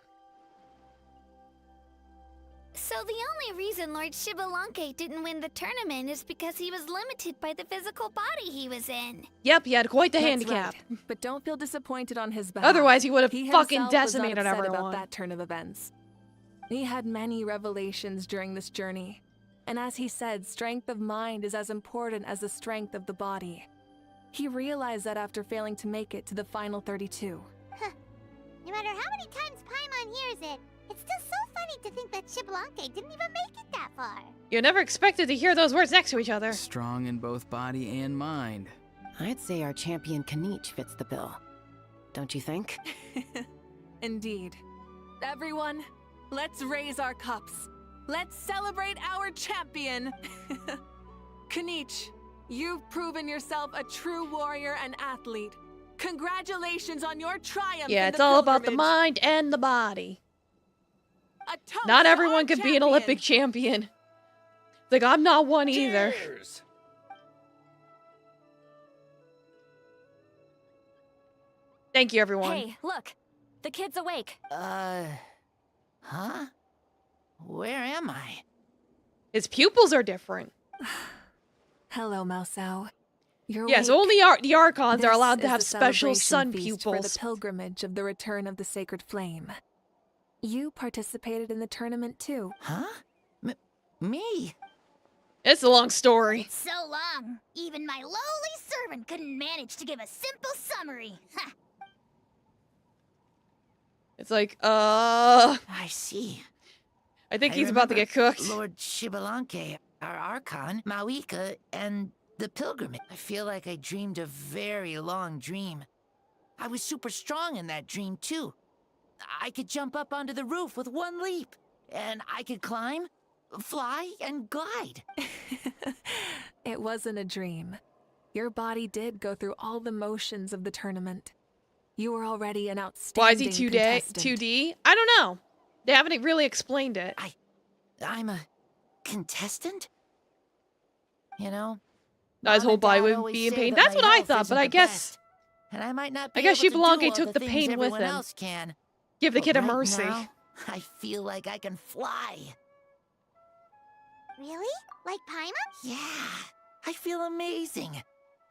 So the only reason Lord Xbalanque didn't win the tournament is because he was limited by the physical body he was in. Yep, he had quite the That's handicap. right. But don't feel disappointed on his behalf. Otherwise, he would have He fucking himself was decimated upset everyone. about that turn of events. He had many revelations during this journey. And as he said, strength of mind is as important as the strength of the body. He realized that after failing to make it to the final 32. No matter how many times Paimon hears it, it's still so funny to think that Xbalanque didn't even make it that far. You never expected to hear those words next to each other. Strong in both body and mind. I'd say our champion Kanich fits the bill. Don't you think? Indeed. Everyone, let's raise our cups. Let's celebrate our champion! Kanich, you've proven yourself a true warrior and athlete. Congratulations on your triumph Yeah, in it's the all about the pilgrimage. mind and the body. A toast Not to everyone our could be an champion. Olympic champion. Like, I'm not one either. Cheers! Thank you, everyone. Hey, look! The kid's awake. Huh? Where am I? His pupils are different. Hello, Mousao. You're Yes, awake. only the Archons are This allowed to is have the special celebration sun feast for pupils. the pilgrimage of the return of the sacred flame. You participated in the tournament too. Huh? Me? It's a long story. So long, even my lowly servant couldn't manage to give a simple summary. Ha! It's like, I see. I think I he's about to remember get cooked. Lord Xbalanque, our Archon, Mawika, and the pilgrimage. I feel like I dreamed a very long dream. I was super strong in that dream, too. I could jump up onto the roof with one leap. And I could climb, fly, and glide. It wasn't a dream. Your body did go through all the motions of the tournament. You were already an outstanding Why is he 2D? contestant. 2D? I don't know. They haven't really explained it. I'm a contestant? You know? Now his Mom whole and body Dad would always be in say pain. that That's my what I health thought, isn't but I the guess best, and I might not be I guess able to Xbalanque do all took the things pain with everyone him. else can. Give the But kid a right mercy. now, I feel like I can fly. Really? Like Paimon? Yeah, I feel amazing.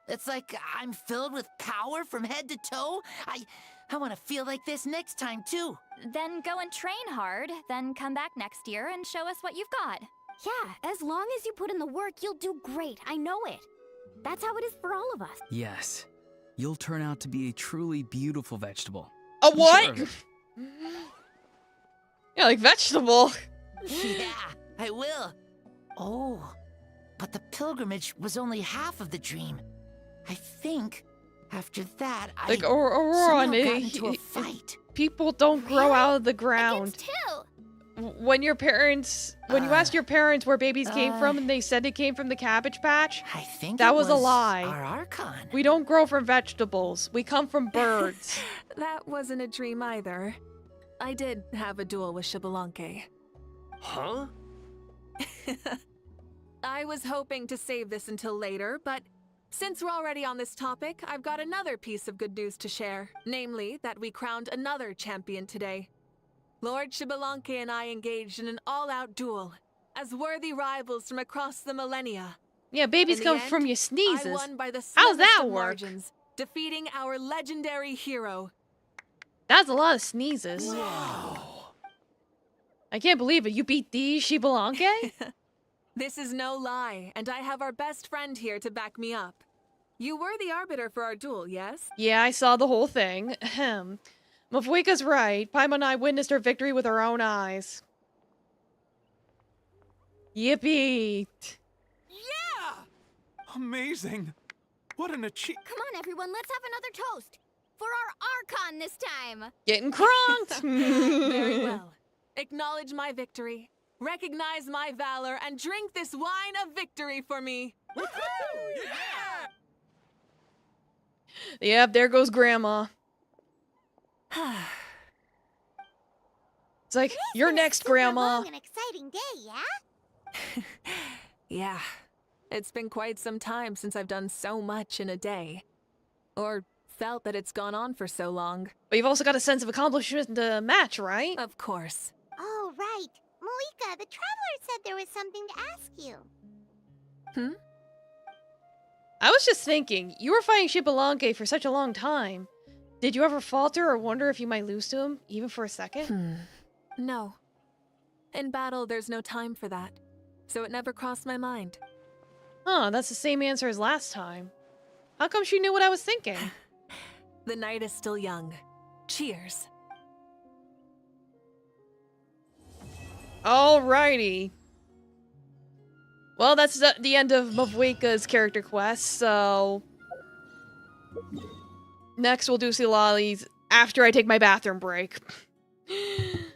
It's like I'm filled with power from head to toe. I want to feel like this next time, too. Then go and train hard, then come back next year and show us what you've got. Yeah, as long as you put in the work, you'll do great. I know it. That's how it is for all of us. Yes. You'll turn out to be a truly beautiful vegetable. A I'm what? sure of it. Yeah, like vegetable. Yeah, I will. Oh, but the pilgrimage was only half of the dream. I think after that, Like I Aurora, somehow got into a fight. people don't grow out of the ground. When your parents, when you asked your parents where babies came from, and they said it came from the Cabbage Patch, I think that it was a lie. Our Archon. We don't grow from vegetables. We come from birds. That wasn't a dream either. I did have a duel with Xbalanque. Huh? I was hoping to save this until later, but since we're already on this topic, I've got another piece of good news to share. Namely, that we crowned another champion today. Lord Xbalanque and I engaged in an all-out duel, as worthy rivals from across the millennia. Yeah, babies In the come end, from your sneezes. I won by the How's slimmest that of work? margins, defeating our legendary hero. That's a lot of sneezes. Wow. I can't believe it. You beat the Xbalanque? This is no lie, and I have our best friend here to back me up. You were the arbiter for our duel, yes? Yeah, I saw the whole thing. Ahem. Mavuika's right. Paimon and I witnessed her victory with our own eyes. Yippee! Yeah! Amazing. What an achievement. Come on, everyone, let's have another toast. For our Archon this time. Getting cronked! Very well. Acknowledge my victory, recognize my valor, and drink this wine of victory for me. Woohoo! Yeah! Yep, there goes Grandma. It's like, you're next, Grandma. Long and exciting day, yeah? Yeah, it's been quite some time since I've done so much in a day. Or felt that it's gone on for so long. But you've also got a sense of accomplishment in the match, right? Of course. Oh, right. Moika, the Traveler said there was something to ask you. Hmm? I was just thinking, you were fighting Xbalanque for such a long time. Did you ever falter or wonder if you might lose to him, even for a second? No. In battle, there's no time for that. So it never crossed my mind. Huh, that's the same answer as last time. How come she knew what I was thinking? The night is still young. Cheers. Alrighty. Well, that's the end of Mavuika's character quest, so... Next, we'll do Silali's after I take my bathroom break. It's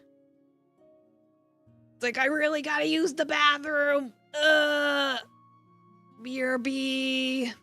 like, I really gotta use the bathroom. BRB.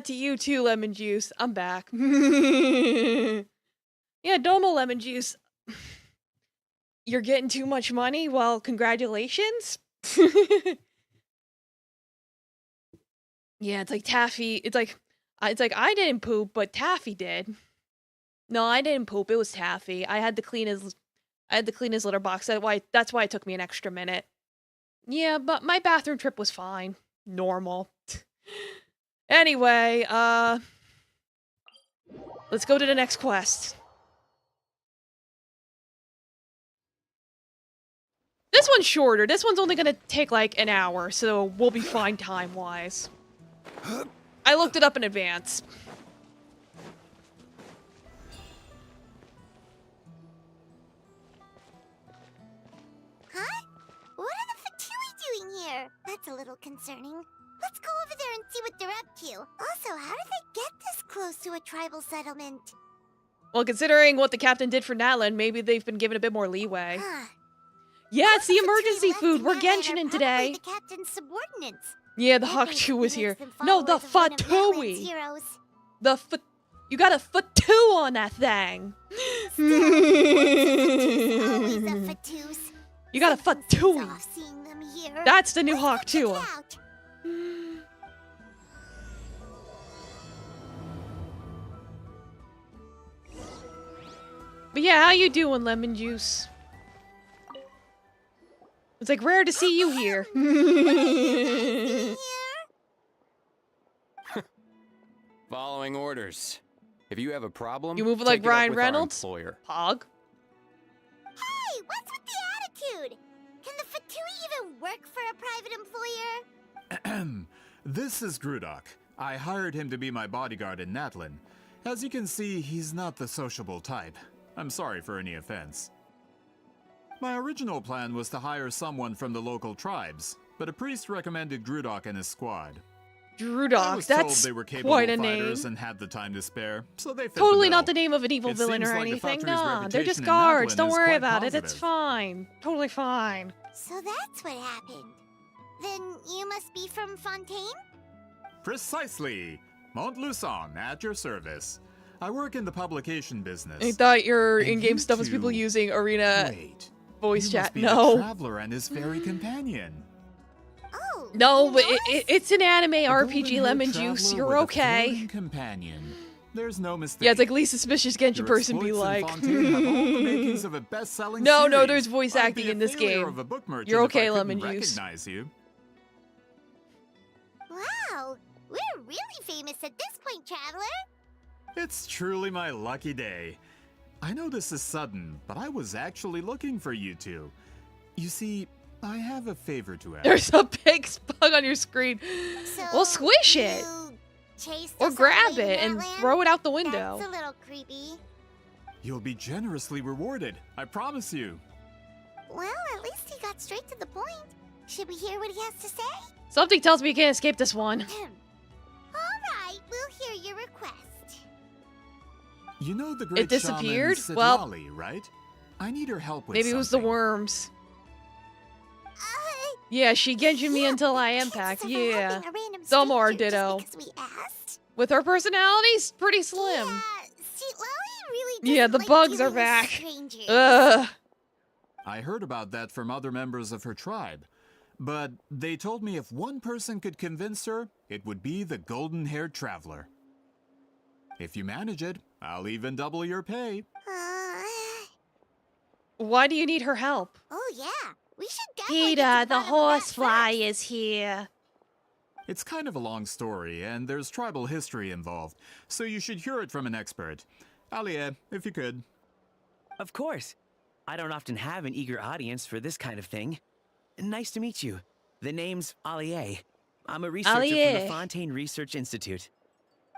that to you too, Lemon Juice. I'm back. Yeah, Domo Lemon Juice. You're getting too much money? Well, congratulations. Yeah, it's like Taffy. It's like I didn't poop, but Taffy did. No, I didn't poop. It was Taffy. I had to clean his litter box. That's why it took me an extra minute. Yeah, but my bathroom trip was fine. Normal. Anyway, let's go to the next quest. This one's shorter. This one's only gonna take like an hour, so we'll be fine time-wise. I looked it up in advance. Huh? What are the Fatui doing here? That's a little concerning. Let's go over there and see what they're up to. Also, how did they get this close to a tribal settlement? Well, considering what the captain did for Natlan, maybe they've been given a bit more leeway. Yeah, it's the emergency food. We're Genshin today. The captain's subordinates. Yeah, the Hawk-Chu was here. No, the Fatui. You got a Fatu on that thing. You got a Fatui. That's the new Hawk-Chu. But yeah, how you doing, Lemon Juice? It's like rare to see you here. Following orders. If you have a problem, You moving like take it up Ryan with our Reynolds? employer. Pog. Hey, what's with the attitude? Can the Fatui even work for a private employer? This is Grudok. I hired him to be my bodyguard in Natlan. As you can see, he's not the sociable type. I'm sorry for any offense. My original plan was to hire someone from the local tribes, but a priest recommended Grudok and his squad. I Drudok, was told that's they were capable quite a fighters name. and had the time to spare, so they fit Totally the not bill. the name of an evil It villain seems or like the anything. Factory's Nah, they're reputation just in guards. Natlan Don't is worry quite about it. It's positive. fine. Totally fine. So that's what happened. Then you must be from Fontaine? Precisely! Montluçon, at your service. I work in the publication business. I thought your And in-game you stuff was people two- using arena Wait, voice you chat. must be No. the traveler and his fairy companion. No, but it's an anime RPG, Golden-haired Lemon traveler Juice. with You're a okay. floating companion. There's no mistake. Yeah, it's like least suspicious Genshin Your person be exploits in like. Fontaine have all the makings of a best-selling No, series. there's voice I'd acting be a in this failure game. of a book merchant You're if I okay, couldn't Lemon Juice. recognize you. Wow, we're really famous at this point, Traveler. It's truly my lucky day. I know this is sudden, but I was actually looking for you two. You see, I have a favor to ask. There's a big bug on your screen. Well, squish it. Or grab it and throw it out the window. That's a little creepy. You'll be generously rewarded, I promise you. Well, at least he got straight to the point. Should we hear what he has to say? Something tells me you can't escape this one. Alright, we'll hear your request. You know the great disappeared? shaman Well, Sidlali, right? I need her help with Maybe it was the worms. Yeah, she Genshin me until I impact. Yeah. Somor ditto. With her personality's pretty slim. Yeah, the bugs are back. Ugh. I heard about that from other members of her tribe. But they told me if one person could convince her, it would be the golden-haired traveler. If you manage it, I'll even double your pay. Why do you need her help? Oh yeah, we should definitely Peter, the horsefly is here. It's kind of a long story, and there's tribal history involved, so you should hear it from an expert. Alia, if you could. Of course. I don't often have an eager audience for this kind of thing. Nice to meet you. The name's Alie. I'm a researcher from Alie. the Fontaine Research Institute.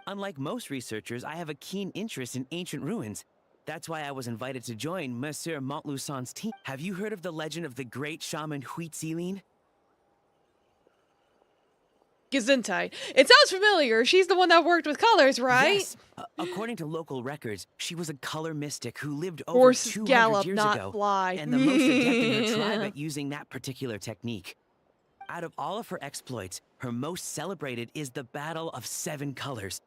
Unlike most researchers, I have a keen interest in ancient ruins. That's why I was invited to join Monsieur Montluçon's team. Have you heard of the legend of the great shaman Huitzilin? Gesundheit. It sounds familiar. She's the one that worked with colors, right? Yes. According to local records, she was a color mystic who lived over Horse 200 gallop, years not ago, fly. and the most adept in her tribe at using that particular technique. Out of all of her exploits, her most celebrated is the Battle of Seven Colors.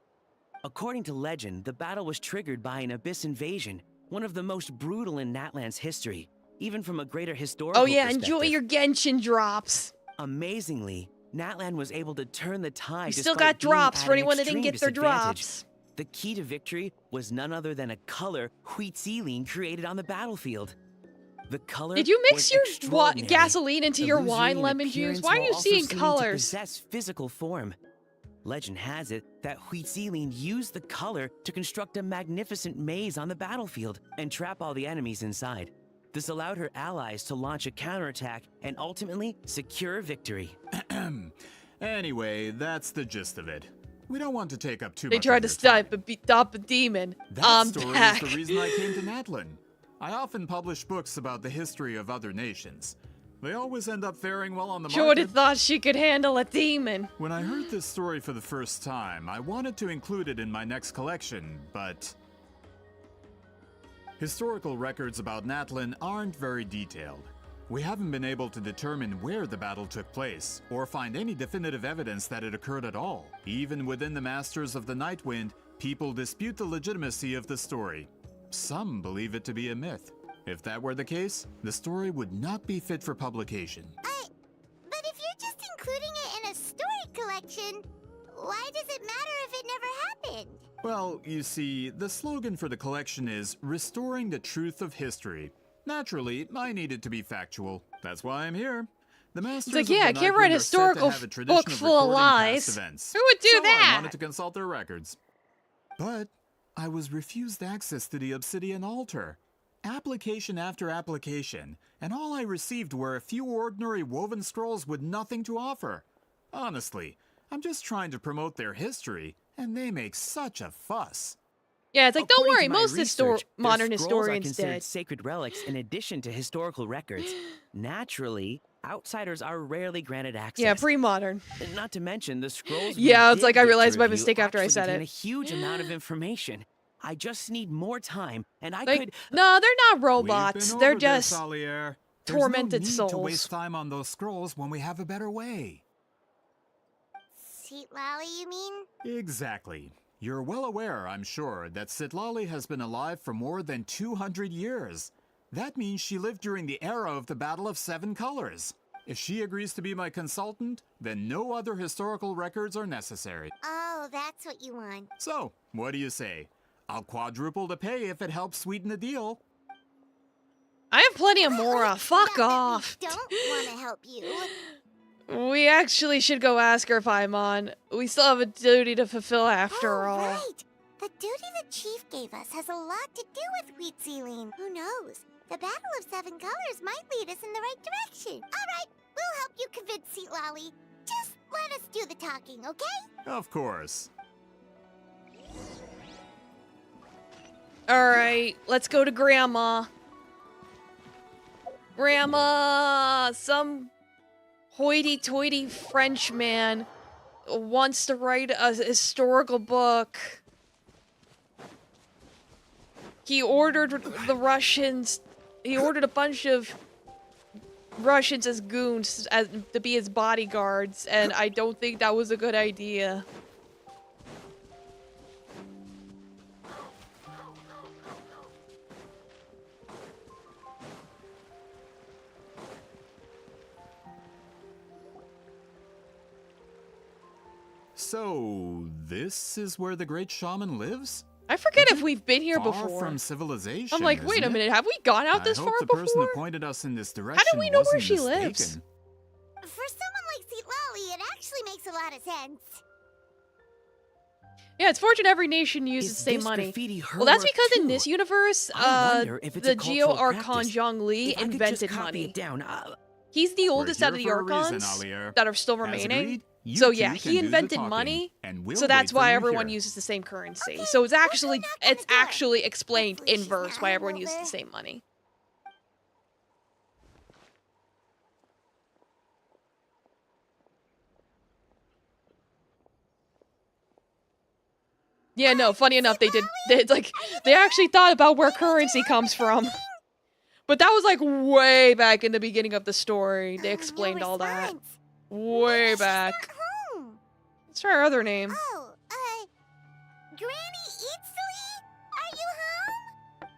According to legend, the battle was triggered by an abyss invasion, one of the most brutal in Natlan's history, even from a greater historical Oh yeah, perspective. enjoy your Genshin drops. Amazingly, Natlan was able to turn the tide. You still despite got being drops at for an anyone that didn't extreme get their disadvantage. drops. The key to victory was none other than a color Huitziling created on the battlefield. The color Did you mix was your extraordinary, gasoline into your wine illusory in lemon juice? appearance Why are while you also seeing seeming to colors? possess physical form. Legend has it that Huitziling used the color to construct a magnificent maze on the battlefield and trap all the enemies inside. This allowed her allies to launch a counterattack and ultimately secure victory. Anyway, that's the gist of it. We don't want to take up too They much tried of to your time. stop a demon. That I'm story back. is the reason I came to Natlan. I often publish books about the history of other nations. They always end up faring well on the market. Jordan thought she could handle a demon. When I heard this story for the first time, I wanted to include it in my next collection, but historical records about Natlan aren't very detailed. We haven't been able to determine where the battle took place, or find any definitive evidence that it occurred at all. Even within the Masters of the Nightwind, people dispute the legitimacy of the story. Some believe it to be a myth. If that were the case, the story would not be fit for publication. But if you're just including it in a story collection, why does it matter if it never happened? Well, you see, the slogan for the collection is Restoring the Truth of History. Naturally, I needed to be factual. That's why I'm here. The Masters It's like, of yeah, the I can't Nightwind write a are set to historical have a tradition book of full of recording past lies. events. Who would do So that? I wanted to consult their records. But I was refused access to the Obsidian Altar. Application after application, and all I received were a few ordinary woven scrolls with nothing to offer. Honestly, I'm just trying to promote their history, and they make such a fuss. Yeah, it's like, don't According worry, to my most research, their modern scrolls historians are considered did. sacred relics in addition to historical records. Naturally, outsiders are rarely granted access. Yeah, pre-modern. Not to mention the scrolls. Yeah, we it's did like I get to realized my review mistake after I actually said contain it. a huge amount of information. I just need more time, and I Like, could. no, they're not We've robots. been They're over this, just Allier. tormented There's no need souls. to waste time on those scrolls when we have a better way. Citlali, you mean? Exactly. You're well aware, I'm sure, that Citlali has been alive for more than 200 years. That means she lived during the era of the Battle of Seven Colors. If she agrees to be my consultant, then no other historical records are necessary. Oh, that's what you want. So, what do you say? I'll quadruple the pay if it helps sweeten the deal. I have plenty of Mora. Fuck off. Don't want to help you. We actually should go ask her if I'm on. We still have a duty to fulfill after all. Right. The duty the chief gave us has a lot to do with Huitziling. Who knows? The Battle of Seven Colors might lead us in the right direction. All right, we'll help you convince Citlali. Just let us do the talking, okay? Of course. Alright, let's go to Grandma. Grandma, some hoity-toity French man wants to write a historical book. He ordered the Russians, he ordered a bunch of Russians as goons to be his bodyguards, and I don't think that was a good idea. So, this is where the great shaman lives? I forget if we've been here Far before. from civilization. I'm like, wait a isn't it? minute, have we gone out this I far hope the before? person who pointed us in this direction How do we know where wasn't she mistaken. lives? For someone like Citlali, it actually makes a lot of sense. Yeah, it's fortunate every nation uses Is the same this money. graffiti her Well, that's work because in too? this universe, I wonder if it's the a cultural Geo Archon practice. Zhongli If I could just invented copy money. it down, He's the We're oldest out of the here for a reason, Archons Allier. that are still As remaining. agreed, you So two yeah, can he do the invented talking, money. and we'll So that's wait for why you everyone here. uses the same currency. So it's actually explained in verse why everyone uses the same money. Yeah, no, funny enough, they actually thought about where currency comes from. But that was like way back in the beginning of the story. They explained all that. Way back. Home. Let's try her other name. Oh, Granny Eatsley? Are you home?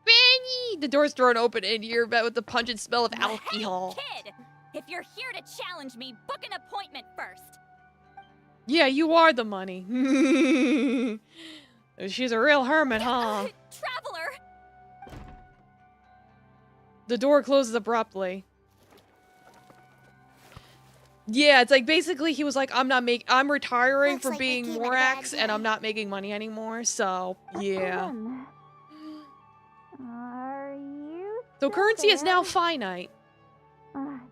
Granny! The door's thrown open and you're met with the pungent smell of alcohol. Kid, if you're here to challenge me, book an appointment first. Yeah, you are the money. She's a real hermit, huh? Traveler! The door closes abruptly. Yeah, it's like basically he was like, I'm retiring from being Morax and I'm not making money anymore, so yeah. Are you? So currency is now finite.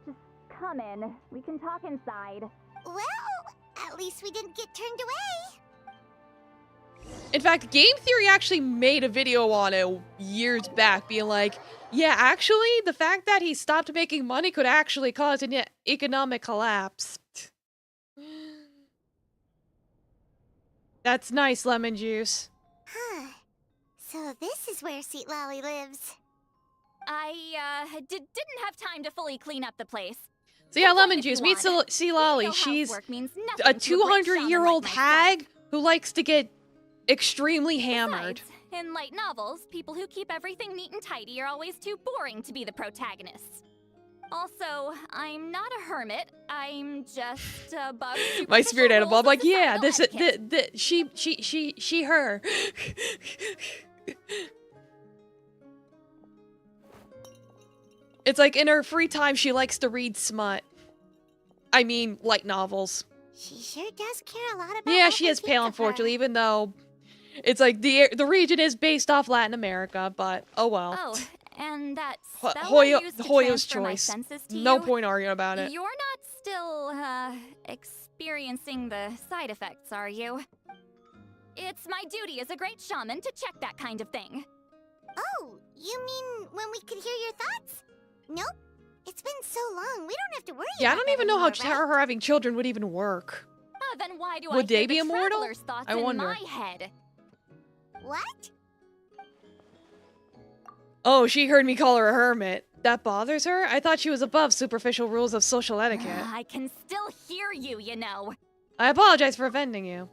Just come in. We can talk inside. Well, at least we didn't get turned away. In fact, Game Theory actually made a video on it years back, being like, yeah, actually, the fact that he stopped making money could actually cause an economic collapse. That's nice, lemon juice. Huh. So this is where Seat Lolly lives. I, didn't have time to fully clean up the place. So yeah, lemon juice, meet C. Lolly. She's a 200-year-old hag who likes to get extremely hammered. Besides, in light novels, people who keep everything neat and tidy are always too boring to be the protagonists. Also, I'm not a hermit. I'm just a bug. My spirit animal. I'm like, yeah, she, her. It's like in her free time, she likes to read smut. I mean, light novels. She sure does care a lot about. Yeah, she is pale, unfortunately, even though it's like the region is based off Latin America, but oh well. Oh, and that spell I used to Hoyo's transfer my choice. senses to No you, point arguing about it. You're not still, experiencing the side effects, are you? It's my duty as a great shaman to check that kind of thing. Oh, you mean when we could hear your thoughts? Nope. It's been so long, we don't have to worry Yeah, I about don't even know how anymore, her having children would even work. Then why do Would I they hear be the immortal? traveler's thoughts I wonder. in my head? What? Oh, she heard me call her a hermit. That bothers her? I thought she was above superficial rules of social etiquette. I can still hear you, you know. I apologize for offending you.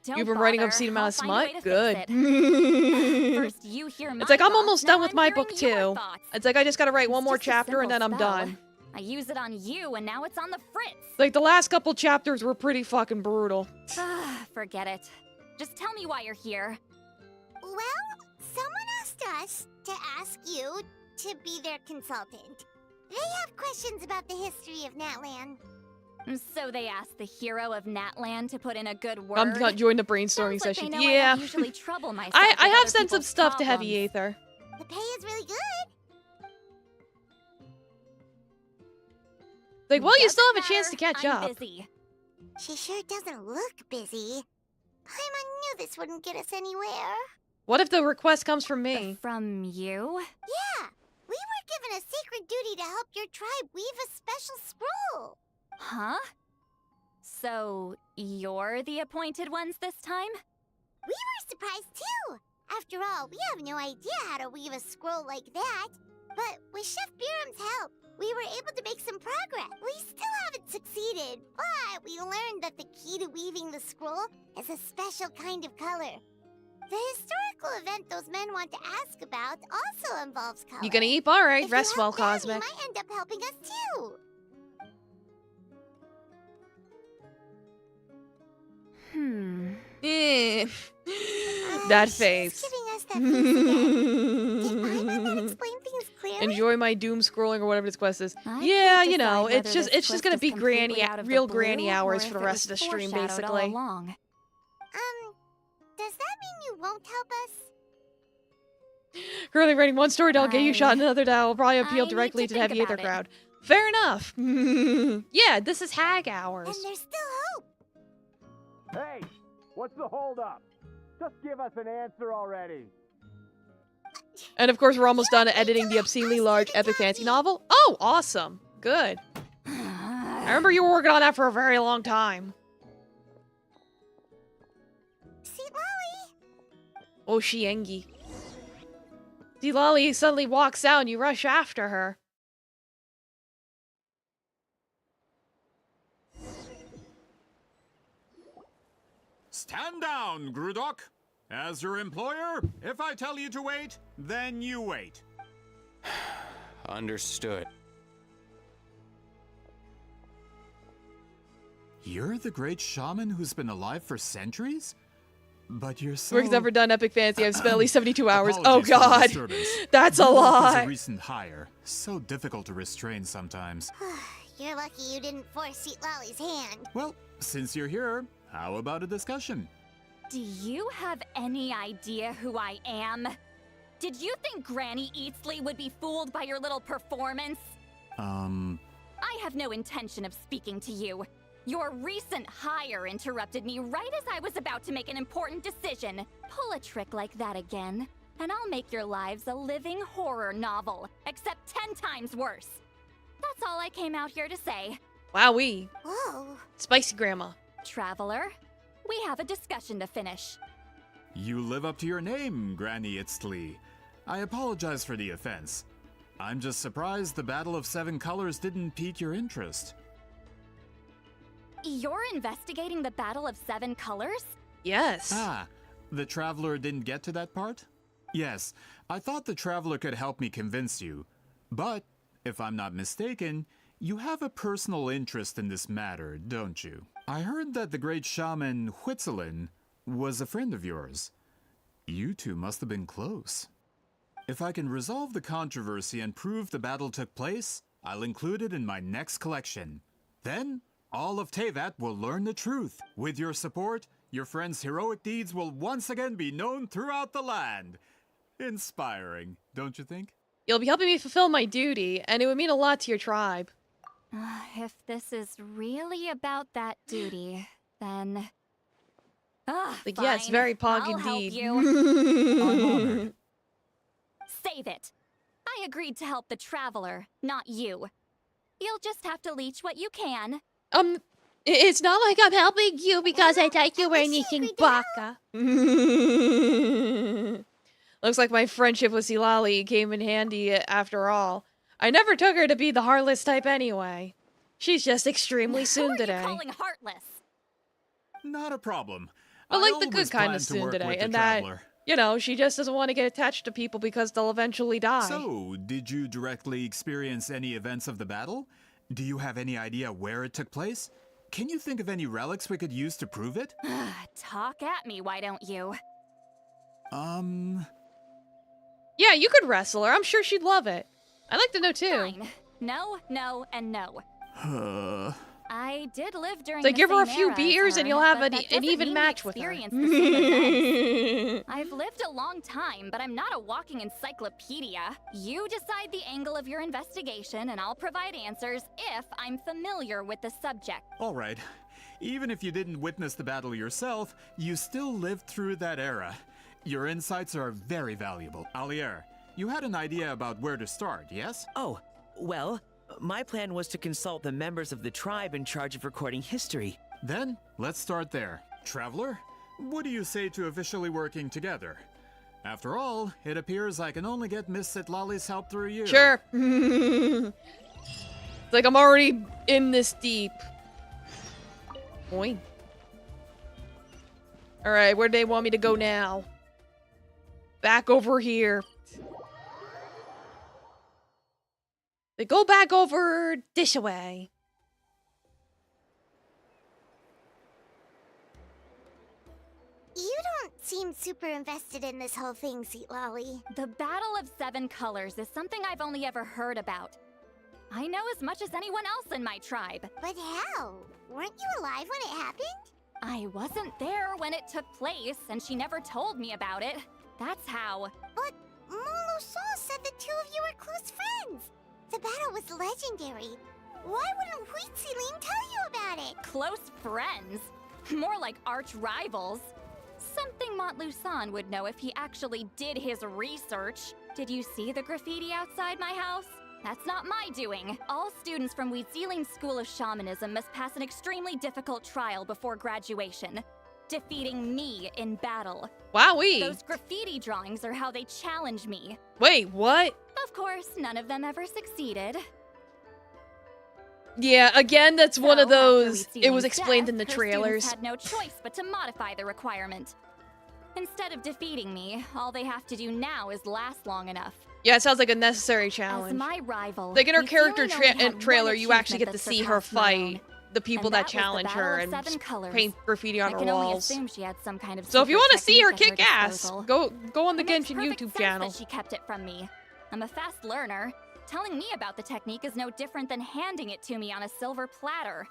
Don't You've been writing bother. obscene amount of I'll find a way smut? to Good. fix it. First you hear my It's like I'm thoughts, almost now done with I'm my hearing book your too. thoughts. It's like I just gotta write one more Just a chapter and then simple I'm spell. done. I use it on you and now it's on the fritz. Like the last couple chapters were pretty fucking brutal. Forget it. Just tell me why you're here. Well, someone asked us to ask you to be their consultant. They have questions about the history of Natlan. So they asked the hero of Natlan to put in a good word. I'm not joining the brainstorming Sounds like session. they know I Yeah. don't usually trouble myself I with have other sent some people's stuff to Heavy problems. Aether. The pay is really good. Like, well, you still have a Doesn't chance to matter, catch I'm up. busy. She sure doesn't look busy. Paimon knew this wouldn't get us anywhere. What if the request comes from me? From you? Yeah, we were given a sacred duty to help your tribe weave a special scroll. Huh? So you're the appointed ones this time? We were surprised too. After all, we have no idea how to weave a scroll like that. But with Chef Biram's help, we were able to make some progress. We still haven't succeeded, but we learned that the key to weaving the scroll is a special kind of color. The historical event those men want to ask about also involves color. You gonna eat? Alright, If rest you well, help now, Cosmic. you might end up helping us too. Eh. That face. Giving us that face again. Did Paimon not explain things clearly? Enjoy my doom scrolling or whatever this quest is. I Yeah, can't you know, decide it's whether just this it's just twist gonna is be completely out of the real blue, granny hours or for the if it rest of the was stream, foreshadowed all basically. along. Does that mean you won't help us? Currently writing one story that'll get you shot, another that will probably appeal I need directly to to the Heavy think Aether about it. crowd. Fair enough. Yeah, this is hag hours. And there's still hope. Hey, what's the holdup? Just give us an answer already. And of course, we're almost done editing the obscenely large epic fantasy novel. Oh, awesome. Good. I remember you were working on that for a very long time. Seat Lolly. Oh, Shiengi. See, Lolly suddenly walks out and you rush after her. Stand down, Grudok. As your employer, if I tell you to wait, then you wait. Understood. You're the great shaman who's been alive for centuries? But you're so... Work's never done Epic Fantasy. I've spent at least 72 hours. Oh, Apologies for the God. disturbance. That's a Grudok is lot. a recent hire. So difficult to restrain sometimes. You're lucky you didn't force Sweet Lolly's hand. Well, since you're here, how about a discussion? Do you have any idea who I am? Did you think Granny Eatsley would be fooled by your little performance? I have no intention of speaking to you. Your recent hire interrupted me right as I was about to make an important decision. Pull a trick like that again, and I'll make your lives a living horror novel, except 10 times worse. That's all I came out here to say. Wowee. Whoa. Spicy grandma. Traveler, we have a discussion to finish. You live up to your name, Granny Itztli. I apologize for the offense. I'm just surprised the Battle of Seven Colors didn't pique your interest. You're investigating the Battle of Seven Colors? Yes. Ah, the Traveler didn't get to that part? Yes, I thought the Traveler could help me convince you. But, if I'm not mistaken, you have a personal interest in this matter, don't you? I heard that the great shaman Huitzilin was a friend of yours. You two must have been close. If I can resolve the controversy and prove the battle took place, I'll include it in my next collection. Then, all of Teyvat will learn the truth. With your support, your friend's heroic deeds will once again be known throughout the land. Inspiring, don't you think? You'll be helping me fulfill my duty, and it would mean a lot to your tribe. If this is really about that duty, then... Like, yes, very pog I'll indeed. help you. I'm honored. Save it. I agreed to help the Traveler, not you. You'll just have to leech what you can. It's not like I'm helping you because I take you or anything, Baka. Looks like my friendship with Silali came in handy after all. I never took her to be the heartless type anyway. She's just extremely tsundere. Who are you calling heartless? Not a problem. But like I the always good kind of plan to work with tsundere, the and that, Traveler. you know, she just doesn't want to get attached to people because they'll eventually die. So, did you directly experience any events of the battle? Do you have any idea where it took place? Can you think of any relics we could use to prove it? Talk at me, why don't you? Yeah, you could wrestle her. I'm sure she'd love it. I'd like to know too. Fine. No, no, and no. I did live during So the give her a same few era as beers and her, you'll have but an that doesn't even mean match we with her. experience the same events. I've lived a long time, but I'm not a walking encyclopedia. You decide the angle of your investigation, and I'll provide answers if I'm familiar with the subject. All right. Even if you didn't witness the battle yourself, you still lived through that era. Your insights are very valuable. Alier, you had an idea about where to start, yes? Oh, well, my plan was to consult the members of the tribe in charge of recording history. Then, let's start there. Traveler, what do you say to officially working together? After all, it appears I can only get Miss Sitlali's help through you. Sure. It's like I'm already in this deep. Boy. Alright, where do they want me to go now? Back over here. They go back over this way. You don't seem super invested in this whole thing, Sweet Lolly. The Battle of Seven Colors is something I've only ever heard about. I know as much as anyone else in my tribe. But how? Weren't you alive when it happened? I wasn't there when it took place, and she never told me about it. That's how. But Molo-san said the two of you were close friends. The battle was legendary. Why wouldn't Huitzilin tell you about it? Close friends? More like arch rivals. Something Montlusan would know if he actually did his research. Did you see the graffiti outside my house? That's not my doing. All students from Huitzilin's School of Shamanism must pass an extremely difficult trial before graduation, defeating me in battle. Wowee! Those graffiti drawings are how they challenge me. Wait, what? Of course, none of them ever succeeded. Yeah, again, that's one of So, after those. It receiving was explained death, in the her trailers. students had no choice but to modify the requirement. Instead of defeating me, all they have to do now is last long enough. Yeah, it sounds like a necessary challenge. As my rival, Like in her we character only had one trailer, you actually get to achievement see that her surpassed my own. fight the people And that that was the challenge Battle her of and Seven Colors. paint graffiti on I her can only walls. assume she had some kind of So if you secret want to see her technique at kick ass, disposal. go on the It makes Genshin perfect YouTube sense channel. that she kept it from me. I'm a fast learner. Telling me about the technique is no different than handing it to me on a silver platter.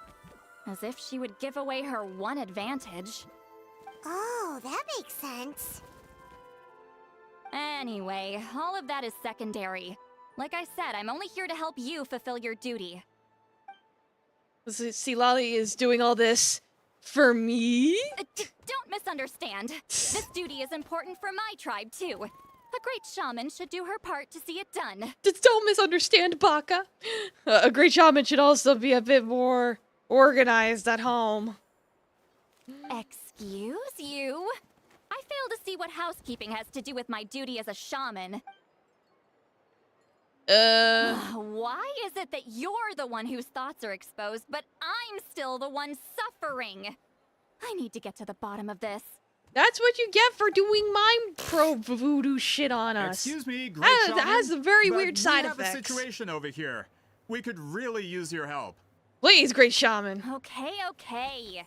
As if she would give away her one advantage. Oh, that makes sense. Anyway, all of that is secondary. Like I said, I'm only here to help you fulfill your duty. See, Lolly is doing all this for me? Don't misunderstand. This duty is important for my tribe, too. A great shaman should do her part to see it done. Just don't misunderstand, Baka. A great shaman should also be a bit more organized at home. Excuse you? I fail to see what housekeeping has to do with my duty as a shaman. Why is it that you're the one whose thoughts are exposed, but I'm still the one suffering? I need to get to the bottom of this. That's what you get for doing mind probe voodoo shit on us. Excuse me, great shaman, that has a very but weird side we have effects. a situation over here. We could really use your help. Please, great shaman. Okay.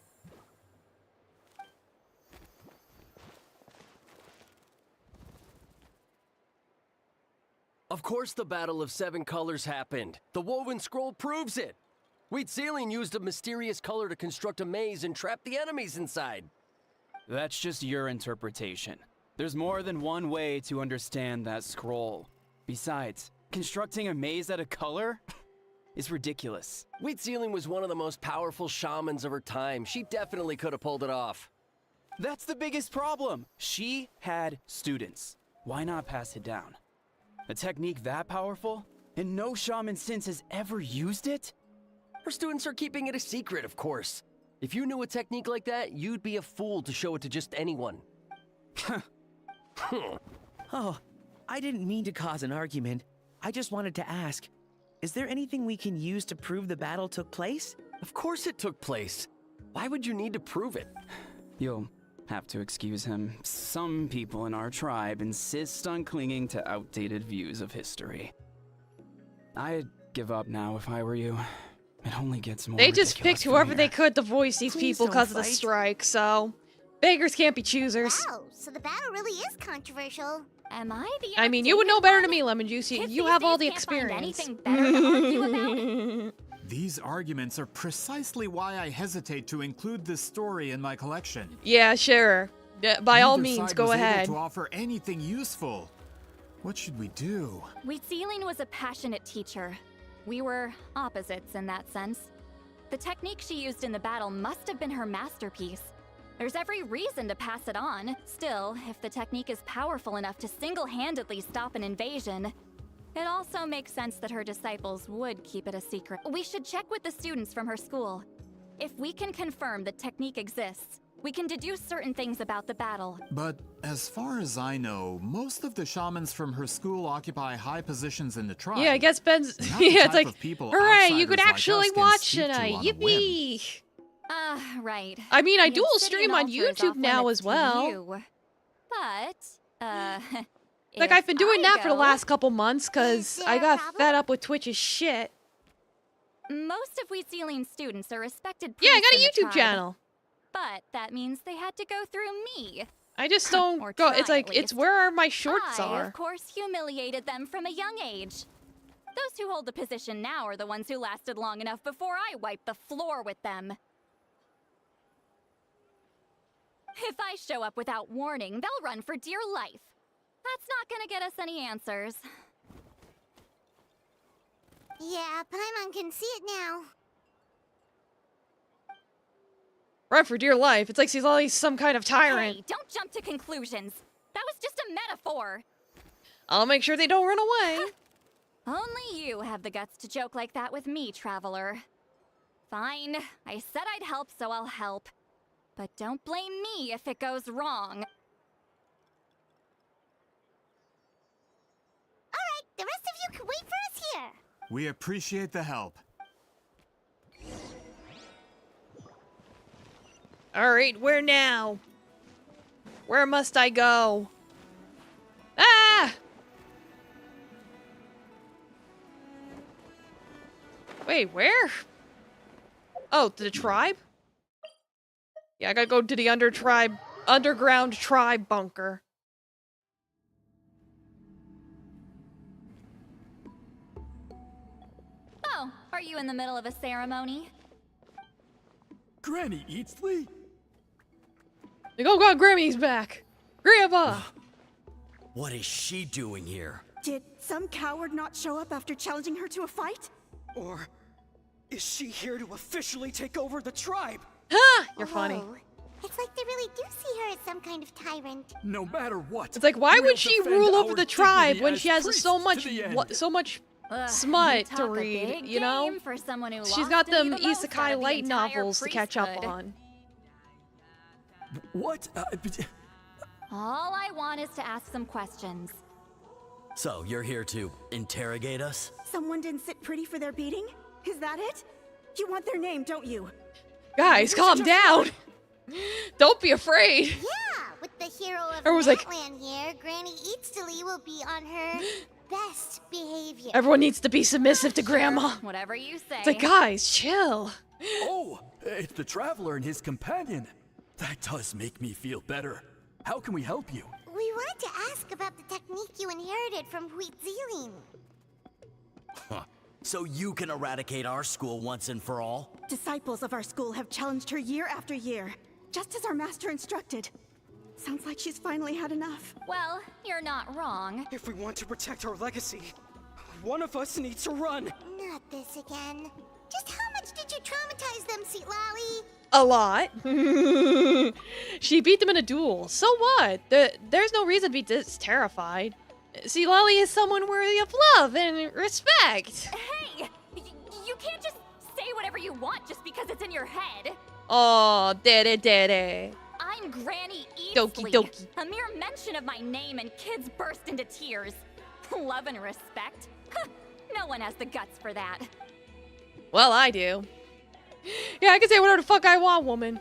Of course the Battle of Seven Colors happened. The woven scroll proves it. Wheat Ceiling used a mysterious color to construct a maze and trap the enemies inside. That's just your interpretation. There's more than one way to understand that scroll. Besides, constructing a maze out of color is ridiculous. Wheat Ceiling was one of the most powerful shamans of her time. She definitely could have pulled it off. That's the biggest problem. She had students. Why not pass it down? A technique that powerful? And no shaman since has ever used it? Her students are keeping it a secret, of course. If you knew a technique like that, you'd be a fool to show it to just anyone. Oh, I didn't mean to cause an argument. I just wanted to ask, is there anything we can use to prove the battle took place? Of course it took place. Why would you need to prove it? You'll have to excuse him. Some people in our tribe insist on clinging to outdated views of history. I'd give up now if I were you. It only gets more They just ridiculous picked from whoever here. they could to voice these people because of the strike, so beggars can't be choosers. Wow, so the battle really is controversial. Am I the I mean, you would know better than me, Lemon Juice. You have all the experience. anything better to argue about? These arguments are precisely why I hesitate to include this story in my collection. Yeah, sure. By all Neither means, side go was able ahead. to offer anything useful. What should we do? Wheat Ceiling was a passionate teacher. We were opposites in that sense. The technique she used in the battle must have been her masterpiece. There's every reason to pass it on. Still, if the technique is powerful enough to single-handedly stop an invasion, it also makes sense that her disciples would keep it a secret. We should check with the students from her school. If we can confirm that technique exists, we can deduce certain things about the battle. But as far as I know, most of the shamans from her school occupy high positions in the tribe. Yeah, I guess Ben's. Not the Yeah, it's type like, of people hooray, you outsiders could like actually us can watch speak to tonight. on a whim. Yippee! Right. I mean, I The dual obsidian stream on altar is YouTube off now limits as to well. you. But, Like, if I've been doing I that for the go, last couple months because I got fed up with Twitch's shit. Most of Wheat Ceiling students are respected Yeah, I got a priests in the YouTube tribe. channel. But that means they had to go through me. I just don't Or go. try, It's like, at it's least. where my shorts I, are. of course, humiliated them from a young age. Those who hold the position now are the ones who lasted long enough before I wiped the floor with them. If I show up without warning, they'll run for dear life. That's not gonna get us any answers. Yeah, Paimon can see it now. Run for dear life. It's like she's always some kind of tyrant. Hey, don't jump to conclusions. That was just a metaphor. I'll make sure they don't run away. Only you have the guts to joke like that with me, Traveler. Fine, I said I'd help, so I'll help. But don't blame me if it goes wrong. Alright, the rest of you can wait for us here. We appreciate the help. Alright, where now? Where must I go? Ah! Wait, where? Oh, to the tribe? Yeah, I gotta go to the underground tribe bunker. Oh, are you in the middle of a ceremony? Granny Eatsley? Like, oh god, Grammy's back! Grandpa! What is she doing here? Did some coward not show up after challenging her to a fight? Or is she here to officially take over the tribe? Ha! You're funny. Whoa. It's like they really do see her as some kind of tyrant. No matter what. It's like, why we'll would she defend rule over our the tribe dignity when as she has priests so to much, the end. so much You smut to talk a read, big you know? game for someone who She's lost got to them be the most out isekai of the light entire novels to catch up priesthood. on. What? All I want is to ask some questions. So, you're here to interrogate us? Someone didn't sit pretty for their beating? Is that it? You want their name, don't you? Guys, calm down! Don't be afraid! Yeah, with the hero of Everyone's like- Matland here, Granny Eatsley will be on her best behavior. Everyone needs to be submissive to Grandma. Whatever you say. It's like, guys, chill. Oh, it's the Traveler and his companion. That does make me feel better. How can we help you? We wanted to ask about the technique you inherited from Huitziling. Huh. So you can eradicate our school once and for all? Disciples of our school have challenged her year after year, just as our master instructed. Sounds like she's finally had enough. Well, you're not wrong. If we want to protect our legacy, one of us needs to run. Not this again. Just how much did you traumatize them, Seatlally? A lot. She beat them in a duel. So what? There's no reason to be this terrified. See, Lolly is someone worthy of love and respect. Hey! You can't just say whatever you want just because it's in your head. Oh, dede. I'm Granny Doki Eatsley. doki. A mere mention of my name and kids burst into tears. Love and respect? Huh, no one has the guts for that. Well, I do. Yeah, I can say whatever the fuck I want, woman.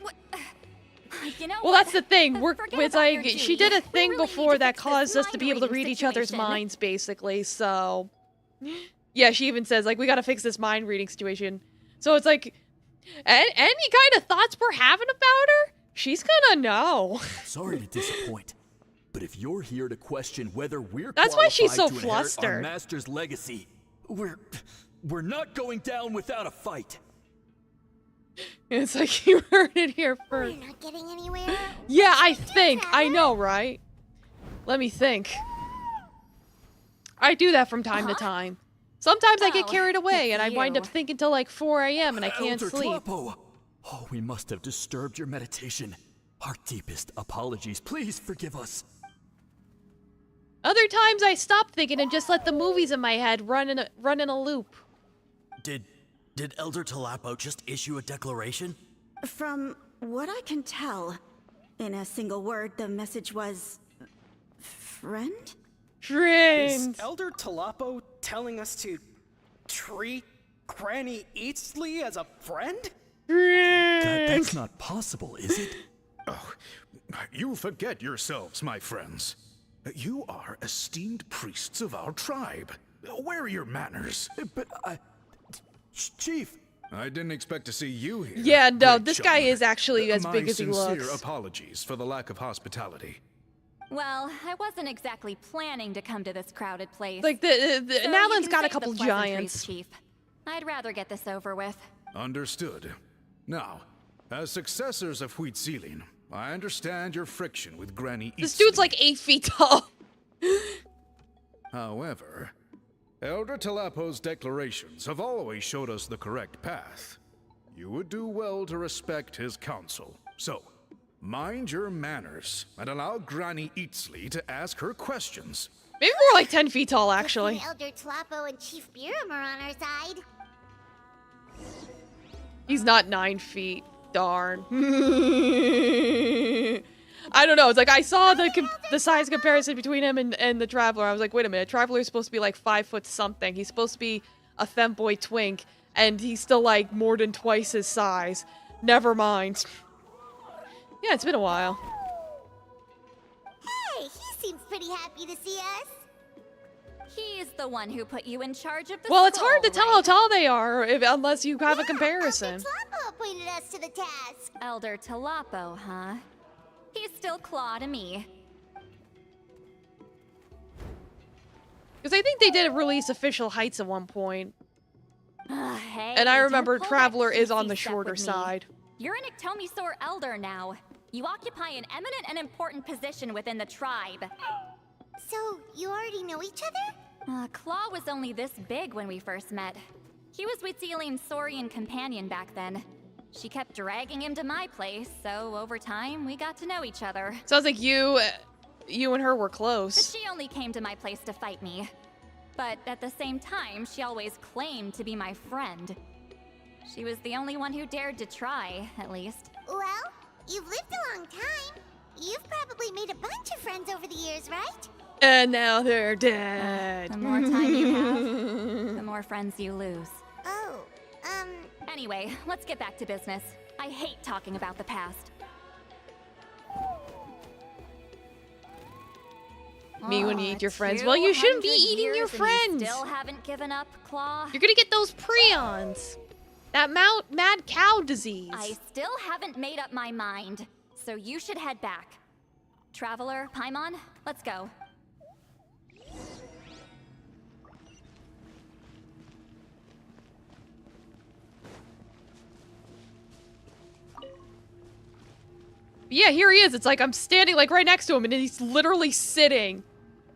You know Well, what? that's the thing. Forget It's about your like, she duty. did a We thing really need before to that fix this caused us to be able to mind read each other's situation. minds, basically, so... Yeah, she even says, like, we gotta fix this mind reading situation. So it's like, any kind of thoughts we're having about her, she's gonna know. Sorry to disappoint, but if you're here to question whether we're That's why she's so qualified to inherit our flustered. master's legacy, we're not going down without a fight. It's like, you heard it here first. We're not getting anywhere. Yeah, I think. I know, right? Let me think. I do that from time to time. Sometimes I get carried away and I wind up thinking till like 4 a.m. and I can't Elder sleep. Tlapo. Oh, we must have disturbed your meditation. Our deepest apologies. Please forgive us. Other times I stop thinking and just let the movies in my head run in a loop. Did Elder Tlapo just issue a declaration? From what I can tell, in a single word, the message was... friend? Friend! Is Elder Tlapo telling us to treat Granny Eatsley as a friend? That's not possible, is it? Oh, you forget yourselves, my friends. You are esteemed priests of our tribe. Where are your manners? But Chief! I didn't expect to see you here. Yeah, no, Great this guy shaman. is actually as big as he My sincere looks. apologies for the lack of hospitality. Well, I wasn't exactly planning to come to this crowded place. Like, So Nalan's you can got a save the couple pleasantries, giants. Chief. I'd rather get this over with. Understood. Now, as successors of Huitziling, I understand your friction with Granny This Eatsley. dude's like 8 feet tall. However, Elder Tlapo's declarations have always showed us the correct path. You would do well to respect his counsel. So, mind your manners and allow Granny Eatsley to ask her questions. Maybe more like 10 feet tall, actually. Elder Tlapo and Chief Biram are on our side. He's not 9 feet. Darn. I don't know. It's like I saw the size comparison between him and the Traveler. I was like, wait a minute. Traveler is supposed to be like 5 foot something. He's supposed to be a femboy twink, and he's still like more than twice his size. Never mind. Yeah, it's been a while. Hey, he seems pretty happy to see us. He's the one who put you in charge of the Well, it's hard to scroll, tell how tall they are unless you have a comparison. Tlapo appointed us to the task. Elder Tlapo, huh? He's still Claw to me. Because I think they did release official heights at one point. Hey, And I don't remember pull that Traveler is on cheesy the step shorter with me. side. You're an Iktomi-Sor elder now. You occupy an eminent and important position within the tribe. So, you already know each other? Claw was only this big when we first met. He was Wheatsealing's Saurian companion back then. She kept dragging him to my place, so over time, we got to know each other. Sounds like you and her were But close. she only came to my place to fight me. But at the same time, she always claimed to be my friend. She was the only one who dared to try, at least. Well, you've lived a long time. You've probably made a bunch of friends over the years, right? And now they're dead. The more time you have, the more friends you lose. Oh, Anyway, let's get back to business. I hate talking about the past. Me when you eat your friends. Well, you shouldn't be 200 eating your years and friends. You still haven't given up, Claw? You're gonna get those prions. That mad cow disease. I still haven't made up my mind, so you should head back. Traveler, Paimon, let's go. Yeah, here he is. It's like I'm standing like right next to him and he's literally sitting.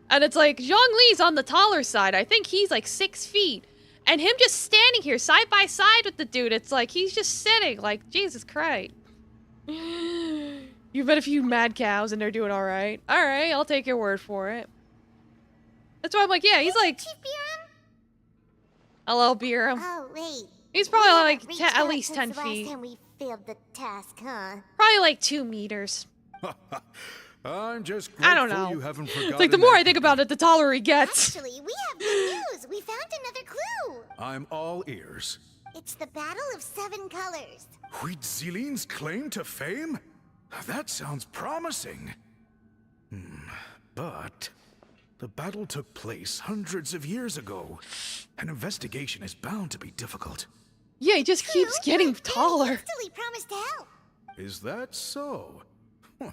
And it's like Zhongli's on the taller side. I think he's like 6 feet. And him just standing here side by side with the dude. It's like he's just sitting like Jesus Christ. You've met a few mad cows and they're doing all right. All right, I'll take your word for it. That's why I'm like, yeah, he's like. Chief Biram? Hello, Biram. Oh, wait. He's probably We like haven't reached at out least since 10 the last feet. time we failed the task, huh? Probably like 2 meters. I'm just I don't grateful know. you haven't forgotten. It's like the more that I think about it, the taller he gets. Actually, we have good news. We found another clue. I'm all ears. It's the Battle of 7 Colors. Wheatsealing's claim to fame? That sounds promising. But the battle took place hundreds of years ago. An investigation is bound to be difficult. Yeah, he just keeps getting taller. Instantly promised to help. Is that so? Huh.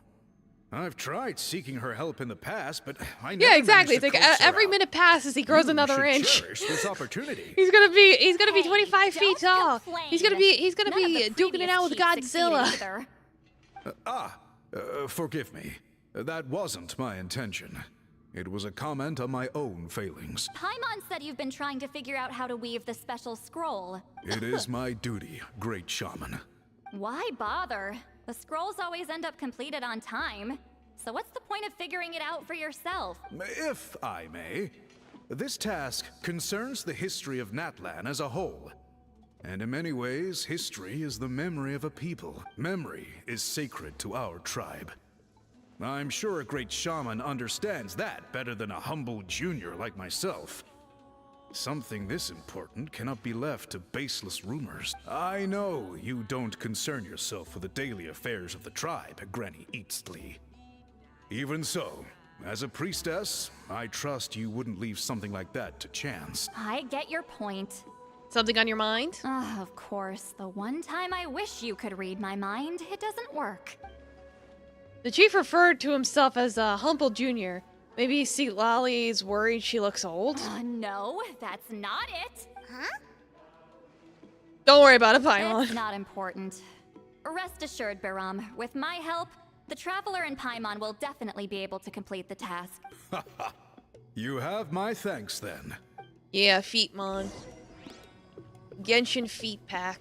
I've tried seeking her help in the past, but I never Yeah, exactly. It's managed like to coax her every out. minute passes, he grows You another should inch. cherish this opportunity. He's gonna be 25 feet tall. complain. He's gonna be None of the duking it previous out with chiefs succeeded Godzilla. either. Forgive me. That wasn't my intention. It was a comment on my own failings. Paimon said you've been trying to figure out how to weave the special scroll. It is my duty, great shaman. Why bother? The scrolls always end up completed on time. So what's the point of figuring it out for yourself? If I may, this task concerns the history of Natlan as a whole. And in many ways, history is the memory of a people. Memory is sacred to our tribe. I'm sure a great shaman understands that better than a humble junior like myself. Something this important cannot be left to baseless rumors. I know you don't concern yourself with the daily affairs of the tribe, Granny Eatsley. Even so, as a priestess, I trust you wouldn't leave something like that to chance. I get your point. Something on your mind? Of course. The one time I wish you could read my mind, it doesn't work. The chief referred to himself as a humble junior. Maybe Lali's worried she looks old? No, that's not it. Huh? Don't worry about it, Paimon. It's not important. Rest assured, Biram, with my help, the Traveler and Paimon will definitely be able to complete the task. You have my thanks then. Yeah, Feetmon. Genshin Feet Pack.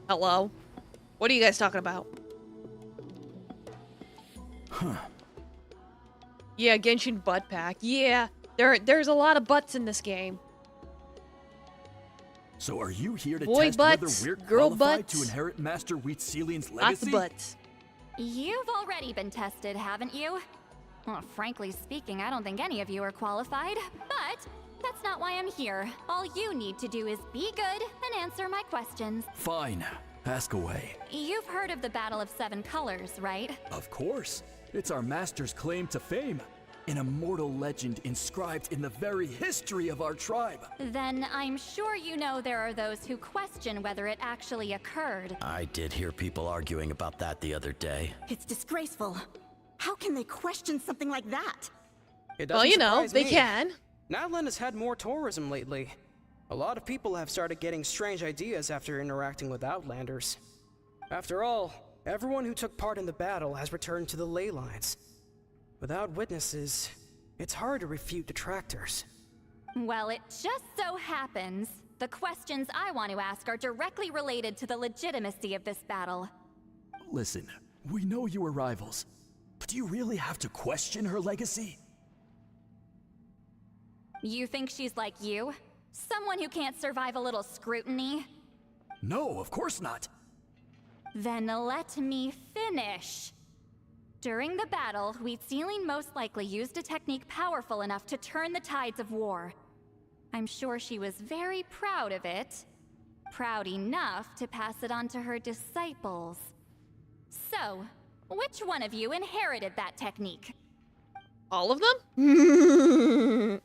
Hello? What are you guys talking about? Yeah, Genshin Butt Pack. Yeah, there's a lot of butts in this game. So are you here to Boy test butts, whether we're girl qualified butts. to inherit Master Wheatsealing's Lots legacy? of butts. You've already been tested, haven't you? Well, frankly speaking, I don't think any of you are qualified, but That's not why I'm here. All you need to do is be good and answer my questions. Fine. Ask away. You've heard of the Battle of Seven Colors, right? Of course. It's our master's claim to fame. An immortal legend inscribed in the very history of our tribe. Then I'm sure you know there are those who question whether it actually occurred. I did hear people arguing about that the other day. It's disgraceful. How can they question something like that? It Well, doesn't you know, surprise they me. can. Natlan has had more tourism lately. A lot of people have started getting strange ideas after interacting with Outlanders. After all, everyone who took part in the battle has returned to the ley lines. Without witnesses, it's hard to refute detractors. Well, it just so happens the questions I want to ask are directly related to the legitimacy of this battle. Listen, we know you were rivals, but do you really have to question her legacy? You think she's like you? Someone who can't survive a little scrutiny? No, of course not. Then let me finish. During the battle, Wheatsealing most likely used a technique powerful enough to turn the tides of war. I'm sure she was very proud of it. Proud enough to pass it on to her disciples. So, which one of you inherited that technique? All of them?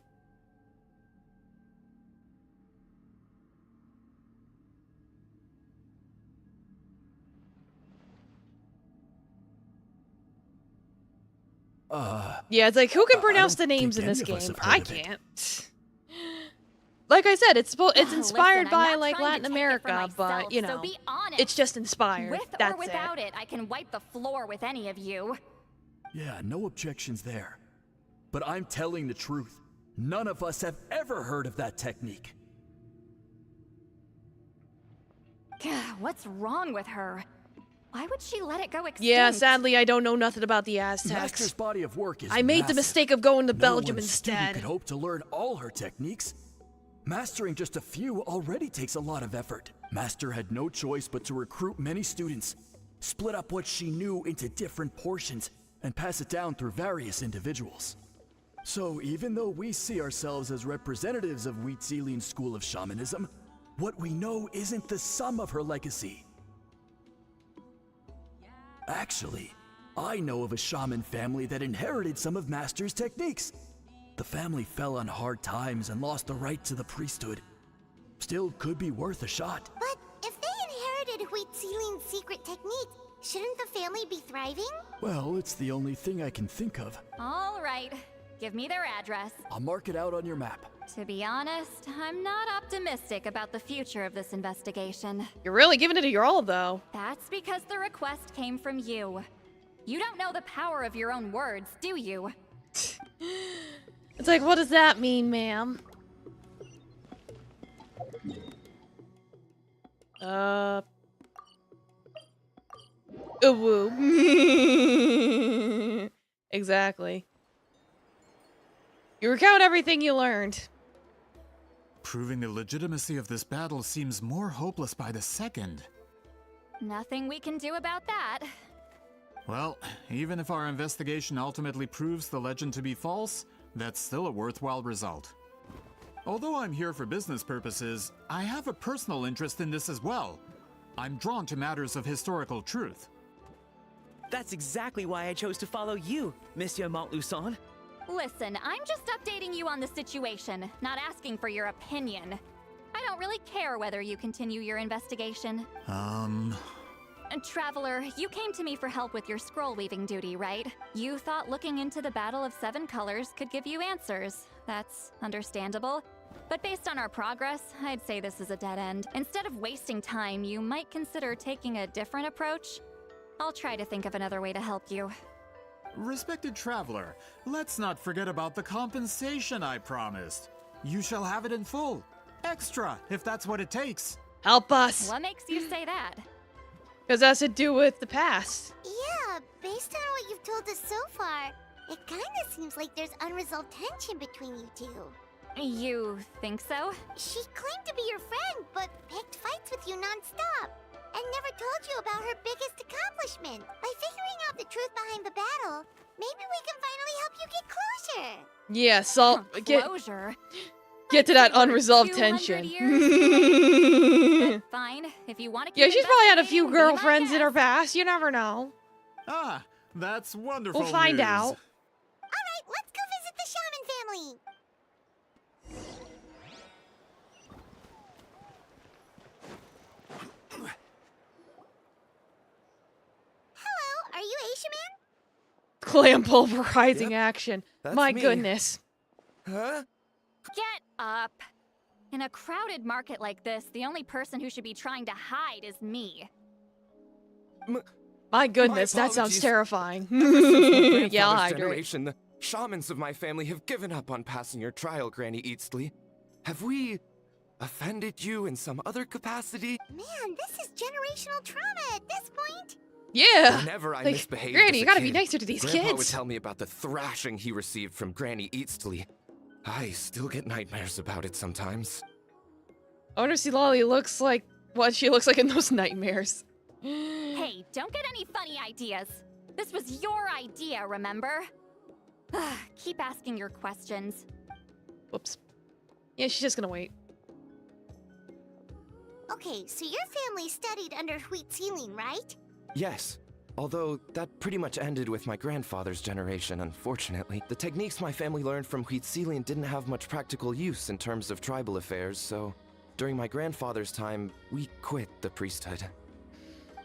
Yeah, it's like, who can pronounce the names in this game? I can't. Like I said, it's inspired Listen, I'm by not like trying to Latin take it for America, but myself, you so know, be honest. it's just inspired. With That's or without it, I can wipe the floor with any of you. Yeah, no objections there. But I'm telling the truth. None of us have ever heard of that technique. What's wrong with her? Why would she let it go extinct? Yeah, sadly, I don't know nothing about the Master's Aztecs. body of work is I made the massive. mistake of going to No Belgium one student instead. could hope to learn all her techniques. Mastering just a few already takes a lot of effort. Master had no choice but to recruit many students, split up what she knew into different portions, and pass it down through various individuals. So even though we see ourselves as representatives of Wheatsealing's school of shamanism, what we know isn't the sum of her legacy. Actually, I know of a shaman family that inherited some of Master's techniques. The family fell on hard times and lost the right to the priesthood. Still could be worth a shot. But if they inherited Wheatsealing's secret technique, shouldn't the family be thriving? Well, it's the only thing I can think of. All right, give me their address. I'll mark it out on your map. To be honest, I'm not optimistic about the future of this investigation. You're really giving it a your all, though. That's because the request came from you. You don't know the power of your own words, do you? It's like, what does that mean, ma'am? Woo. Exactly. You recount everything you learned. Proving the legitimacy of this battle seems more hopeless by the second. Nothing we can do about that. Well, even if our investigation ultimately proves the legend to be false, that's still a worthwhile result. Although I'm here for business purposes, I have a personal interest in this as well. I'm drawn to matters of historical truth. That's exactly why I chose to follow you, Monsieur Montluçon. Listen, I'm just updating you on the situation, not asking for your opinion. I don't really care whether you continue your investigation. Traveler, you came to me for help with your scroll weaving duty, right? You thought looking into the Battle of Seven Colors could give you answers. That's understandable. But based on our progress, I'd say this is a dead end. Instead of wasting time, you might consider taking a different approach. I'll try to think of another way to help you. Respected traveler, let's not forget about the compensation I promised. You shall have it in full. Extra, if that's what it takes. Help us. What makes you say that? Because that has to do with the past. Yeah, based on what you've told us so far, it kinda seems like there's unresolved tension between you two. You think so? She claimed to be your friend, but picked fights with you non-stop. And never told you about her biggest accomplishment. By figuring out the truth behind the battle, maybe we can finally help you get closure. Yeah, so Closure? Get to that unresolved 200 tension. years? But fine, if you want to keep Yeah, she's probably had a few investigating, be my girlfriends in guest. her past. You never know. Ah, that's wonderful We'll find news. out. Alright, let's go visit the shaman family. Hello, are you a shaman? Clam pulverizing action. that's My me. goodness. Huh? Get up. In a crowded market like this, the only person who should be trying to hide is me. My goodness, that sounds apologies. terrifying. Ever since my Yeah, I'll grandfather's hydrate. generation, the shamans of my family have given up on passing your trial, Granny Eatsley. Have we offended you in some other capacity? Man, this is generational trauma at this point. Yeah. Whenever I Like, misbehaved Granny, as a you gotta be kid, nicer to these Grandpa would kids. tell me about the thrashing he received from Granny Eatsley. I still get nightmares about it sometimes. I wonder if see Lolly looks like what she looks like in those nightmares. Hey, don't get any funny ideas. This was your idea, remember? Keep asking your questions. Whoops. Yeah, she's just gonna wait. Okay, so your family studied under Wheat Ceiling, right? Yes. Although, that pretty much ended with my grandfather's generation, unfortunately. The techniques my family learned from Wheat Ceiling didn't have much practical use in terms of tribal affairs, so during my grandfather's time, we quit the priesthood.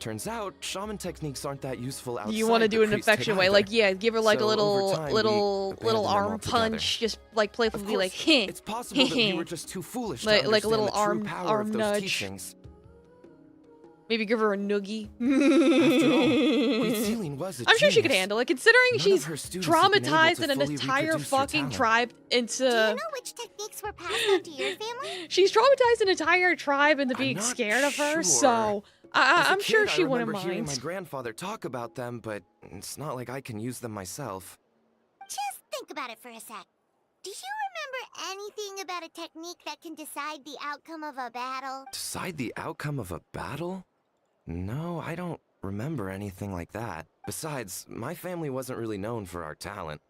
Turns out, shaman techniques aren't that useful outside You want to the do it in an priesthood affectionate way, either. like yeah, give her like So, a over little, time, we little abandoned them arm altogether. punch, just like playfully Of be like, course, heh, it's possible that we were just too foolish to like a understand little the true arm power of those nudge. teachings. Maybe give her a noogie. After all, Wheat Ceiling was a I'm sure she could genius. handle it, considering None of she's her students have been able traumatized to in an fully entire reproduce her fucking talent. tribe Do you into. know which techniques were passed on to your family? She's traumatized an entire tribe into I'm being not scared of her, sure. so As a I'm sure kid, she I wouldn't remember hearing my mind. grandfather talk about them, but it's not like I can use them myself. Just think about it for a sec. Do you remember anything about a technique that can decide the outcome of a battle? Decide the outcome of a battle? No, I don't remember anything like that. Besides, my family wasn't really known for our talent.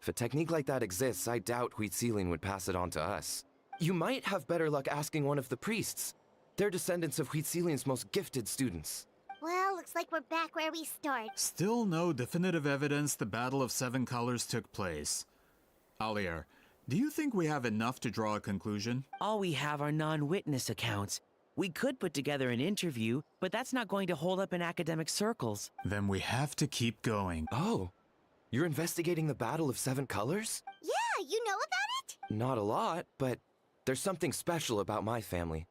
If a technique like that exists, I doubt Wheat Ceiling would pass it on to us. You might have better luck asking one of the priests. They're descendants of Wheat Ceiling's most gifted students. Well, looks like we're back where we started. Still no definitive evidence the Battle of Seven Colors took place. Alier, do you think we have enough to draw a conclusion? All we have are non-witness accounts. We could put together an interview, but that's not going to hold up in academic circles. Then we have to keep going. Oh, you're investigating the Battle of Seven Colors? Yeah, you know about it? Not a lot, but there's something special about my family.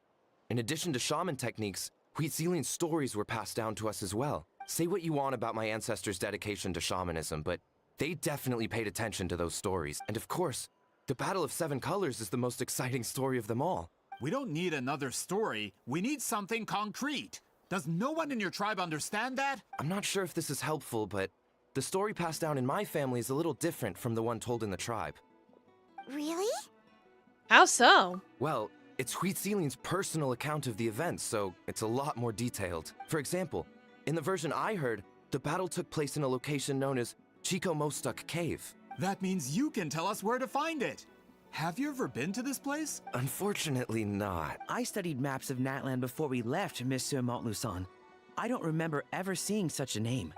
In addition to shaman techniques, Wheat Ceiling's stories were passed down to us as well. Say what you want about my ancestors' dedication to shamanism, but they definitely paid attention to those stories. And of course, the Battle of Seven Colors is the most exciting story of them all. We don't need another story. We need something concrete. Does no one in your tribe understand that? I'm not sure if this is helpful, but the story passed down in my family is a little different from the one told in the tribe. Really? How so? Well, it's Wheat Ceiling's personal account of the event, so it's a lot more detailed. For example, in the version I heard, the battle took place in a location known as Chico Mostuk Cave. That means you can tell us where to find it. Have you ever been to this place? Unfortunately not. I studied maps of Natland before we left, Monsieur Montluçon. I don't remember ever seeing such a name.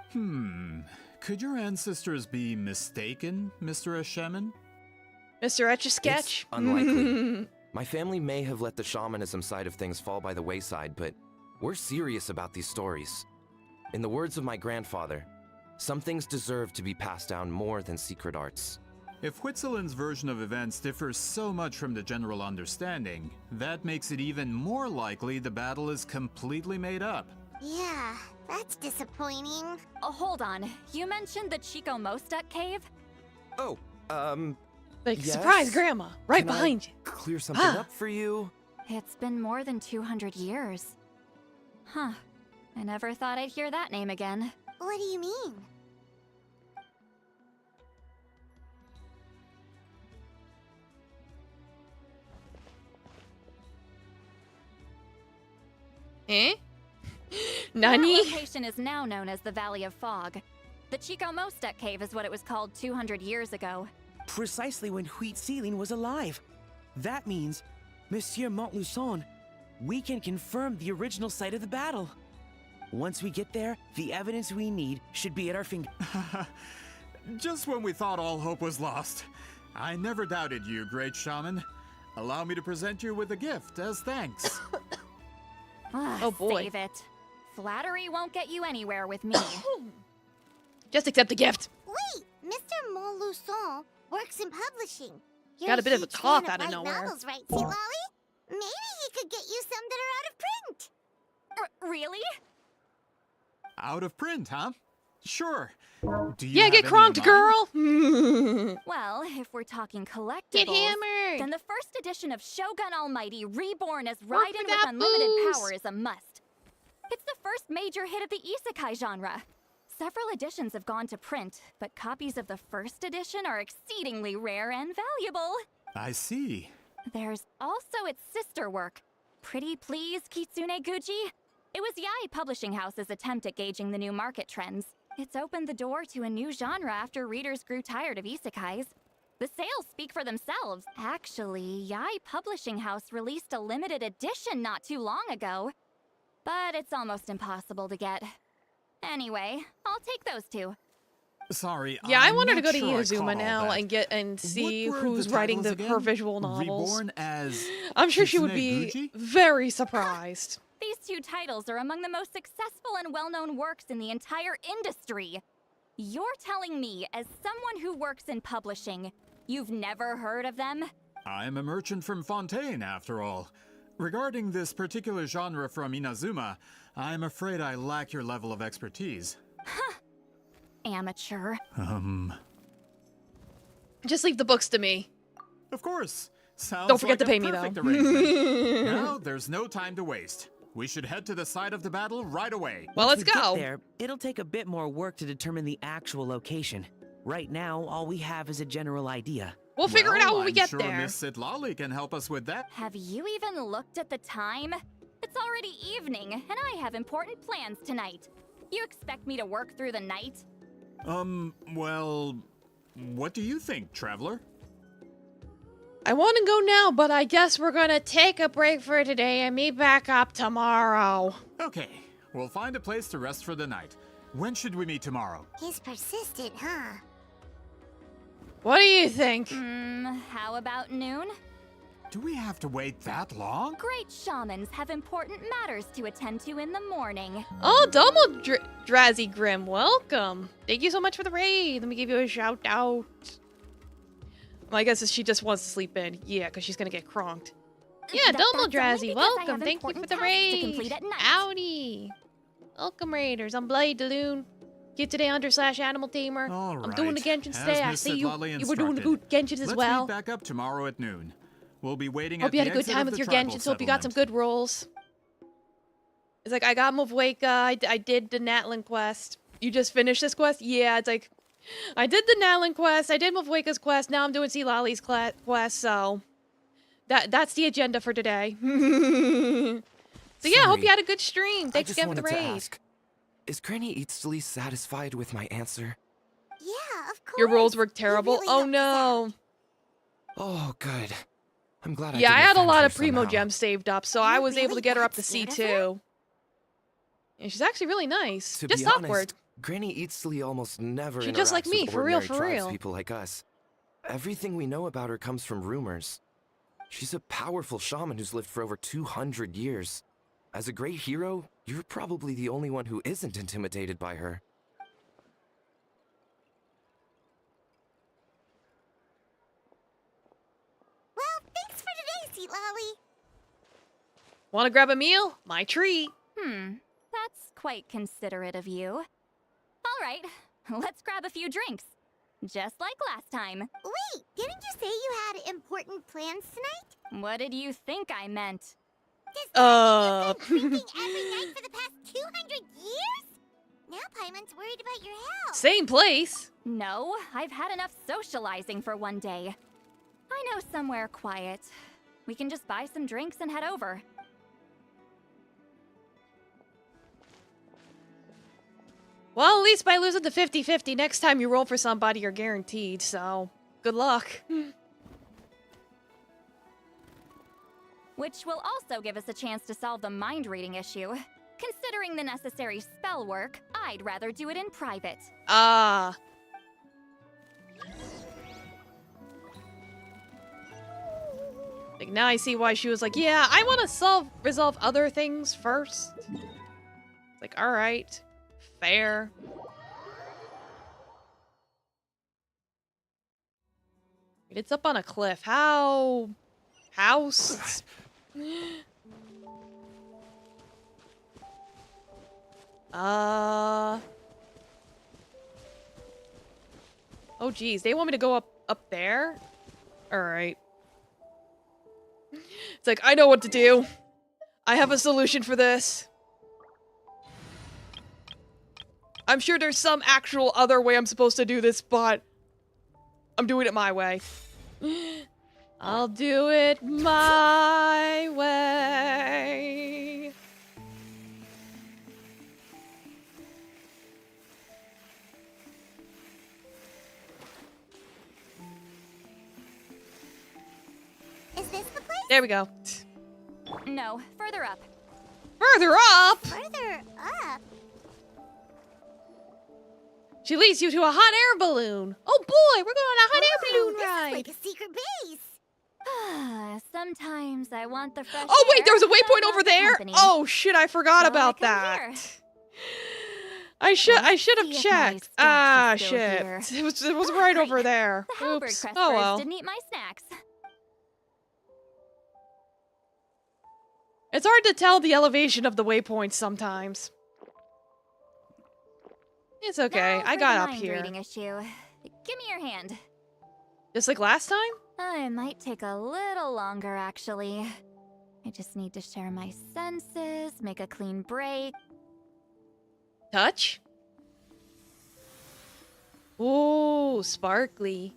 Could your ancestors be mistaken, Mr. Eshemin? Mr. Etch-a-Sketch? It's unlikely. My family may have let the shamanism side of things fall by the wayside, but we're serious about these stories. In the words of my grandfather, some things deserve to be passed down more than secret arts. If Whitzelin's version of events differs so much from the general understanding, that makes it even more likely the battle is completely made up. Yeah, that's disappointing. Oh, hold on. You mentioned the Chico Mostek cave? Oh, Like, yes? surprise, Grandma, right Can behind I you. clear something up for you? It's been more than 200 years. Huh. I never thought I'd hear that name again. What do you mean? Eh? That Nani? location is now known as the Valley of Fog. The Chico Mostek cave is what it was called 200 years ago. Precisely when Wheat Ceiling was alive. That means, Monsieur Montluçon, we can confirm the original site of the battle. Once we get there, the evidence we need should be at our finger. Just when we thought all hope was lost. I never doubted you, great shaman. Allow me to present you with a gift as thanks. Oh boy. Save it. Flattery won't get you anywhere with me. Just accept the gift. Wait, Mr. Montluçon works in publishing. You're Got a bit of a huge cough fan out of light nowhere. Novels, right, Sea Lolly? Maybe he could get you some that are out of print. Really? Out of print, huh? Sure. Do you Yeah, have get any in cronked, mind? girl. Well, if we're talking collectibles, Get hammered. then the first edition of Shogun Almighty Reborn as Raiden for with that unlimited booze. power is a must. It's the first major hit of the isekai genre. Several editions have gone to print, but copies of the first edition are exceedingly rare and valuable. I see. There's also its sister work, Pretty Please Kitsune Guji. It was Yai Publishing House's attempt at gauging the new market trends. It's opened the door to a new genre after readers grew tired of isekais. The sales speak for themselves. Actually, Yai Publishing House released a limited edition not too long ago, but it's almost impossible to get. Anyway, I'll take those two. Sorry. Yeah, I I'm want her to not go to sure I Inazuma caught all now that. and see What were who's the writing titles her again? visual novels. Reborn as I'm sure she would Kitsune be Guji? very surprised. These two titles are among the most successful and well-known works in the entire industry. You're telling me, as someone who works in publishing, you've never heard of them? I'm a merchant from Fontaine, after all. Regarding this particular genre from Inazuma, I'm afraid I lack your level of expertise. Amateur. Just leave the books to me. Of course. Sounds Don't forget like to pay a me, perfect though. arrangement. Now, there's no time to waste. We should head to the site of the battle right away. Well, let's Once we get go. there, it'll take a bit more work to determine the actual location. Right now, all we have is a general idea. We'll figure it out when we I'm get sure there. Miss Sitlali can help us with that. Have you even looked at the time? It's already evening, and I have important plans tonight. You expect me to work through the night? Well, what do you think, traveler? I want to go now, but I guess we're gonna take a break for today and meet back up tomorrow. Okay, we'll find a place to rest for the night. When should we meet tomorrow? He's persistent, huh? What do you think? How about noon? Do we have to wait that long? Great shamans have important matters to attend to in the morning. Oh, Domo Drazzy Grim, welcome. Thank you so much for the raid. Let me give you a shout out. My guess is she just wants to sleep in. Yeah, because she's gonna get cronked. Yeah, Domo Drazzy, welcome. Thank you for the raid. Howdy. Welcome, Raiders. I'm Blade Daloon. Get today under /animal tamer. I'm doing the Genshin today. I see you were doing the good Genshin as well. Let's meet back up tomorrow at noon. We'll be waiting Hope at you the had a good exit time of with the your tribal Genshin. Hope you got some settlement. good rolls. It's like, I got Mavweka. I did the Natlin quest. You just finished this quest? Yeah, it's like, I did the Natlin quest. I did Mavweka's quest. Now I'm doing C. Lolly's quest, so that's the agenda for today. So yeah, hope you had a good stream. Thanks again for the wanted to raid. ask, is Granny Eatsley satisfied with my answer? Yeah, of course. Your rolls were terrible. Oh no. Oh, good. I'm glad Yeah, I I didn't had a offend lot her of Primo somehow. gems saved up, so I was able to get her up to C2. And she's actually really nice. To Just be awkward. honest, Granny Eatsley almost never She just like interacts me, with for real, ordinary for real. tribespeople like us. Everything we know about her comes from rumors. She's a powerful shaman who's lived for over 200 years. As a great hero, you're probably the only one who isn't intimidated by her. Well, thanks for today, Sea Lolly. Want to grab a meal? My treat. That's quite considerate of you. All right, let's grab a few drinks. Just like last time. Wait, didn't you say you had important plans tonight? What did you think I meant? Drinking every night for the past 200 years? Now Paimon's worried about your health. Same place. No, I've had enough socializing for one day. I know somewhere quiet. We can just buy some drinks and head over. Well, at least by losing the 50-50, next time you roll for somebody, you're guaranteed, so good luck. which will also give us a chance to solve the mind reading issue. Considering the necessary spell work, I'd rather do it in private. Ah. Like, now I see why she was like, yeah, I want to resolve other things first. It's like, alright. Fair. It's up on a cliff. How? House? Oh geez, they want me to go up there? Alright. It's like, I know what to do. I have a solution for this. I'm sure there's some actual other way I'm supposed to do this, but I'm doing it my way. I'll do it my way. Is this the place? There we go. No, further up. Further up? Further up? She leads you to a hot air balloon. Oh boy, we're going on a hot air balloon ride. This is like a secret base. Sometimes I want the fresh Oh wait, air, there was a but waypoint not over the there? company. Oh shit, I forgot So about I come that. here. I should have see if my checked. stash Ah is still shit. here. It was right over there. The Halberd Oops. Cresters Oh well. didn't eat my snacks. It's hard to tell the elevation of the waypoints sometimes. It's okay. Now I for got the up mind here. reading issue. Give me your hand. Just like last time? It might take a little longer, actually. I just need to share my senses, make a clean break. Touch? Ooh, sparkly.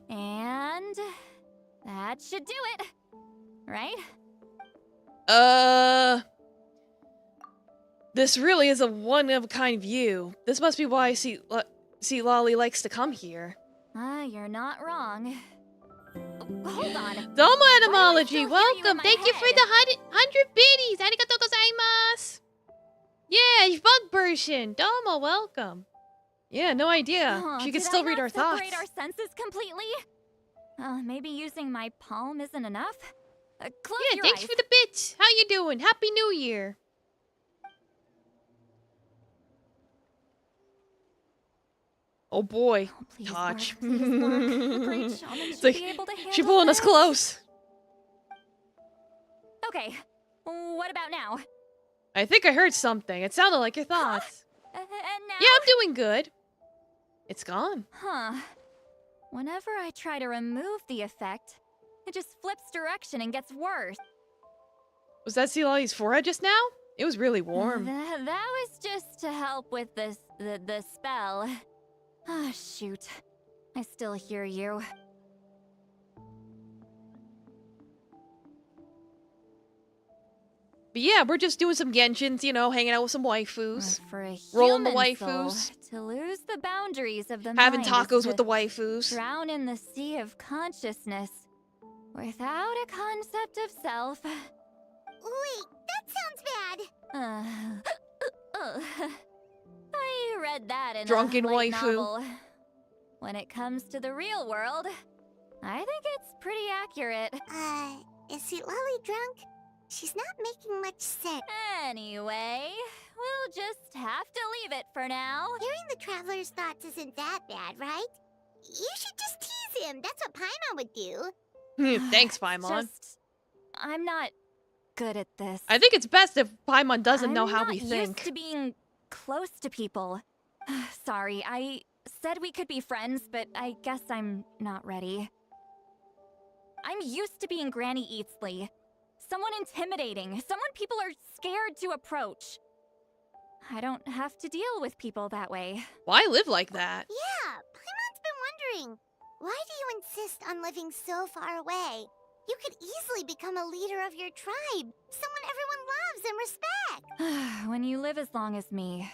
And that should do it. Right? This really is a one-of-a-kind view. This must be why See Lolly likes to come here. You're not wrong. Hold on. Domo Why etymology, do I still hear you in welcome. my Thank you for head? the 100 biddies. Arigatou gozaimasu. Yeah, bug person. Domo, welcome. Yeah, no idea. Oh, She could did still I read not our thoughts. separate our senses completely? Maybe using my palm isn't enough? Close Yeah, your thanks eyes. for the bits. How you doing? Happy New Year. Oh boy, touch. Please work. The great shaman It's should like, be able to she handle pulling us this. close. Okay, what about now? I think I heard something. It sounded like your thoughts. And now? Yeah, I'm doing good. It's gone. Huh. Whenever I try to remove the effect, it just flips direction and gets worse. Was that Sea Lolly's forehead just now? It was really warm. That was just to help with the spell. Ah, shoot. I still hear you. But yeah, we're just doing some Genshins, you know, hanging out with some waifus. For a Rolling the human soul, waifus. to lose the boundaries of the Having mind tacos is with to the waifus. drown in the sea of consciousness without a concept of self. Wait, that sounds bad. I read that in Drunken a light waifu. novel. When it comes to the real world, I think it's pretty accurate. Is Sweet Lolly drunk? She's not making much sense. Anyway, we'll just have to leave it for now. Hearing the Traveler's thoughts isn't that bad, right? You should just tease him. That's what Paimon would do. Thanks, Paimon. I'm not good at this. I think it's best if Paimon doesn't know how I'm we not think. used to being close to people. Sorry, I said we could be friends, but I guess I'm not ready. I'm used to being Granny Eatsley. Someone intimidating, someone people are scared to approach. I don't have to deal with people that way. Why live like that? Yeah, Paimon's been wondering. Why do you insist on living so far away? You could easily become a leader of your tribe. Someone everyone loves and respects. When you live as long as me,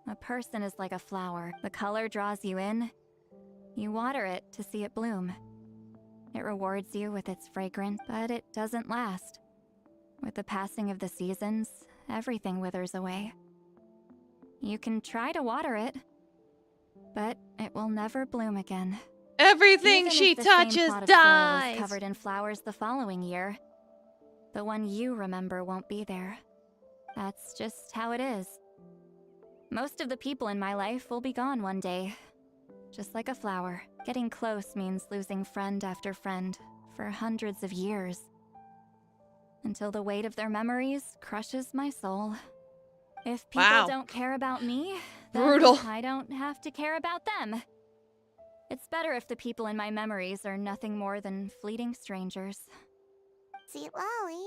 a person is like a flower. The color draws you in. You water it to see it bloom. It rewards you with its fragrance, but it doesn't last. With the passing of the seasons, everything withers away. You can try to water it, but it will never bloom again. Everything Even she if the same touches plot of soil is dies. covered in flowers the following year, the one you remember won't be there. That's just how it is. Most of the people in my life will be gone one day. Just like a flower. Getting close means losing friend after friend for hundreds of years. Until the weight of their memories crushes my soul. If people Wow. don't care about me, then Brutal. I don't have to care about them. It's better if the people in my memories are nothing more than fleeting strangers. See, Lolly.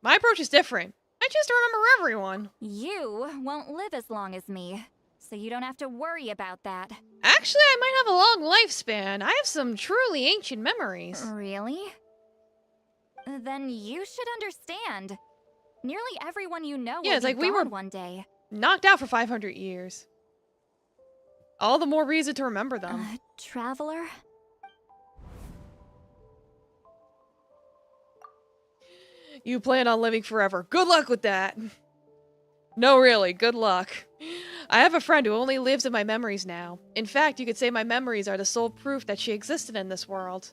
My approach is different. I choose to remember everyone. You won't live as long as me, so you don't have to worry about that. Actually, I might have a long lifespan. I have some truly ancient memories. Really? Then you should understand. Nearly everyone you know Yeah, will it's be like we gone were one day. knocked out for 500 years. All the more reason to remember them. Traveler? You plan on living forever. Good luck with that. No, really, good luck. I have a friend who only lives in my memories now. In fact, you could say my memories are the sole proof that she existed in this world.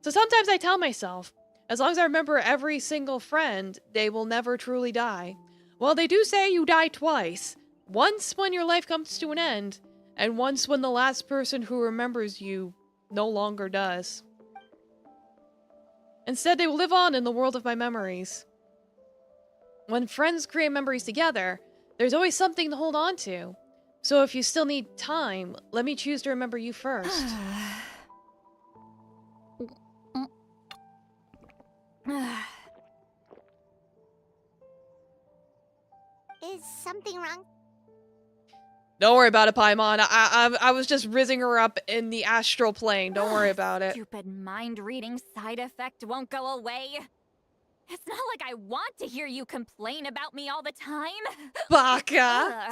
So sometimes I tell myself, as long as I remember every single friend, they will never truly die. Well, they do say you die twice. Once when your life comes to an end, and once when the last person who remembers you no longer does. Instead, they will live on in the world of my memories. When friends create memories together, there's always something to hold on to. So if you still need time, let me choose to remember you first. Is something wrong? Don't worry about it, Paimon. I was just rizzing her up in the astral plane. Don't worry about it. Stupid mind-reading side effect won't go away. It's not like I want to hear you complain about me all the time. Baka!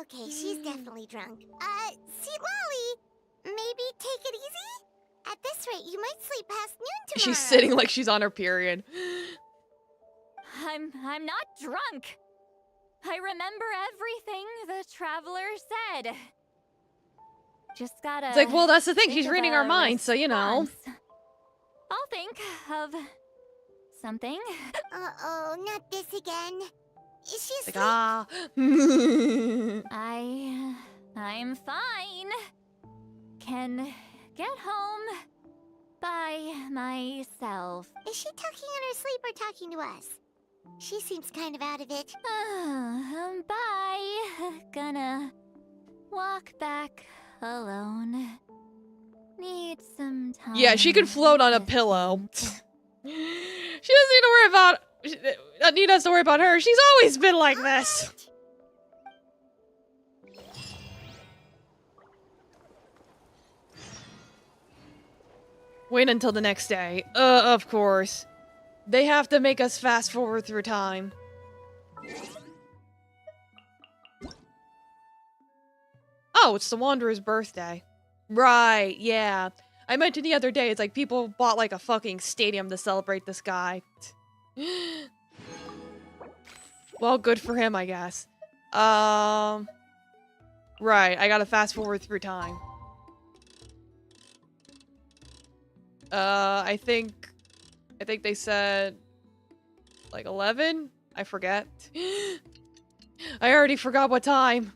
Okay, she's definitely drunk. See, Lolly, maybe take it easy? At this rate, you might sleep past noon tomorrow. She's sitting like she's on her period. I'm not drunk. I remember everything the traveler said. Just gotta... It's like, well, that's the thing. think She's of reading a our minds, so you know. response. I'll think of something. Uh-oh, not this again. Is she Like, asleep? ah. I'm fine. Can get home by myself. Is she talking in her sleep or talking to us? She seems kind of out of it. Bye. Gonna walk back alone. Need some time. Yeah, she can float on a pillow. She doesn't need to worry about... Need us to worry about her. She's always been like this. Wait until the next day. Of course. They have to make us fast forward through time. Oh, it's the Wanderer's birthday. Right, yeah. I mentioned the other day, it's like people bought like a fucking stadium to celebrate this guy. Well, good for him, I guess. Right, I gotta fast forward through time. I think they said like 11? I forget. I already forgot what time.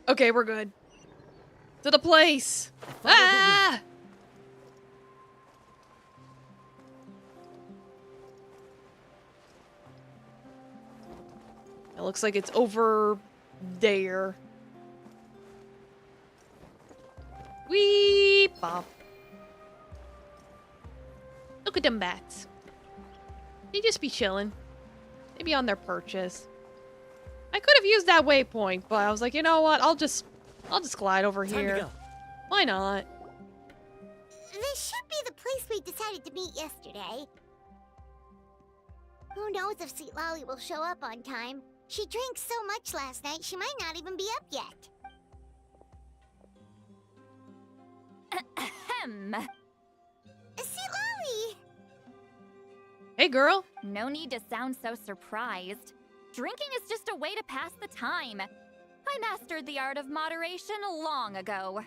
Okay, we're good. To the place! Ah! It looks like it's over there. Wee bop. Look at them bats. They just be chilling. They be on their perches. I could have used that waypoint, but I was like, you know what? I'll just I'll just glide over Time to here. go. Why not? This should be the place we decided to meet yesterday. Who knows if Sweet Lolly will show up on time? She drank so much last night, she might not even be up yet. Ahem. Sweet Lolly! Hey, girl. No need to sound so surprised. Drinking is just a way to pass the time. I mastered the art of moderation long ago.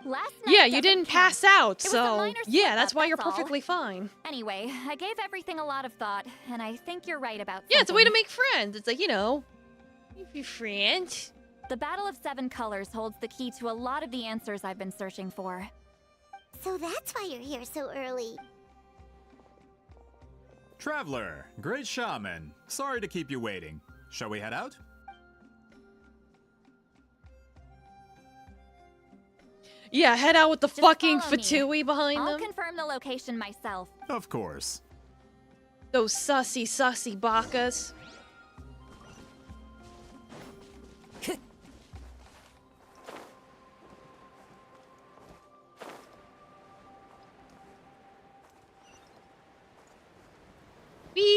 Last night Yeah, you doesn't didn't count. pass out, It was a so minor yeah, slip-up, that's why you're that's all. perfectly fine. Anyway, I gave everything a lot of thought, and I think you're right about Yeah, it's a way to something. make friends. It's like, you know, be friends. The Battle of Seven Colors holds the key to a lot of the answers I've been searching for. So that's why you're here so early. Traveler, great shaman. Sorry to keep you waiting. Shall we head out? Yeah, head out with the Just fucking follow me. fatui behind I'll them. confirm the location myself. Of course. Those sussy bakas.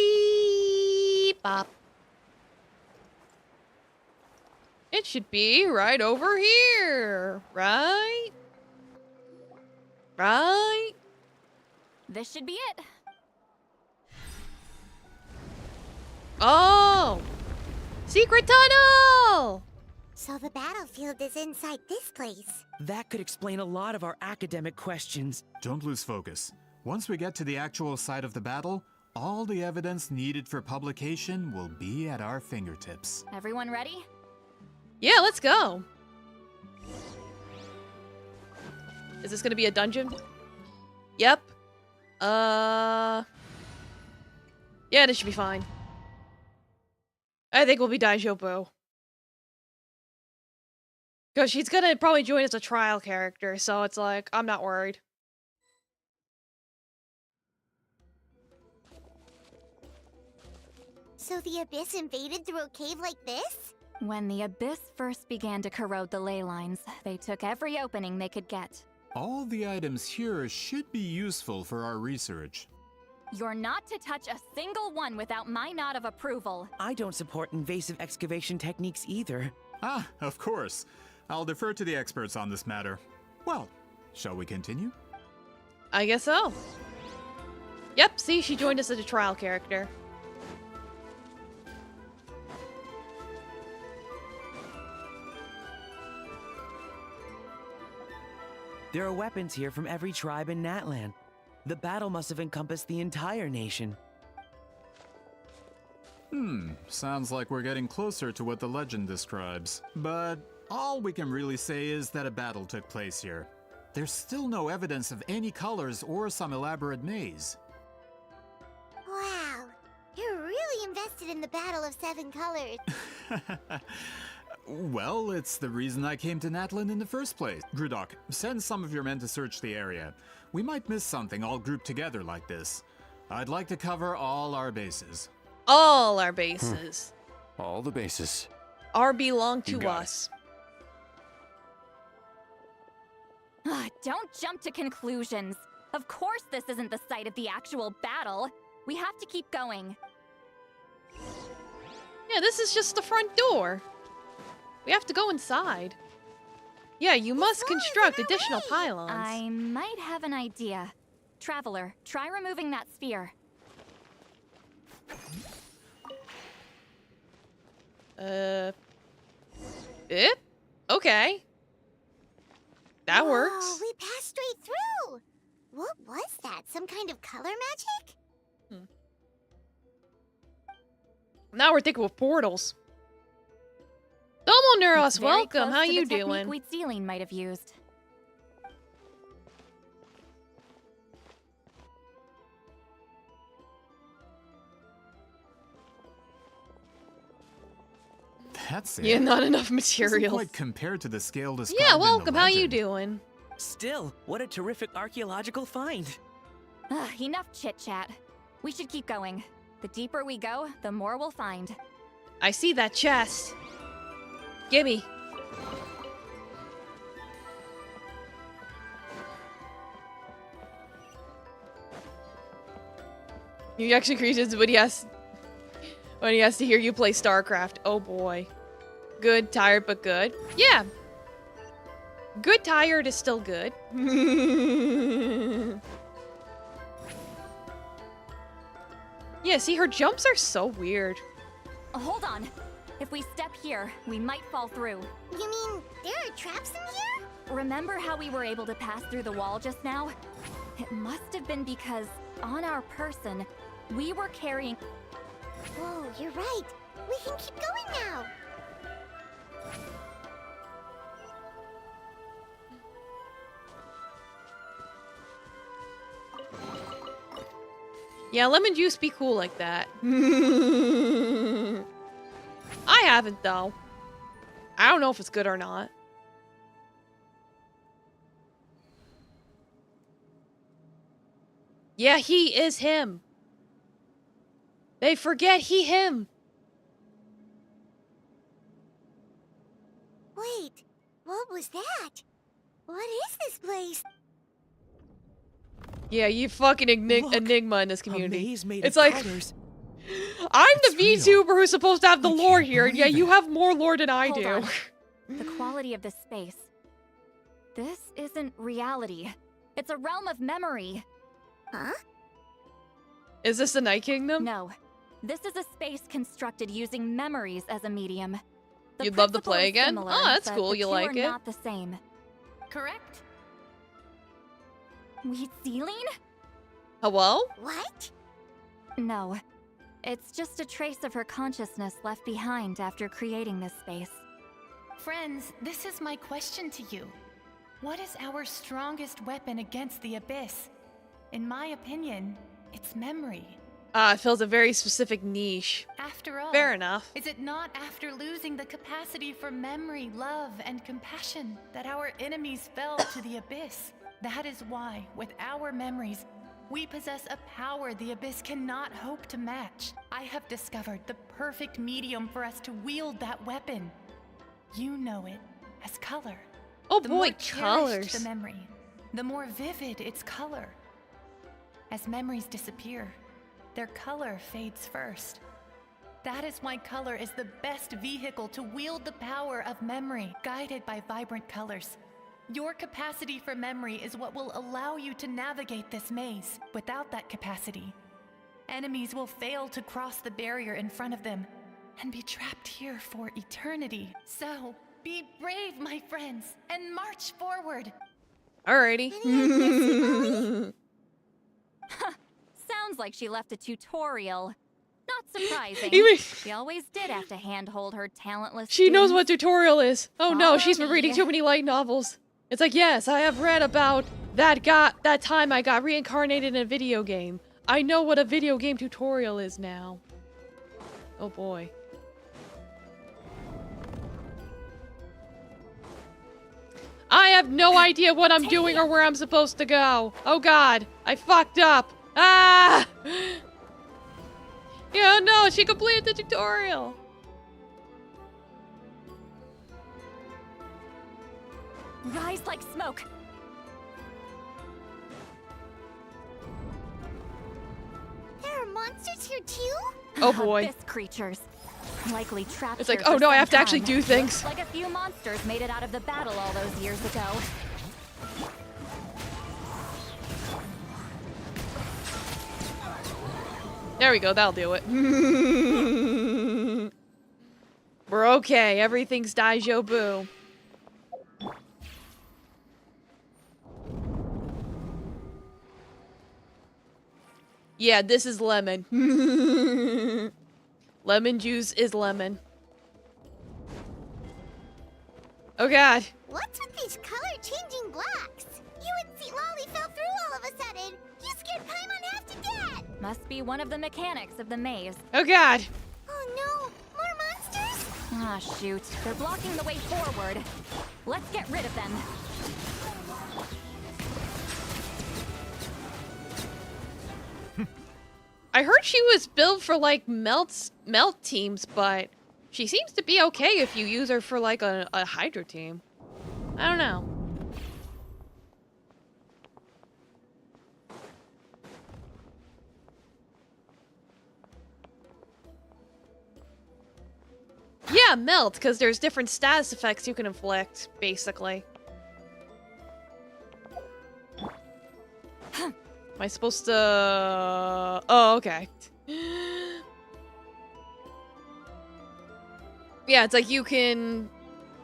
Beep bop. It should be right over here, right? Right? This should be it. Oh! Secret tunnel! So the battlefield is inside this place. That could explain a lot of our academic questions. Don't lose focus. Once we get to the actual site of the battle, all the evidence needed for publication will be at our fingertips. Everyone ready? Yeah, let's go. Is this gonna be a dungeon? Yep. Yeah, this should be fine. I think we'll be Daijobu. Because she's gonna probably join as a trial character, so it's like, I'm not worried. So the Abyss invaded through a cave like this? When the Abyss first began to corrode the ley lines, they took every opening they could get. All the items here should be useful for our research. You're not to touch a single one without my nod of approval. I don't support invasive excavation techniques either. Ah, of course. I'll defer to the experts on this matter. Well, shall we continue? I guess so. Yep, see, she joined us as a trial character. There are weapons here from every tribe in Natlan. The battle must have encompassed the entire nation. Sounds like we're getting closer to what the legend describes. But all we can really say is that a battle took place here. There's still no evidence of any colors or some elaborate maze. Wow, you're really invested in the Battle of Seven Colors. Well, it's the reason I came to Natlan in the first place. Grudok, send some of your men to search the area. We might miss something all grouped together like this. I'd like to cover all our bases. All our bases. All the bases. Are belong You to got it. us. Don't jump to conclusions. Of course this isn't the site of the actual battle. We have to keep going. Yeah, this is just the front door. We have to go inside. Yeah, you must construct additional pylons. I might have an idea. Traveler, try removing that sphere. Okay. That Whoa, works. We passed straight through. What was that? Some kind of color magic? Now we're thinking with portals. Domo Neuros, It's very welcome. close How to the you technique doing? Wheatsealing might have used. That's it. Yeah, not enough Doesn't materials. quite compare to the scale described Yeah, in the welcome. How you legend. doing? Still, what a terrific archaeological find. Enough chit-chat. We should keep going. The deeper we go, the more we'll find. I see that chest. Gimme. He actually creases when he has to hear you play StarCraft. Oh boy. Good, tired, but good. Yeah. Good, tired is still good. Yeah, see, her jumps are so weird. Hold on. If we step here, we might fall through. You mean there are traps in here? Remember how we were able to pass through the wall just now? It must have been because, on our person, we were carrying... Whoa, you're right. We can keep going now. Yeah, lemon juice be cool like that. I haven't, though. I don't know if it's good or not. Yeah, he is him. They forget him. Wait, what was that? What is this place? Yeah, you fucking enigma in this community. A maze made It's of like, colors. I'm the VTuber who's supposed to have the lore here, and yeah, you have more lore than I Hold do. on. The quality of this space. This isn't reality. It's a realm of memory. Huh? Is this the Night Kingdom? No. This is a space constructed using memories as a medium. The You'd love to principle play is again? similar, Oh, that's but cool. the You two like are it? not the same. Correct? Wheat ceiling? Hello? What? No. It's just a trace of her consciousness left behind after creating this space. Friends, this is my question to you. What is our strongest weapon against the Abyss? In my opinion, it's memory. It fills a very specific niche. After all, Fair enough. is it not after losing the capacity for memory, love, and compassion that our enemies fell to the Abyss? That is why, with our memories, we possess a power the Abyss cannot hope to match. I have discovered the perfect medium for us to wield that weapon. You know it as color. Oh The boy, more cherished colors. the memory, the more vivid its color. As memories disappear, their color fades first. That is why color is the best vehicle to wield the power of memory, guided by vibrant colors. Your capacity for memory is what will allow you to navigate this maze. Without that capacity, enemies will fail to cross the barrier in front of them and be trapped here for eternity. So, be brave, my friends, and march forward. Alrighty. Sounds like she left a tutorial. Not surprising. Even- She always did have to handhold her talentless She knows what students. tutorial is. Oh no, Follow she's been me. reading too many light novels. It's like, yes, I have read about that time I got reincarnated in a video game. I know what a video game tutorial is now. Oh boy. I have no idea what I'm doing or where I'm supposed to go. Oh god, I fucked up. Ah! Yeah, no, she completed the tutorial. Rise like smoke. There are monsters here too? Oh boy. Abyss creatures. Likely trapped It's like, here oh for no, I some have to actually time. do things. Like a few monsters made it out of the battle all those years ago. There we go, that'll do it. We're okay, everything's Daijo Boo. Yeah, this is lemon. Lemon juice is lemon. Oh god. What's with these color-changing blocks? You and Seat Lolly fell through all of a sudden. You scared Paimon half to death. Must be one of the mechanics of the maze. Oh god. Oh no, more monsters? Ah, shoot. They're blocking the way forward. Let's get rid of them. I heard she was built for like melt teams, but she seems to be okay if you use her for like a Hydra team. I don't know. Yeah, melt, because there's different status effects you can inflict, basically. Am I supposed to... Oh, okay. Yeah, it's like you can...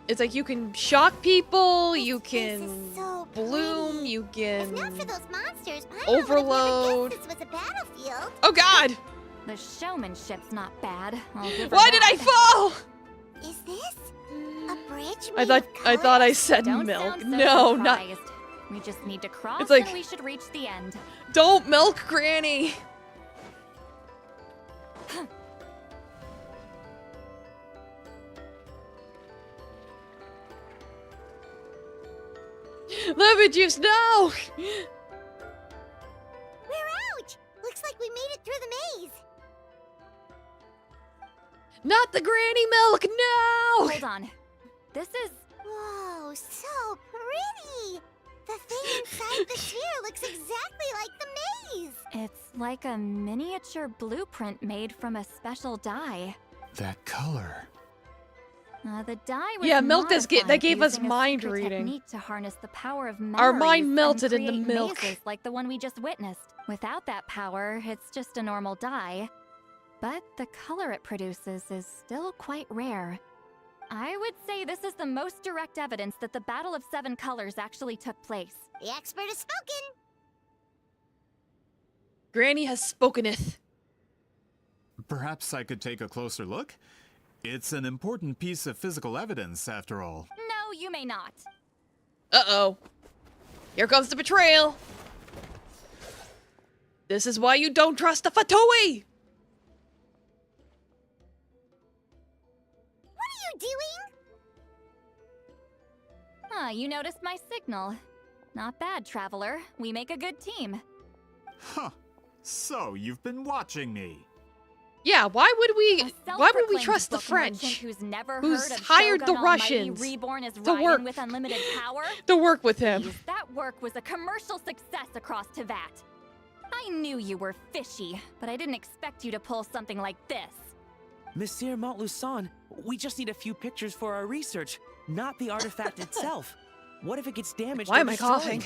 It's like you can shock people, you can bloom, you can... If not for those monsters, overload. This was a battlefield. Oh god! The showmanship's not bad. I'll give her Why did I that. fall? Is this a bridge? I thought I said Don't milk. sound so No, not... surprised. We just need to cross It's like- and we should reach the end. Don't milk Granny! Lemon juice, no! We're out! Looks like we made it through the maze. Not the granny milk, no! Hold on. This is... Whoa, so pretty! The thing inside the sphere looks exactly like the maze! It's like a miniature blueprint made from a special dye. That color. The dye was Yeah, milk does modified that gave us using a mind secret reading. technique to harness the power of Our mind memories and melted in the create milk. mazes like the one we just witnessed. Without that power, it's just a normal dye. But the color it produces is still quite rare. I would say this is the most direct evidence that the Battle of Seven Colors actually took place. The expert has spoken! Granny has spokeneth. Perhaps I could take a closer look? It's an important piece of physical evidence, after all. No, you may not. Uh-oh. Here comes the betrayal. This is why you don't trust the Fatui! What are you doing? Ah, you noticed my signal. Not bad, Traveler. We make a good team. Huh. So, you've been watching me. Yeah, why would we Self-proclaimed trust the book merchant French? Who's never Who's heard of hired the Shogun Almighty Russians reborn as to Raiden work- with unlimited power? to work with him. Please, that work was a commercial success across Teyvat. I knew you were fishy, but I didn't expect you to pull something like this. Monsieur Montluçon, we just need a few pictures for our research, not the artifact itself. What if it gets damaged Why or am I destroyed? coughing?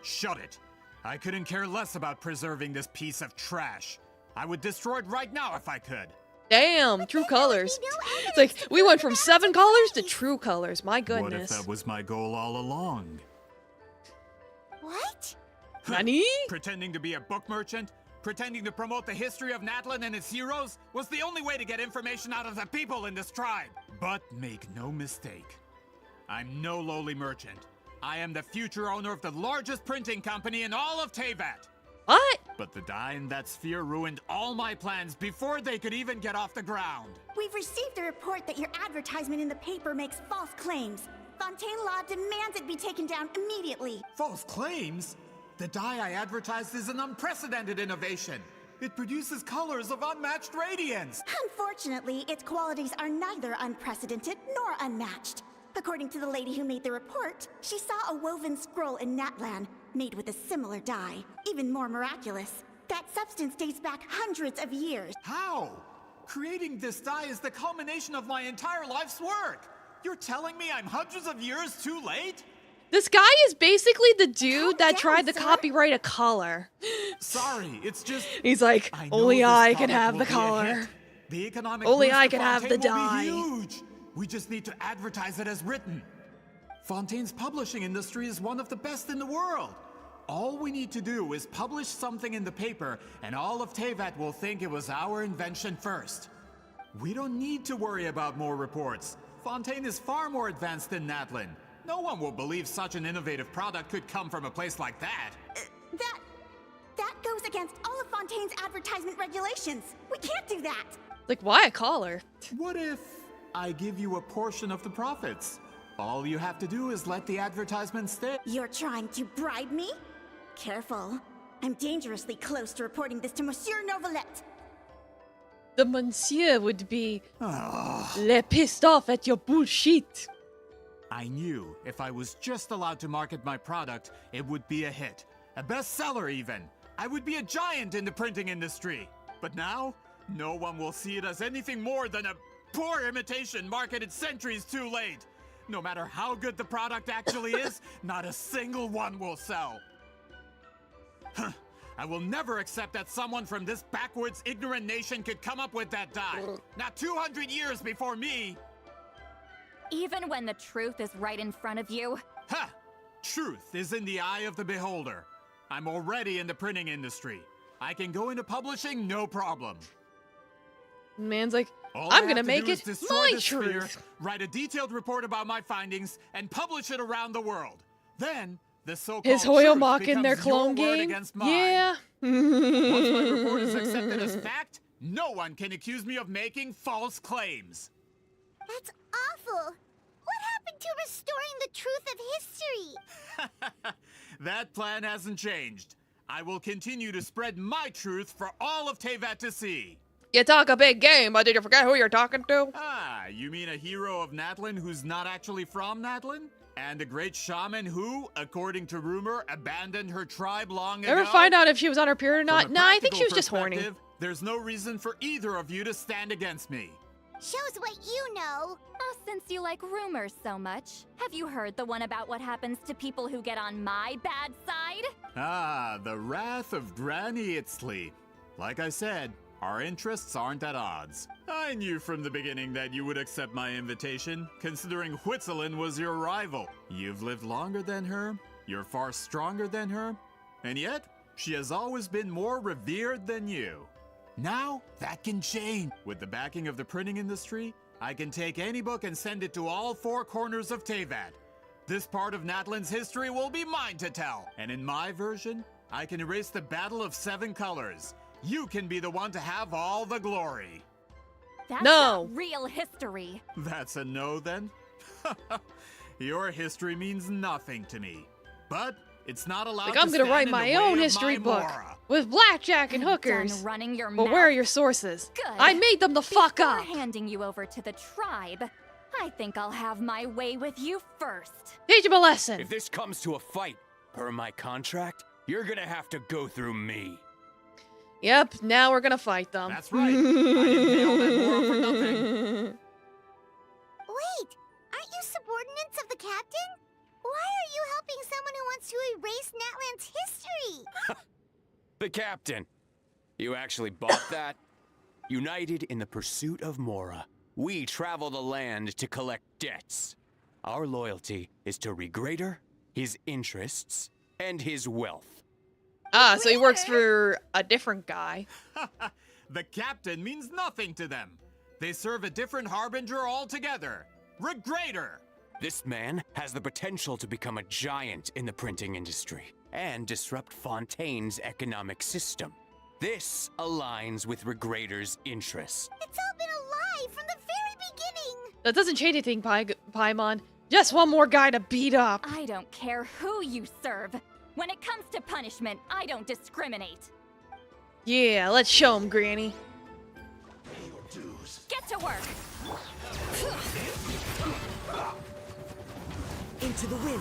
Shut it. I couldn't care less about preserving this piece of trash. I would destroy it right now if I could. Damn, true colors. It's like, we went from 7 colors to true colors. My What if goodness. that was my goal all along? What? Nani? Pretending to be a book merchant? Pretending to promote the history of Natlan and its heroes was the only way to get information out of the people in this tribe. But make no mistake, I'm no lowly merchant. I am the future owner of the largest printing company in all of Teyvat. What? But the dye in that sphere ruined all my plans before they could even get off the ground. We've received a report that your advertisement in the paper makes false claims. Fontaine Law demands it be taken down immediately. False claims? The dye I advertised is an unprecedented innovation. It produces colors of unmatched radiance. Unfortunately, its qualities are neither unprecedented nor unmatched. According to the lady who made the report, she saw a woven scroll in Natlan made with a similar dye. Even more miraculous, that substance dates back hundreds of years. How? Creating this dye is the culmination of my entire life's work. You're telling me I'm hundreds of years too late? This guy is basically the dude that tried to copyright a color. Sorry, it's just... He's like, I know only this I can comic have will the be a color. hit. The economic Only boost I to can have the Fontaine will dye. be huge. We just need to advertise it as written. Fontaine's publishing industry is one of the best in the world. All we need to do is publish something in the paper, and all of Teyvat will think it was our invention first. We don't need to worry about more reports. Fontaine is far more advanced than Natlan. No one will believe such an innovative product could come from a place like that. That goes against all of Fontaine's advertisement regulations. We can't do that. Like, why a collar? What if I give you a portion of the profits? All you have to do is let the advertisement stay. You're trying to bribe me? Careful. I'm dangerously close to reporting this to Monsieur Novelette. The monsieur would be le pissed off at your bullshit. I knew if I was just allowed to market my product, it would be a hit. A bestseller even. I would be a giant in the printing industry. But now, no one will see it as anything more than a poor imitation marketed centuries too late. No matter how good the product actually is, not a single one will sell. Huh. I will never accept that someone from this backwards, ignorant nation could come up with that dye. Not 200 years before me. Even when the truth is right in front of you? Ha! Truth is in the eye of the beholder. I'm already in the printing industry. I can go into publishing, no problem. Man's like, All I'm I gonna have to make do it is destroy my the sphere, truth. write a detailed report about my findings, and publish it around the world. Then, the so-called His truth Hoyomok in their becomes your clone word game? against mine. Yeah. Once my report is accepted as fact, no one can accuse me of making false claims. That's awful. What happened to restoring the truth of history? That plan hasn't changed. I will continue to spread my truth for all of Teyvat to see. You talk a big game, but did you forget who you're talking to? Ah, you mean a hero of Natlin who's not actually from Natlin? And a great shaman who, according to rumor, abandoned her tribe long ago? Ever find out if she was on her period or not? From a Nah, I think she was practical just horny. perspective, There's no reason for either of you to stand against me. Shows what you know. Oh, since you like rumors so much, have you heard the one about what happens to people who get on my bad side? Ah, the wrath of Granny Itzley. Like I said, our interests aren't at odds. I knew from the beginning that you would accept my invitation, considering Huitzilin was your rival. You've lived longer than her, you're far stronger than her, and yet, she has always been more revered than you. Now, that can change. With the backing of the printing industry, I can take any book and send it to all four corners of Teyvat. This part of Natlin's history will be mine to tell. And in my version, I can erase the Battle of Seven Colors. You can be the one to have all the glory. That's No. not real history. That's a no then? Your history means nothing to me. But it's not allowed Like, to I'm gonna stand write in the my way own of history my book Mora. with blackjack and I'm hookers. done running your But mouth. where are your sources? Good. I made them the fuck Before up. handing you over to the tribe, I think I'll have my way with you first. Teach him a lesson. If this comes to a fight, per my contract, you're gonna have to go through me. Yep, now we're gonna fight them. That's right. I inhaled that Mora for nothing. Wait, aren't you subordinates of the captain? Why are you helping someone who wants to erase Natland's history? The captain. You actually bought that? United in the pursuit of Mora, we travel the land to collect debts. Our loyalty is to Regrader, his interests, and his wealth. Ah, so he works for a different guy. The captain means nothing to them. They serve a different harbinger altogether. Regrader. This man has the potential to become a giant in the printing industry and disrupt Fontaine's economic system. This aligns with Regrader's interests. It's all been a lie from the very beginning. That doesn't change anything, Paimon. Just one more guy to beat up. I don't care who you serve. When it comes to punishment, I don't discriminate. Yeah, let's show him, Granny. Get to work. Into the wind.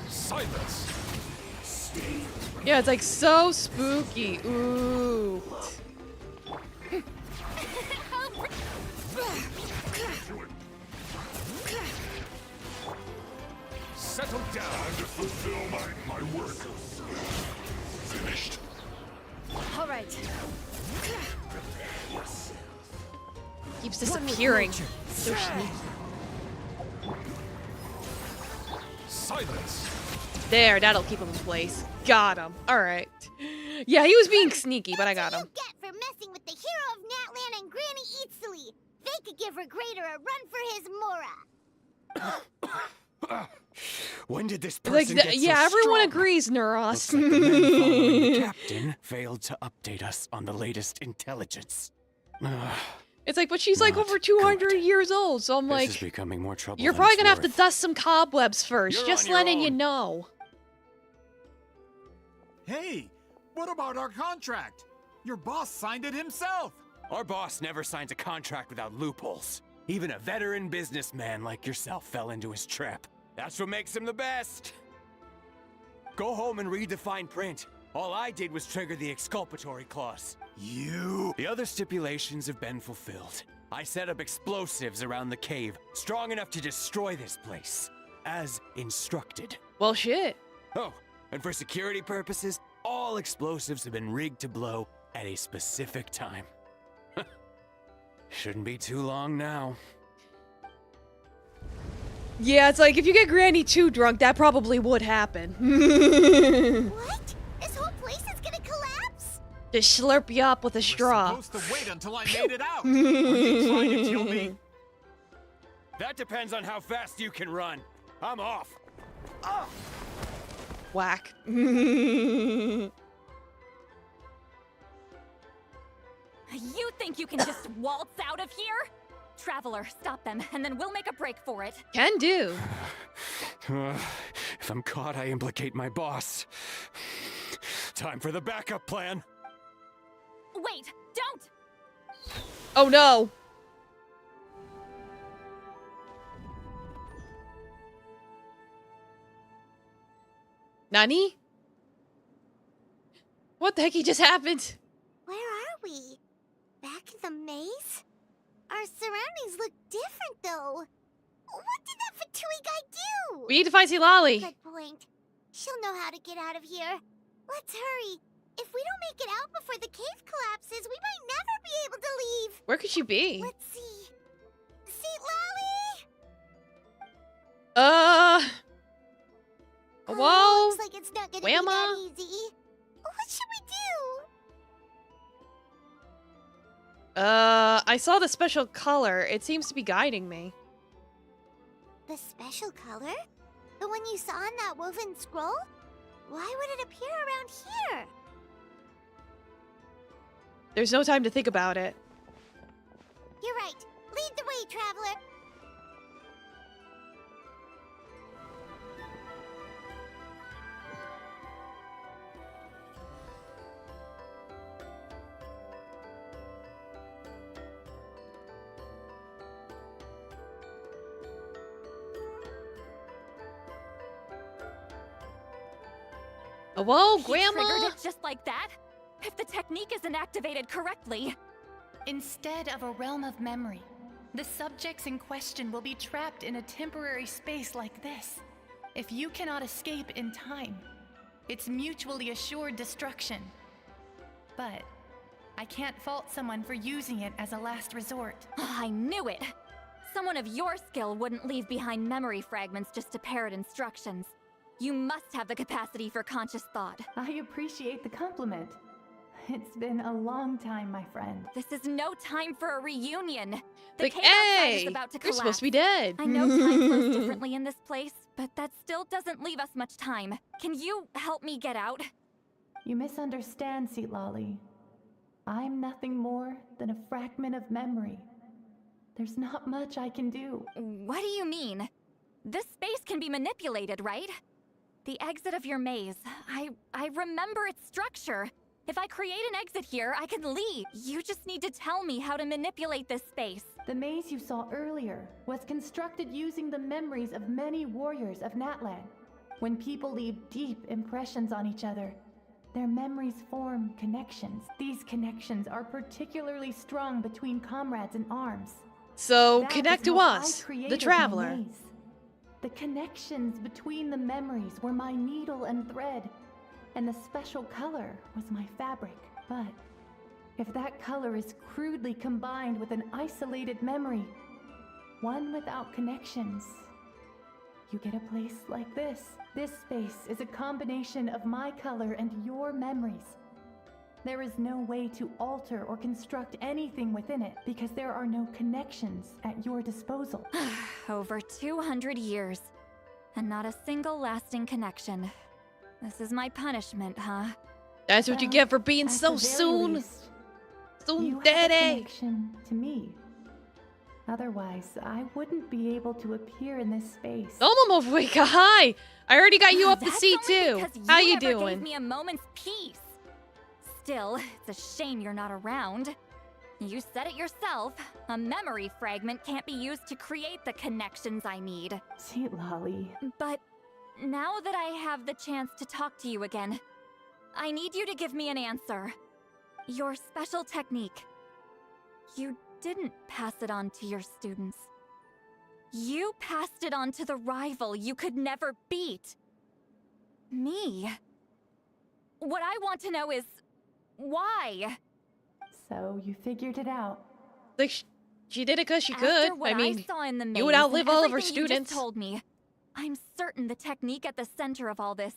Silence. Yeah, it's like so spooky. Ooh. Settle down to fulfill my work. Finished. All right. Keeps disappearing. So sneaky. Silence. There, that'll keep him in place. Got him. Alright. Yeah, he was being sneaky, but I got him. Get for messing with the hero of Natlan and Granny Itzley. They could give Regrader a run for his Mora. When did this Like, person get yeah, so everyone strong? agrees, Neuros. Looks like the men following the captain failed to update us on the latest intelligence. It's like, but she's like over 200 years old, so I'm This like, is becoming more trouble you're than probably it's gonna have to worth. dust some cobwebs first, You're just on your letting you own. know. Hey, what about our contract? Your boss signed it himself. Our boss never signs a contract without loopholes. Even a veteran businessman like yourself fell into his trap. That's what makes him the best. Go home and read the fine print. All I did was trigger the exculpatory clause. You? The other stipulations have been fulfilled. I set up explosives around the cave, strong enough to destroy this place, as instructed. Well, shit. Oh, and for security purposes, all explosives have been rigged to blow at a specific time. Shouldn't be too long now. Yeah, it's like, if you get Granny too drunk, that probably would happen. What? This whole place is gonna collapse? Just slurp you up with a straw. Supposed to wait until I made it out. Are you trying to kill me? That depends on how fast you can run. I'm off. Whack. You think you can just waltz out of here? Traveler, stop them, and then we'll make a break for it. Can do. If I'm caught, I implicate my boss. Time for the backup plan. Wait, don't! Oh no. Nani? What the heck just happened? Where are we? Back in the maze? Our surroundings look different, though. What did that Fatui guy do? We need to find Silali. Good point. She'll know how to get out of here. Let's hurry. If we don't make it out before the cave collapses, we might never be able to leave. Where could she be? Let's see. Seat Whoa. Looks like it's not gonna be that easy. What should we do? I saw the special color. It seems to be guiding me. The special color? The one you saw in that woven scroll? Why would it appear around here? There's no time to think about it. You're right. Lead the way, traveler. Whoa, He Grandma! triggered it just like that? If the technique isn't activated correctly... Instead of a realm of memory, the subjects in question will be trapped in a temporary space like this. If you cannot escape in time, it's mutually assured destruction. But I can't fault someone for using it as a last resort. I knew it! Someone of your skill wouldn't leave behind memory fragments just to parrot instructions. You must have the capacity for conscious thought. I appreciate the compliment. It's been a long time, my friend. This is no time for a reunion. The Like, cave outside hey, is about to you're collapse. supposed to be dead. I know time flows differently in this place, but that still doesn't leave us much time. Can you help me get out? You misunderstand, Seatlali. I'm nothing more than a fragment of memory. There's not much I can do. What do you mean? This space can be manipulated, right? The exit of your maze. I remember its structure. If I create an exit here, I can leave. You just need to tell me how to manipulate this space. The maze you saw earlier was constructed using the memories of many warriors of Natlan. When people leave deep impressions on each other, their memories form connections. These connections are particularly strong between comrades in arms. So That connect is to how I us, the created my traveler. maze. The connections between the memories were my needle and thread, and the special color was my fabric. But if that color is crudely combined with an isolated memory, one without connections, you get a place like this. This space is a combination of my color and your memories. There is no way to alter or construct anything within it because there are no connections at your disposal. Over 200 years, and not a single lasting connection. This is my punishment, huh? That's what you get for being At so the very soon. least, Soon you have a daddy. connection to me. Otherwise, I wouldn't be able to appear in this space. Oh, Momofuika, hi! I already got you up to That's C2. only because How you never doing? Gave me a moment's peace. Still, it's a shame you're not around. You said it yourself. A memory fragment can't be used to create the connections I need. Sweet Lolly. But now that I have the chance to talk to you again, I need you to give me an answer. Your special technique. You didn't pass it on to your students. You passed it on to the rival you could never beat. Me. What I want to know is, why? So you figured it out. Like, she did it because she After could. what I mean, saw in the you would maze outlive and all of her everything you just students. told me. I'm certain the technique at the center of all this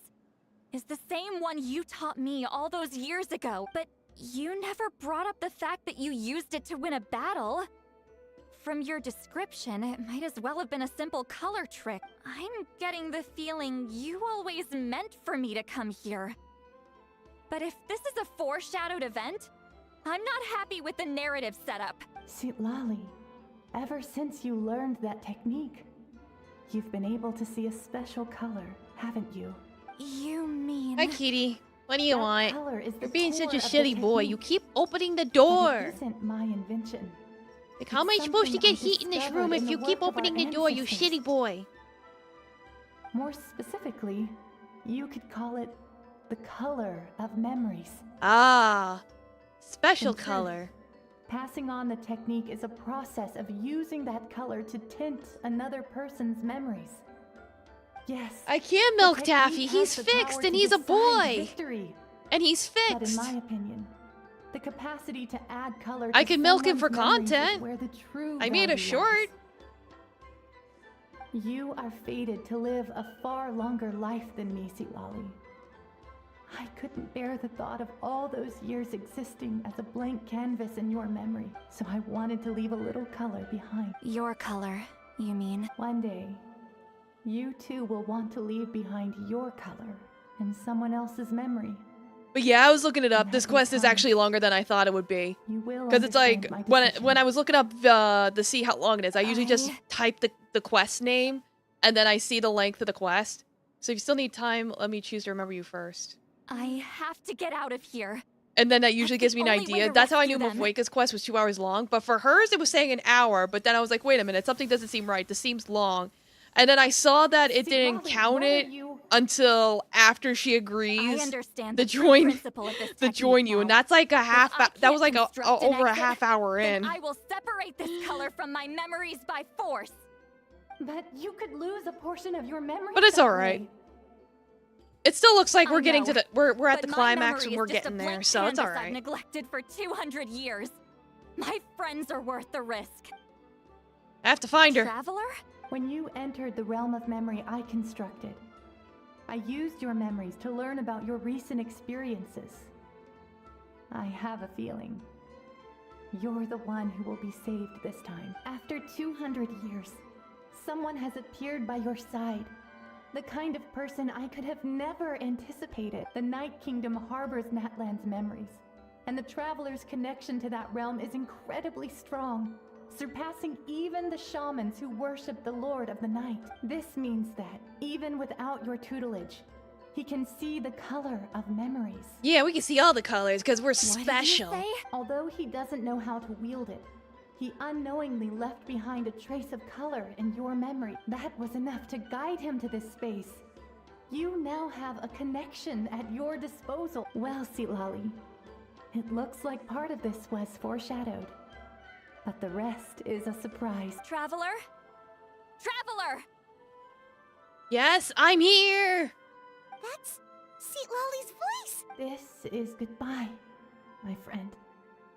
is the same one you taught me all those years ago. But you never brought up the fact that you used it to win a battle. From your description, it might as well have been a simple color trick. I'm getting the feeling you always meant for me to come here. But if this is a foreshadowed event, I'm not happy with the narrative setup. Citlali, ever since you learned that technique, you've been able to see a special color, haven't you? You mean... Hi, Kitty. What do you want? Color is the You're being such a core of the shitty boy. You technique. keep opening the But door. it isn't my invention. Like, how am I It's supposed to get something I heat in this discovered room if in you the keep work of our opening the door, you ancestors. shitty boy? More specifically, you could call it the color of memories. Ah, special In truth, color. Passing on the technique is a process of using that color to tint another person's memories. Yes. I can't the milk technique Taffy. has He's the fixed power and to he's a decide boy. Victory. And he's But in fixed. my opinion, the capacity to add color I to can milk him someone's for memories is content. where the true I made a value short. lies. You are fated to live a far longer life than me, Citlali. I couldn't bear the thought of all those years existing as a blank canvas in your memory, so I wanted to leave a little color behind. Your color, you mean? One day, you too will want to leave behind your color in someone else's memory. But yeah, I was looking it up. This quest is actually longer than I thought it would be. You will Because it's like, understand my when I was looking up to see how long it is, I usually just type the quest name, and then I see the length of the quest. So if you still need time, let me choose to remember you first. I have to get out of here. And then that usually gives me an only way idea. to That's how I knew rescue them. Mufweka's quest was 2 hours long. But for hers, it was saying an hour. But then I was like, wait a minute, something doesn't seem right. This seems long. And then I saw that it didn't count it until after she agrees I understand to the true join principle of this to join you, and that's like a half. That was like over a half hour in. I will separate this color from my memories by force. But you could lose a portion of your memory. But it's that all right. way. It still looks like I we're getting know, to the we're at but the my climax memory and we're is just a getting there, blank so it's all canvas I've right. neglected for 200 years. My friends are worth the risk. I have to find her. Traveler? When you entered the realm of memory I constructed, I used your memories to learn about your recent experiences. I have a feeling you're the one who will be saved this time. After 200 years, someone has appeared by your side. The kind of person I could have never anticipated. The Night Kingdom harbors Natlan's memories, and the Traveler's connection to that realm is incredibly strong, surpassing even the shamans who worship the Lord of the Night. This means that, even without your tutelage, he can see the color of memories. Yeah, we can see all the colors because we're special. Although he doesn't know how to wield it, he unknowingly left behind a trace of color in your memory. That was enough to guide him to this space. You now have a connection at your disposal. Well, Citlali, it looks like part of this was foreshadowed, but the rest is a surprise. Traveler? Traveler! Yes, I'm here. That's Citlali's voice. This is goodbye, my friend.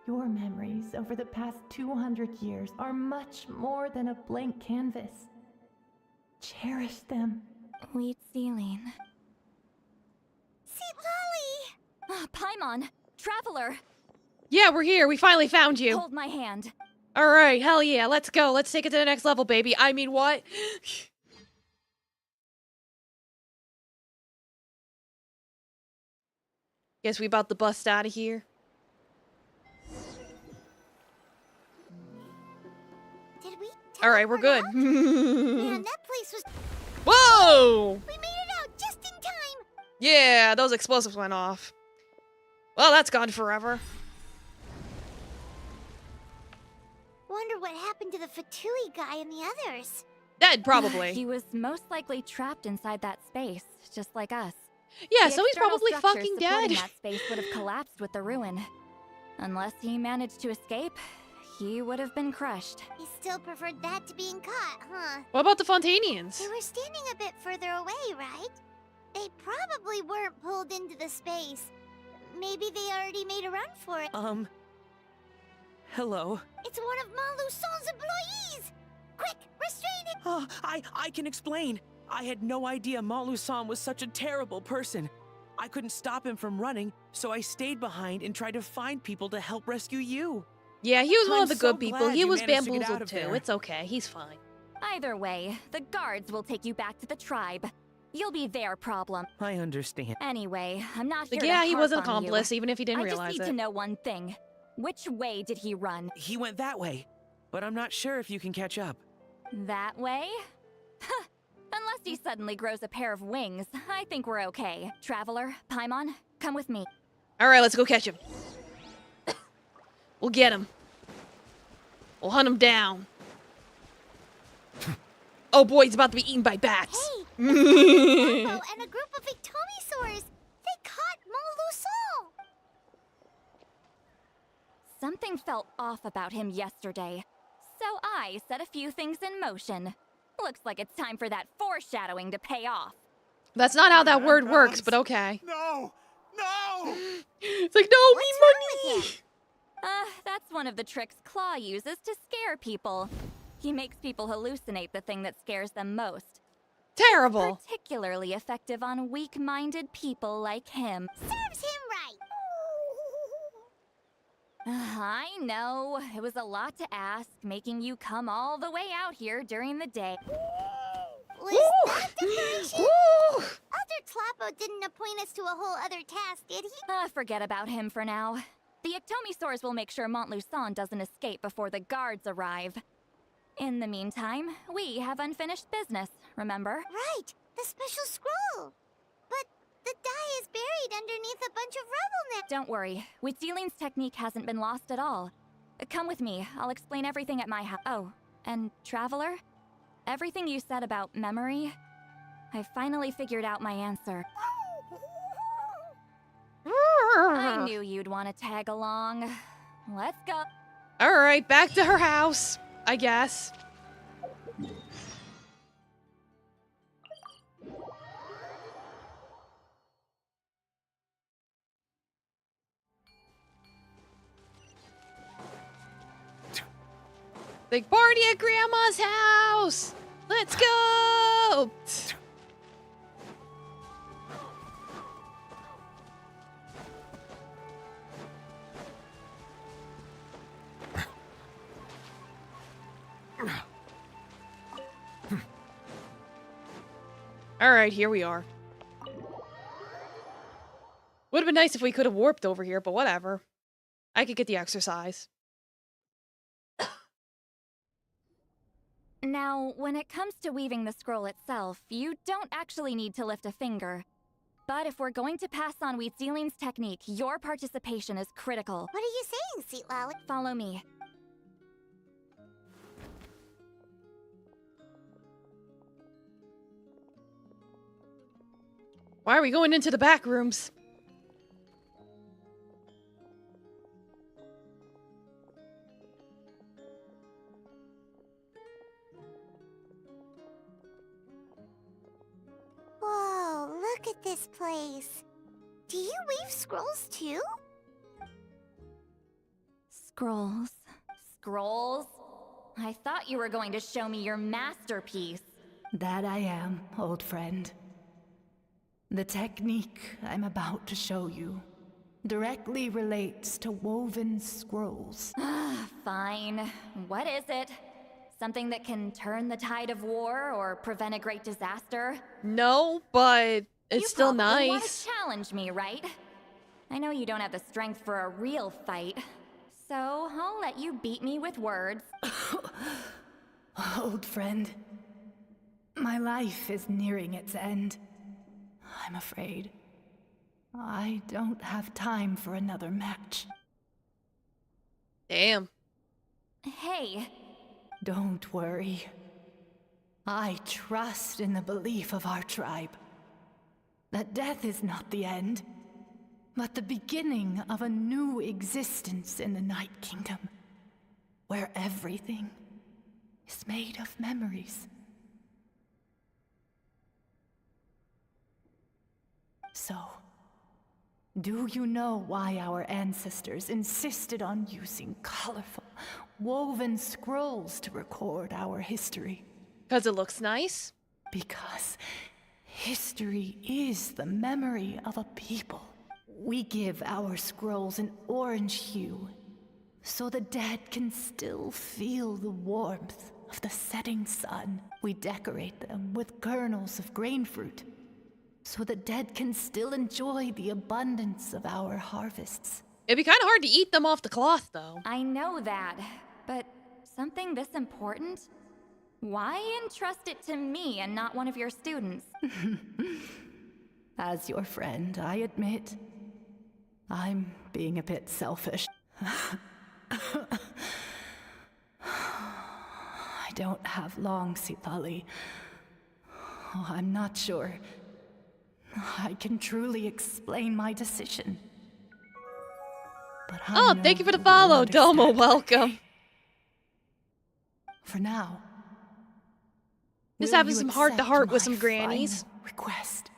Your memories over the past 200 years are much more than a blank canvas. Cherish them. Wheat ceiling. Citlali! Paimon! Traveler! Yeah, we're here. We finally found you. Hold my hand. All right, hell yeah, let's go. Let's take it to the next level, baby. I mean, what? Guess we about to bust out of here. Did we? All right, we're good. Man, that place was. Whoa! We made it out just in time. Yeah, those explosives went off. Well, that's gone forever. Wonder what happened to the Fatui guy and the others. Dead, probably. He was most likely trapped inside that space, just like us. Yeah, The so he's external probably structures fucking supporting dead. That space would have collapsed with the ruin. Unless he managed to escape, he would have been crushed. He still preferred that to being caught, huh? What about the Fontanians? They were standing a bit further away, right? They probably weren't pulled into the space. Maybe they already made a run for it. Hello. It's one of Maluson's employees! Quick, restrain him! Oh, I can explain. I had no idea Montluçon was such a terrible person. I couldn't stop him from running, so I stayed behind and tried to find people to help rescue you. Yeah, he was one of the so good people. glad He you was managed to get out bamboozled of too. there. It's okay. He's fine. Either way, the guards will take you back to the tribe. You'll be their problem. I understand. Anyway, I'm not here Like, to yeah, he harp was an on accomplice, you. even if he didn't I realize just need it. to know one thing. Which way did he run? He went that way, but I'm not sure if you can catch up. That way? Huh. Unless he suddenly grows a pair of wings, I think we're okay. Traveler, Paimon, come with me. All right, let's go catch him. We'll get him. We'll hunt him down. Oh boy, he's about to be eaten by bats. Hey, it's and a group of Ictomisaurs! They caught Malusol! Something felt off about him yesterday, so I set a few things in motion. Looks like it's time for that foreshadowing to pay off. That's not how that word works, but okay. No! No! It's like, no, me money! That's one of the tricks Claw uses to scare people. He makes people hallucinate the thing that scares them most. Terrible. Particularly effective on weak-minded people like him. Serves him right! I know, it was a lot to ask, making you come all the way out here during the day. Was that decoration? Elder Tlapo didn't appoint us to a whole other task, did he? Forget about him for now. The Ictomisaurs will make sure Montluçon doesn't escape before the guards arrive. In the meantime, we have unfinished business, remember? Right, the special scroll. But the die is buried underneath a bunch of rubble now. Don't worry, Witzeline's technique hasn't been lost at all. Come with me, I'll explain everything at my house. Oh, and Traveler? Everything you said about memory, I finally figured out my answer. I knew you'd want to tag along. Let's go. All right, back to her house, I guess. Big party at Grandma's house! Let's go! Alright, here we are. Would have been nice if we could have warped over here, but whatever. I could get the exercise. Now, when it comes to weaving the scroll itself, you don't actually need to lift a finger. But if we're going to pass on Witzeline's technique, your participation is critical. What are you saying, Sweet Lolly? Follow me. Why are we going into the back rooms? Whoa, look at this place. Do you weave scrolls too? Scrolls. Scrolls? I thought you were going to show me your masterpiece. That I am, old friend. The technique I'm about to show you directly relates to woven scrolls. Fine. What is it? Something that can turn the tide of war or prevent a great disaster? No, but it's still You probably want nice. to challenge me, right? I know you don't have the strength for a real fight, so I'll let you beat me with words. Old friend, my life is nearing its end. I'm afraid I don't have time for another match. Damn. Hey. Don't worry. I trust in the belief of our tribe that death is not the end, but the beginning of a new existence in the Night Kingdom. where everything is made of memories. So, do you know why our ancestors insisted on using colorful, woven scrolls to record our history? Because it looks nice? Because history is the memory of a people. We give our scrolls an orange hue, so the dead can still feel the warmth of the setting sun. We decorate them with kernels of grain fruit, so the dead can still enjoy the abundance of our harvests. It'd be kind of hard to eat them off the cloth, though. I know that, but something this important? Why entrust it to me and not one of your students? As your friend, I admit, I'm being a bit selfish. I don't have long, Sitali. Oh, I'm not sure I can truly explain my decision. But I thank you for the know follow, will Domo. understand. Welcome. For now, Just will having you some heart-to-heart accept with my some grannies. final request?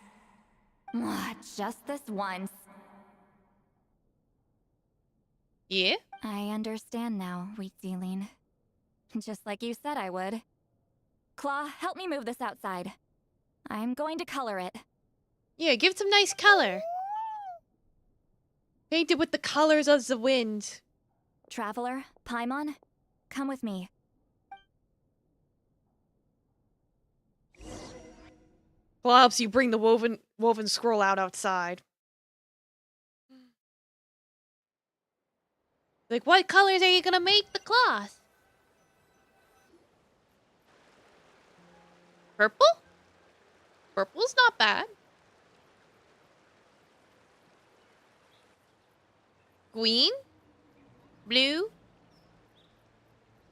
Just this once. Yeah? I understand now, Wheat Ceiling. Just like you said I would. Claw, help me move this outside. I'm going to color it. Yeah, give it some nice color. Paint it with the colors of the wind. Traveler, Paimon, come with me. Well, helps you bring the woven scroll outside. Like, what colors are you gonna make the cloth? Purple? Purple's not bad. Green? Blue?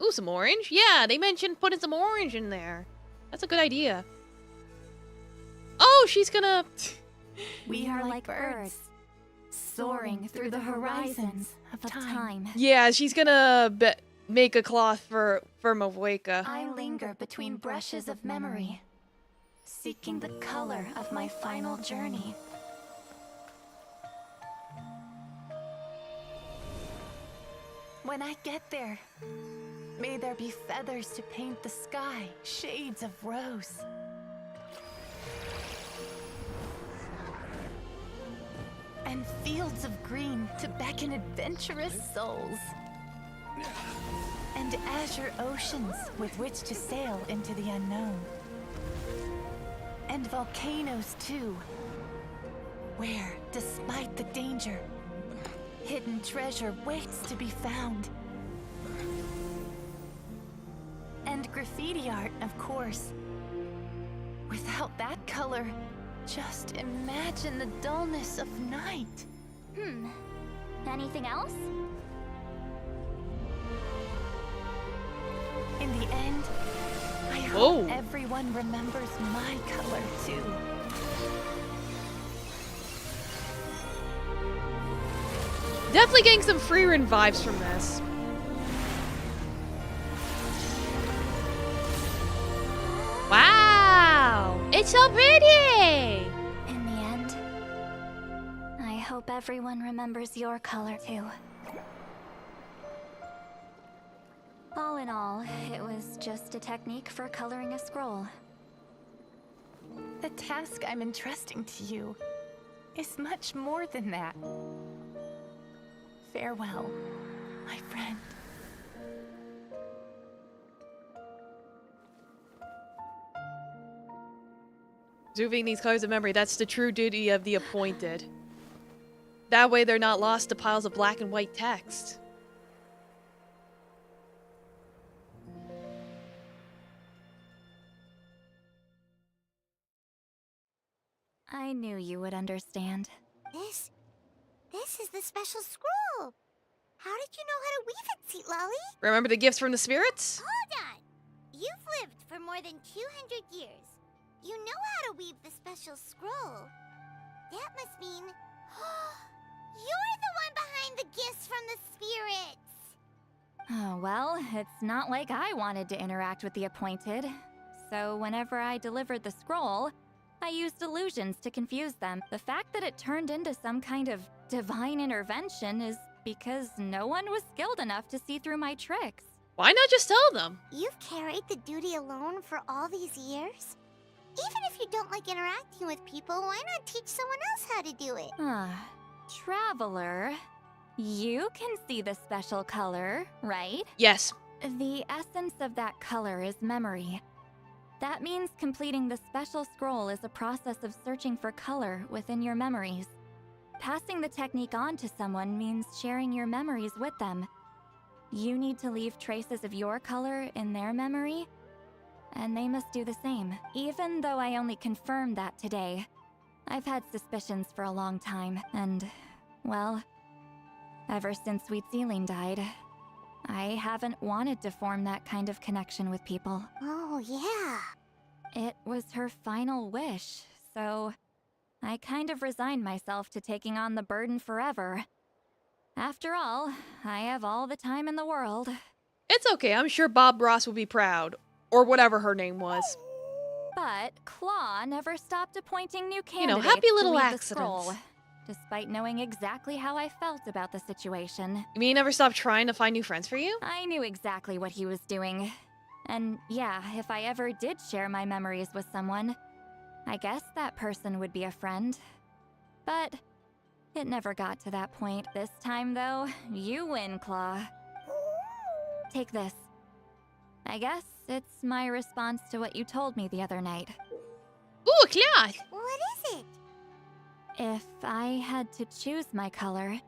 Ooh, some orange? Yeah, they mentioned putting some orange in there. That's a good idea. Oh, she's gonna... We are like birds, soaring through the horizons of time. Yeah, she's gonna make a cloth for Maweka. I linger between brushes of memory, seeking the color of my final journey. When I get there, may there be feathers to paint the sky, shades of rose. And fields of green to beckon adventurous souls. And azure oceans with which to sail into the unknown. And volcanoes too, where, despite the danger, hidden treasure waits to be found. And graffiti art, of course. Without that color, just imagine the dullness of night. Anything else? In the end, I hope everyone remembers my color too. Definitely getting some Freerun vibes from this. Wow! It's so pretty! In the end, I hope everyone remembers your color too. All in all, it was just a technique for coloring a scroll. The task I'm entrusting to you is much more than that. Farewell, my friend. Removing these colors of memory, that's the true duty of the appointed. That way they're not lost to piles of black and white text. I knew you would understand. This is the special scroll. How did you know how to weave it, Seat Lolly? Remember the gifts from the spirits? Hold on. You've lived for more than 200 years. You know how to weave the special scroll. That must mean you're the one behind the gifts from the spirits. Oh, well, it's not like I wanted to interact with the appointed. So whenever I delivered the scroll, I used illusions to confuse them. The fact that it turned into some kind of divine intervention is because no one was skilled enough to see through my tricks. Why not just tell them? You've carried the duty alone for all these years? Even if you don't like interacting with people, why not teach someone else how to do it? Traveler, you can see the special color, right? Yes. The essence of that color is memory. That means completing the special scroll is a process of searching for color within your memories. Passing the technique on to someone means sharing your memories with them. You need to leave traces of your color in their memory, and they must do the same. Even though I only confirmed that today, I've had suspicions for a long time, and, well, ever since Sweet Sealing died, I haven't wanted to form that kind of connection with people. Oh, yeah. It was her final wish, so I kind of resigned myself to taking on the burden forever. After all, I have all the time in the world. It's okay, I'm sure Bob Ross will be proud. Or whatever her name was. But Claw never stopped appointing new candidates You know, happy little to lead the accidents. scroll, despite knowing exactly how I felt about the situation. You mean he never stopped trying to find new friends for you? I knew exactly what he was doing. And yeah, if I ever did share my memories with someone, I guess that person would be a friend. But it never got to that point. This time, though, you win, Claw. Take this. I guess it's my response to what you told me the other night. Ooh, Claw! What is it? If I had to choose my color,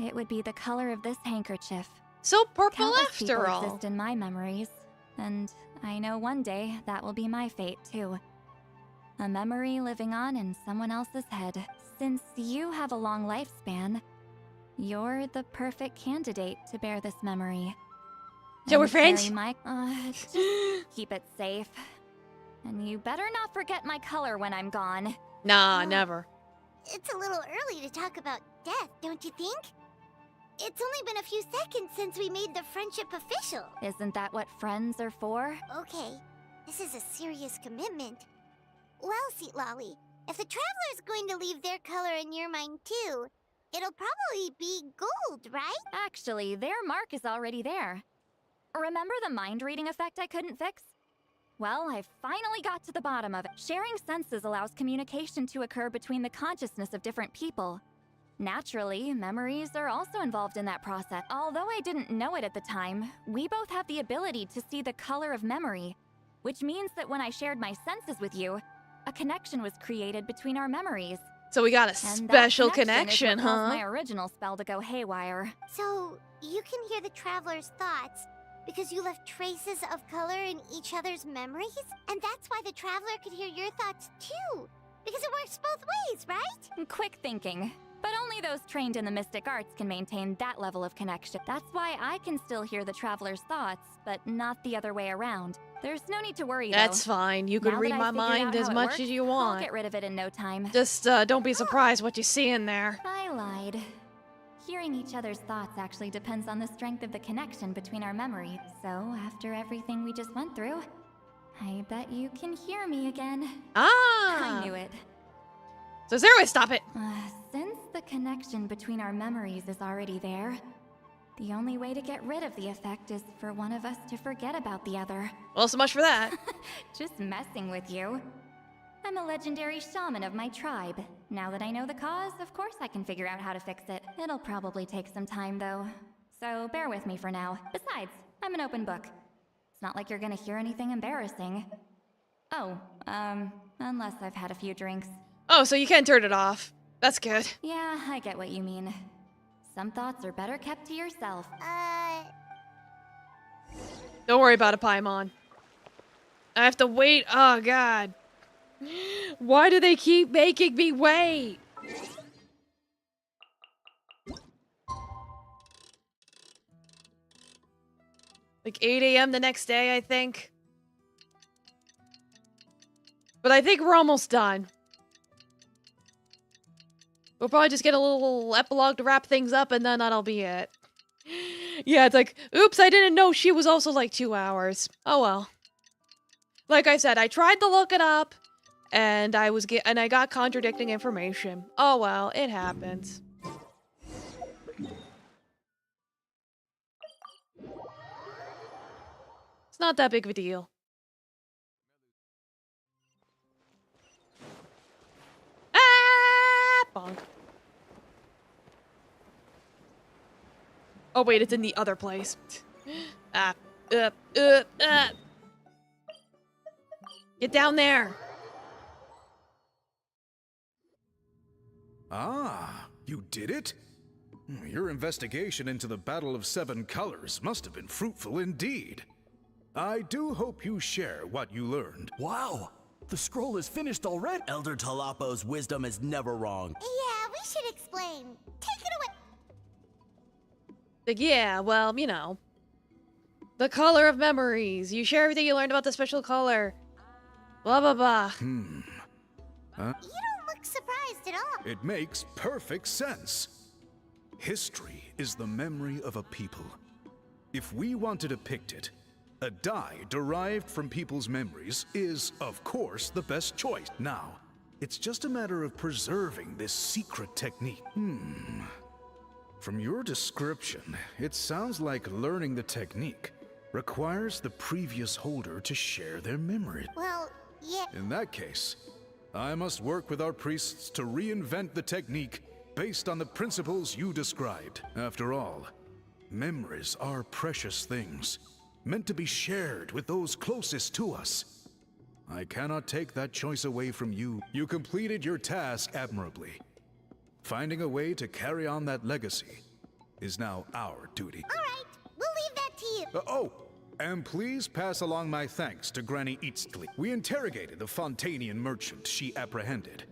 it would be the color of this handkerchief. So purple Countless after people all. exist in my memories, and I know one day that will be my fate too. A memory living on in someone else's head. Since you have a long lifespan, you're the perfect candidate to bear this memory. So we're And friends? carry just keep it safe. And you better not forget my color when I'm gone. Nah, never. It's a little early to talk about death, don't you think? It's only been a few seconds since we made the friendship official. Isn't that what friends are for? Okay, this is a serious commitment. Well, Seat Lolly, if the Traveler's going to leave their color in your mind too, it'll probably be gold, right? Actually, their mark is already there. Remember the mind reading effect I couldn't fix? Well, I finally got to the bottom of it. Sharing senses allows communication to occur between the consciousness of different people. Naturally, memories are also involved in that process. Although I didn't know it at the time, we both have the ability to see the color of memory, which means that when I shared my senses with you, a connection was created between our memories. So we got a And that special connection connection, is what caused huh? my original spell to go haywire. So, you can hear the Traveler's thoughts because you left traces of color in each other's memories? And that's why the Traveler could hear your thoughts too, because it works both ways, right? Quick thinking. But only those trained in the mystic arts can maintain that level of connection. That's why I can still hear the Traveler's thoughts, but not the other way around. There's no need to worry, though. That's fine. You can Now read that my I've figured out mind as how it much works, as you I'll want. get rid of it in no time. Just don't be surprised what you see in there. I lied. Hearing each other's thoughts actually depends on the strength of the connection between our memories. So, after everything we just went through, I bet you can hear me again. Ah! I knew it. So Zero, stop it! Since the connection between our memories is already there, the only way to get rid of the effect is for one of us to forget about the other. Well, so much for that. Just messing with you. I'm a legendary shaman of my tribe. Now that I know the cause, of course I can figure out how to fix it. It'll probably take some time, though. So bear with me for now. Besides, I'm an open book. It's not like you're gonna hear anything embarrassing. Oh, unless I've had a few drinks. Oh, so you can turn it off. That's good. Yeah, I get what you mean. Some thoughts are better kept to yourself. Don't worry about it, Paimon. I have to wait. Oh, God. Why do they keep making me wait? Like 8 a.m. the next day, I think. But I think we're almost done. We'll probably just get a little epilogue to wrap things up, and then that'll be it. Yeah, it's like, oops, I didn't know she was also like 2 hours. Oh well. Like I said, I tried to look it up, and I got contradicting information. Oh well, it happens. It's not that big of a deal. Ah, bonk. Oh wait, it's in the other place. Get down there. Ah, you did it? Your investigation into the Battle of Seven Colors must have been fruitful indeed. I do hope you share what you learned. Wow, the scroll is finished already. Elder Talapo's wisdom is never wrong. Yeah, we should explain. Take it away. Like, yeah, well, you know. The color of memories. You share everything you learned about the special color. Blah, blah, blah. Huh? You don't look surprised at all. It makes perfect sense. History is the memory of a people. If we want to depict it, a dye derived from people's memories is, of course, the best choice. Now, it's just a matter of preserving this secret technique. From your description, it sounds like learning the technique requires the previous holder to share their memory. Well, yeah. In that case, I must work with our priests to reinvent the technique based on the principles you described. After all, memories are precious things, meant to be shared with those closest to us. I cannot take that choice away from you. You completed your task admirably. Finding a way to carry on that legacy is now our duty. All right, we'll leave that to you. And please pass along my thanks to Granny Eatstly. We interrogated the Fontanian merchant she apprehended.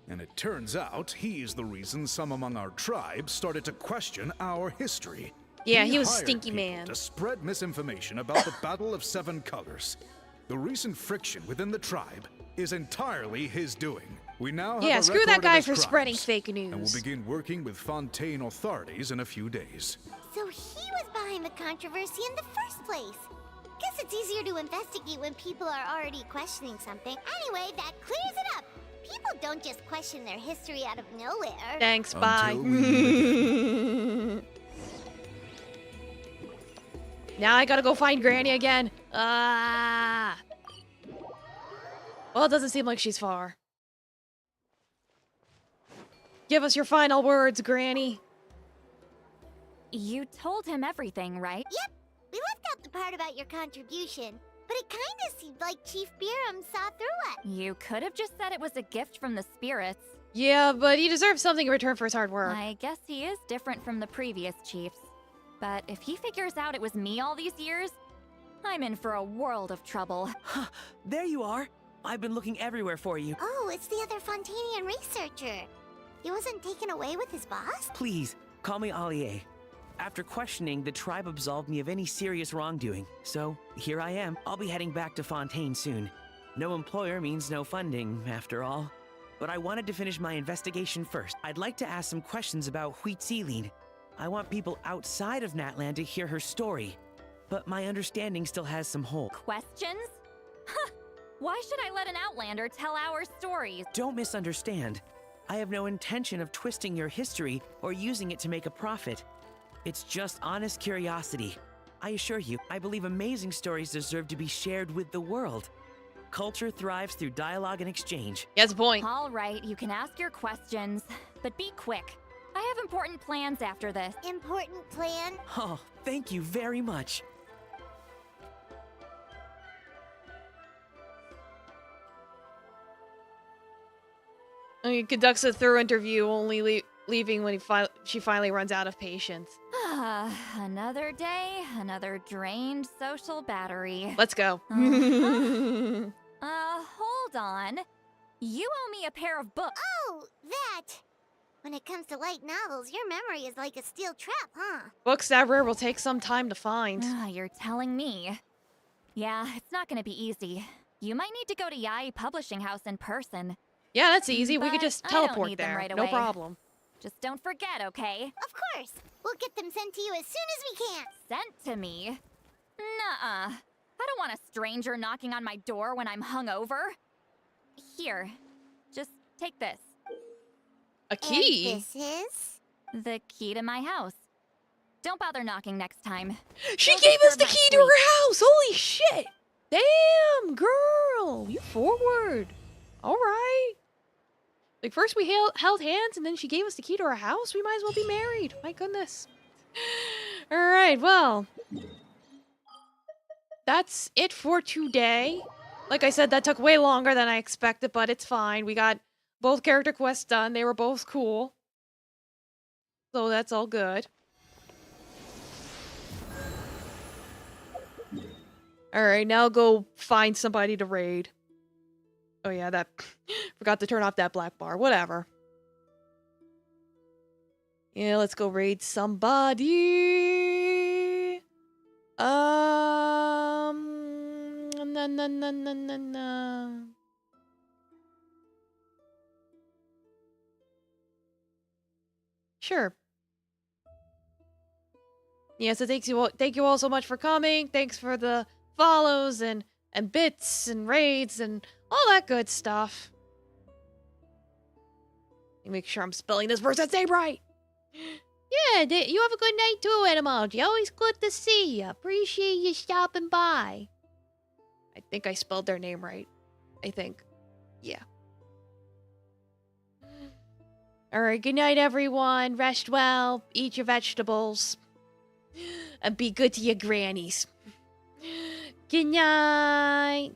And it turns out he's the reason some among our tribe started to question our history. Yeah, he was hired stinky people man. to spread misinformation about the Battle of Seven Colors. The recent friction within the tribe is entirely his doing. We now have Yeah, a screw record that of guy his for spreading crimes, fake and we'll news. begin working with Fontaine authorities in a few days. So he was behind the controversy in the first place. Guess it's easier to investigate when people are already questioning something. Anyway, that clears it up. People don't just question their history out of nowhere. Thanks, bye. Now I gotta go find Granny again. Well, it doesn't seem like she's far. Give us your final words, Granny. You told him everything, right? Yep. We left out the part about your contribution, but it kind of seemed like Chief Biram saw through it. You could have just said it was a gift from the spirits. Yeah, but he deserves something in return for his hard work. I guess he is different from the previous chiefs. But if he figures out it was me all these years, I'm in for a world of trouble. There you are. I've been looking everywhere for you. Oh, it's the other Fontanian researcher. He wasn't taken away with his boss? Please, call me Allier. After questioning, the tribe absolved me of any serious wrongdoing. So, here I am. I'll be heading back to Fontaine soon. No employer means no funding, after all. But I wanted to finish my investigation first. I'd like to ask some questions about Huitzilin. I want people outside of Natland to hear her story. But my understanding still has some holes. Questions? Huh! Why should I let an Outlander tell our stories? Don't misunderstand. I have no intention of twisting your history or using it to make a profit. It's just honest curiosity. I assure you, I believe amazing stories deserve to be shared with the world. Culture thrives through dialogue and exchange. He has a point. All right, you can ask your questions, but be quick. I have important plans after this. Important plan? Oh, thank you very much. He conducts a thorough interview, only leaving when she finally runs out of patience. Another day, another drained social battery. Let's go. Hold on. You owe me a pair of books. Oh, that! When it comes to light novels, your memory is like a steel trap, huh? Books that rare will take some time to find. You're telling me. Yeah, it's not gonna be easy. You might need to go to Yai Publishing House in person. Yeah, that's easy. We could But just I don't teleport need them there. right No away. problem. Just don't forget, okay? Of course. We'll get them sent to you as soon as we can. Sent to me? Nuh-uh. I don't want a stranger knocking on my door when I'm hungover. Here, just take this. A key? And this is? The key to my house. Don't bother knocking next time. She Don't gave us disturb the my key to sleep. her house! Holy shit! Damn, girl! You forward. Alright. Like, first we held hands, and then she gave us the key to her house? We might as well be married. My goodness. Alright, well. That's it for today. Like I said, that took way longer than I expected, but it's fine. We got both character quests done. They were both cool. So that's all good. Alright, now go find somebody to raid. Oh yeah, that... forgot to turn off that black bar. Whatever. Yeah, let's go raid somebody. Na. Sure. Yes, it thank you all so much for coming. Thanks for the follows and bits and raids and all that good stuff. Let me make sure I'm spelling this person's name right. Yeah, you have a good night too, Etymology. Always good to see you. Appreciate you stopping by. I think I spelled their name right. I think. Yeah. Alright, good night, everyone. Rest well. Eat your vegetables. And be good to your grannies. Good night.